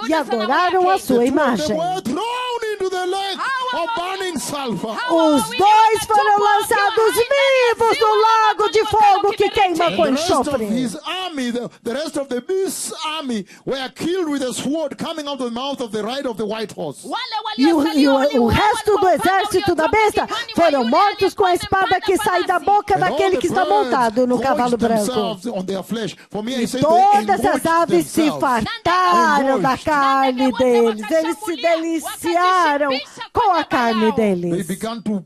C: e adoraram a sua
B: They
C: imagem.
B: were thrown into the lake of burning sulfur.
C: Os dois foram lançados vivos no lago de fogo que queima
B: And
C: com
B: the rest of
C: enxofre.
B: his army, the rest of the beast's army, were killed with a sword coming out of the mouth of the rider of the white horse.
C: E o resto do exército da besta foram mortos com a espada que sai da boca
B: And all
C: daquele
B: the
C: que está
B: birds
C: montado no cavalo
B: gorged
C: branco.
B: themselves on their flesh. For me, I
C: E
B: say
C: todas
B: they
C: as aves se
B: engorged themselves.
C: fartaram da carne deles. Eles se deliciaram com a carne
B: They
C: deles.
B: began to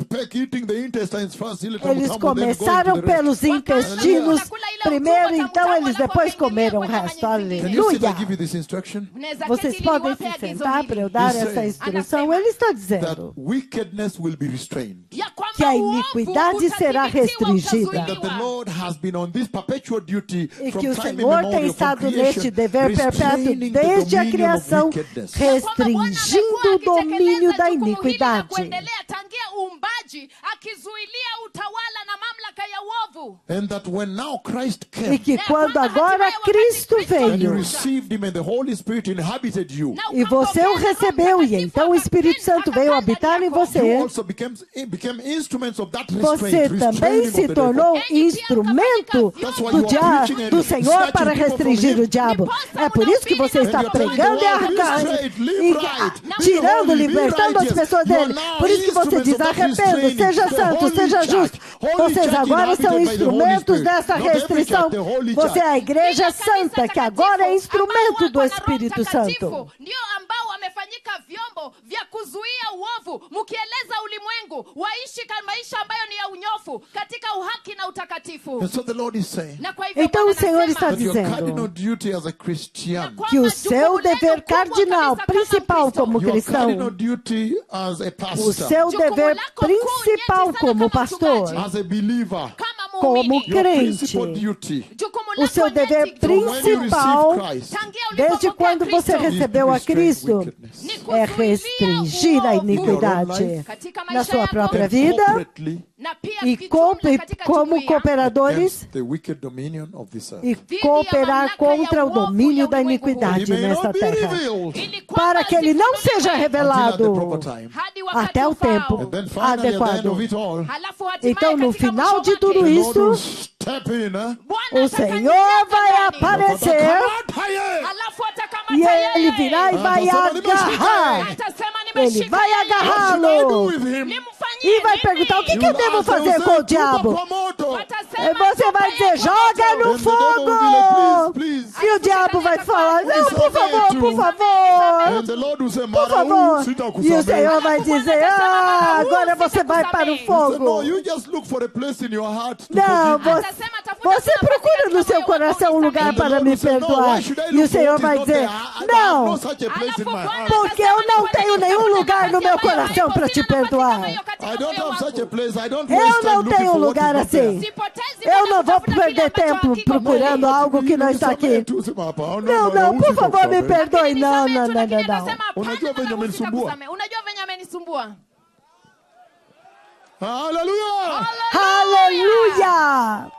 B: peck, eating the intestines first.
C: Eles começaram pelos intestinos primeiro, então eles depois comeram o resto.
B: Can you sit? I
C: Aleluia!
B: give you this instruction.
C: Vocês podem se sentar para eu dar essa instrução. Ele está
B: That
C: dizendo
B: wickedness will be restrained.
C: que a iniquidade será restringida.
B: That the Lord has been on this perpetual duty
C: E
B: from
C: que o
B: time
C: Senhor tem
B: immemorial, from
C: estado
B: creation,
C: neste dever perpétuo
B: restraining the
C: desde a
B: dominion of
C: criação,
B: wickedness.
C: restringindo o domínio da iniquidade.
D: kuendelea tangia uumbaji akizuilia utawala na mamlaka ya uovu.
B: And that when now Christ
C: E
B: came,
C: que quando agora Cristo
B: and you
C: veio,
B: received him and the Holy Spirit inhabited you,
C: e você o recebeu, e então o Espírito Santo veio habitar em
B: you
C: você,
B: also became instruments of that
C: você
B: restraint,
C: também
B: restraining
C: se
B: of the
C: tornou
B: devil.
C: instrumento do Senhor para restringir o diabo. É por isso que você está pregando e tirando, libertando as pessoas dele. Por isso que você diz, arrependa, seja santo, seja justo. Vocês agora são instrumentos dessa restrição. Você é a igreja santa, que agora é instrumento do Espírito Santo.
D: Ndio ambao wamefanyika vyombo vya kuzuia uovu, mkieleza ulimwengu waishi maisha ambayo ni ya unyofu katika uhaki na utakatifu.
B: And so the Lord is saying
D: Na kwa hivyo
C: Então o
D: Bwana
C: Senhor
D: anasema
C: está
B: that your cardinal
C: dizendo
B: duty as a Christian,
C: que o seu dever cardinal, principal como
B: your cardinal
C: cristão,
B: duty as a
C: o
B: pastor,
C: seu dever principal como pastor,
B: as a believer,
D: kama
C: como
D: muumini,
B: your
C: crente,
B: principal duty,
D: jukumu
C: o seu
D: lako
C: dever
D: nyeti
B: from when you
C: principal,
B: receive Christ,
D: tangia
C: desde
D: ulipopokea
C: quando você
D: Kristo,
C: recebeu a
B: is to restrain
C: Cristo,
B: wickedness.
D: ni
C: é
D: kuzuilia
C: restringir a
D: uovu
C: iniquidade
D: katika
C: na
D: maisha
C: sua
D: yako,
C: própria
B: And
C: vida
B: corporately
D: na pia
C: e
D: kijumla katika
C: como
D: jumuiya,
C: cooperadores
B: against the wicked dominion of this earth.
C: e cooperar contra o domínio da
B: He
C: iniquidade
B: may
C: nesta
B: not be
C: terra,
B: revealed
D: ili kwamba
C: para que ele não seja
B: until at the
C: revelado
B: proper time.
D: hadi wakati
C: até o
D: ufao.
C: tempo
B: And then finally, at the end
C: adequado.
B: of it all,
D: Halafu hatimaye
C: Então, no
D: katika
C: final
D: mwisho
C: de tudo
D: wake,
B: the Lord will
C: isso,
B: step in,
D: Bwana
C: o
D: atakanyaga
C: Senhor vai
D: ndani.
C: aparecer
D: Halafu atakamata
C: e ele
D: yeye.
C: virá e vai agarrar.
D: Atasema
C: Ele
D: nimeshika
C: vai
D: yeye.
B: What should I do
C: agarrá-lo
B: with him?
D: Nimfanyie
C: e vai
D: nini?
C: perguntar: o que
B: You
C: eu devo
B: ask,
C: fazer
B: they'll
C: com o
B: say,
C: diabo?
B: "Tupa kwa moto."
D: Watasema,
C: E você vai dizer: joga no
B: And the devil will be like,
C: fogo.
B: "Please, please."
C: E o diabo vai falar: não, por favor, por
B: And
C: favor.
B: the Lord will say,
C: Por favor.
B: "Sita
C: E o
B: kusamehe."
C: Senhor vai dizer: agora você vai para o
B: He said, "No,
C: fogo.
B: you just look for a place in your heart to
C: Não,
B: forgive me."
D: Atasema, tafuta
C: você
D: nafasi
C: procura
D: katika
C: no seu
D: moyo wako
C: coração um lugar
B: And the
C: para
B: Lord
C: me
B: will say, "No,
C: perdoar."
B: why should I
C: E o
B: look for
C: Senhor
B: it?
C: vai
B: It's not there.
C: dizer:
B: I have
C: não,
B: no such a place in my heart.
C: porque eu não tenho nenhum lugar no meu coração para te perdoar.
B: I don't have such a place. I don't
C: Eu
B: waste time
C: não
B: looking
C: tenho
B: for
C: um
B: what is
C: lugar
B: not there.
C: assim. Eu não vou perder tempo procurando algo que não está aqui. Não, não, por favor, me perdoe. Não, não, não, não, não.
B: Unajua venye amenisumbua?
D: Unajua venye amenisumbua.
B: Hallelujah.
C: Aleluia!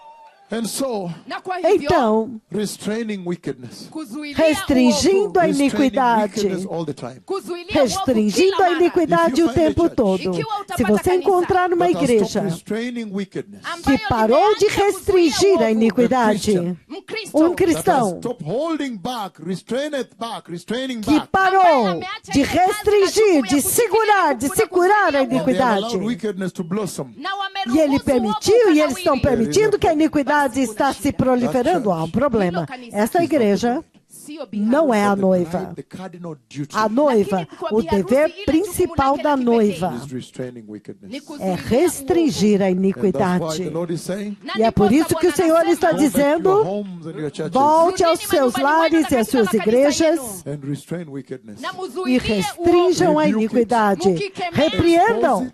B: And so,
D: Na kwa hivyo,
C: Então,
B: restraining wickedness.
D: kuzuilia
C: restringindo a
D: uovu,
C: iniquidade,
B: Wickedness all the time.
D: kuzuilia uovu
C: restringindo
D: kila
C: a
D: mara.
C: iniquidade o tempo todo. Se você encontrar numa
B: That has
C: igreja
B: stopped restraining wickedness.
C: que parou de restringir a iniquidade,
D: Mkristo
C: um
B: That has
C: cristão
B: stopped holding back, restraining
C: que
B: back.
C: parou de restringir, de segurar a
B: And they have
C: iniquidade,
B: allowed wickedness to blossom.
D: na
C: e ele
D: wameruhusu
C: permitiu
D: uovu
C: e eles estão
D: ukawiri.
C: permitindo que a iniquidade está se proliferando, há um problema. Essa igreja
D: Sio
C: não é a
B: The
C: noiva.
B: bride, the cardinal duty
C: A noiva, o dever principal da noiva
B: is restraining wickedness.
C: é restringir a
B: And that's why
C: iniquidade.
B: the Lord is saying,
C: E é por isso que o Senhor está
B: go back to your
C: dizendo:
B: homes and your churches
C: volte aos seus lares e às suas igrejas
B: and restrain wickedness.
C: e restringam a iniquidade. Repreendam,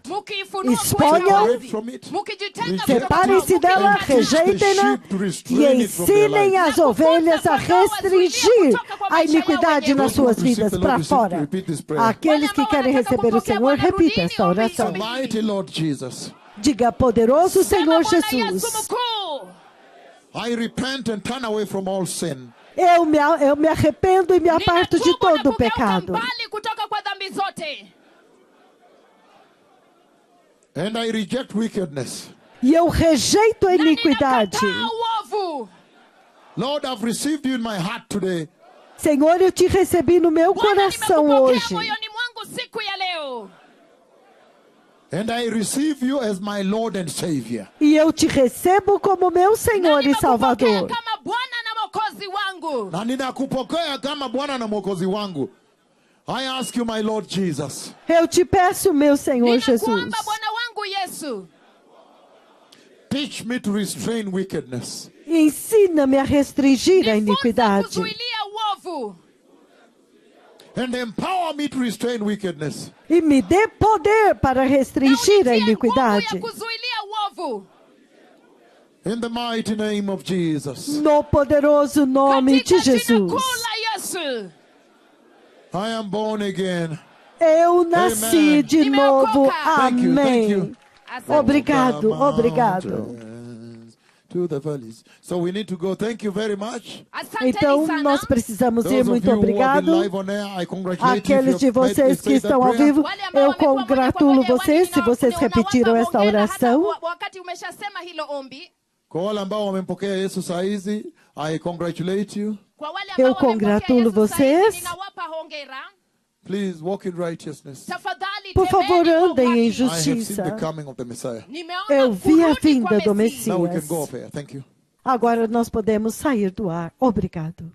C: exponham,
B: Separate from it.
C: separem-se dela, rejeitem-na e ensinem as ovelhas a restringir a iniquidade nas suas vidas para fora. Aqueles que querem receber o Senhor, repita esta oração.
B: Mighty Lord Jesus,
C: Diga: poderoso Senhor Jesus,
B: I repent and turn away from all sin.
C: eu me arrependo e me aparto de todo o pecado.
D: kutoka kwa dhambi zote.
B: And I reject wickedness.
C: E eu rejeito a iniquidade.
D: Ninakataa uovu.
B: Lord, I've received you in my heart today.
C: Senhor, eu te recebi no meu
D: Bwana,
C: coração
D: nimekupokea
C: hoje.
D: moyoni mwangu siku ya leo.
B: And I receive you as my Lord and Savior.
C: E eu te recebo como meu Senhor e
D: Nimekupokea
C: Salvador.
D: kama Bwana na Mwokozi wangu.
B: Na ninakupokea kama Bwana na Mwokozi wangu. I ask you, my Lord Jesus,
C: Eu te peço, meu Senhor Jesus,
D: Ninakuomba Bwana wangu Yesu.
B: teach me to restrain wickedness.
C: ensina-me a restringir a
D: Nifunze
C: iniquidade.
D: kuzuilia uovu.
B: And empower me to restrain wickedness.
C: E me dê poder para restringir a
D: Na unitie nguvu
C: iniquidade.
D: ya kuzuilia uovu.
B: In the mighty name of Jesus.
C: No poderoso nome de
D: Katika jina
C: Jesus.
D: kuu la Yesu.
B: I am born again.
C: Eu nasci
B: Amen.
C: de novo.
B: Thank you, thank
C: Amém.
B: you.
D: Asante.
C: Obrigado,
B: From the
C: obrigado.
B: mountains to the valleys. So we need to go. Thank you very much.
D: Asanteni
C: Então,
D: sana.
C: nós precisamos
B: Those
C: ir.
B: of
C: Muito
B: you who have
C: obrigado.
B: been live on air, I congratulate you if
C: Aqueles de
B: you have made
C: vocês
B: this
C: que estão ao
B: prayer.
C: vivo,
D: Wale ambao
C: eu
D: wamekuwa moja kwa
C: congratulo
D: moja
C: vocês se vocês
D: unawapa
C: repetiram esta
D: hongera
C: oração.
D: hata wakati umeshasema hilo ombi.
B: Kwa wale ambao wamempokea Yesu saa hizi, I congratulate you.
D: Kwa wale
C: Eu
D: ambao wamepokea
C: congratulo
D: Yesu sasa hivi,
C: vocês.
D: ninawapa hongera.
B: Please walk in righteousness.
D: Tafadhali
C: Por favor,
D: tembeni kwa
C: andem em
D: uhaki.
B: I have seen
C: justiça.
B: the coming of the Messiah.
D: Nimeona
C: Eu vi a
D: kurudi
C: vinda
D: kwa
C: do
D: Mesias.
B: Now we can
C: Messias.
B: go off air. Thank you.
C: Agora nós podemos sair do ar. Obrigado.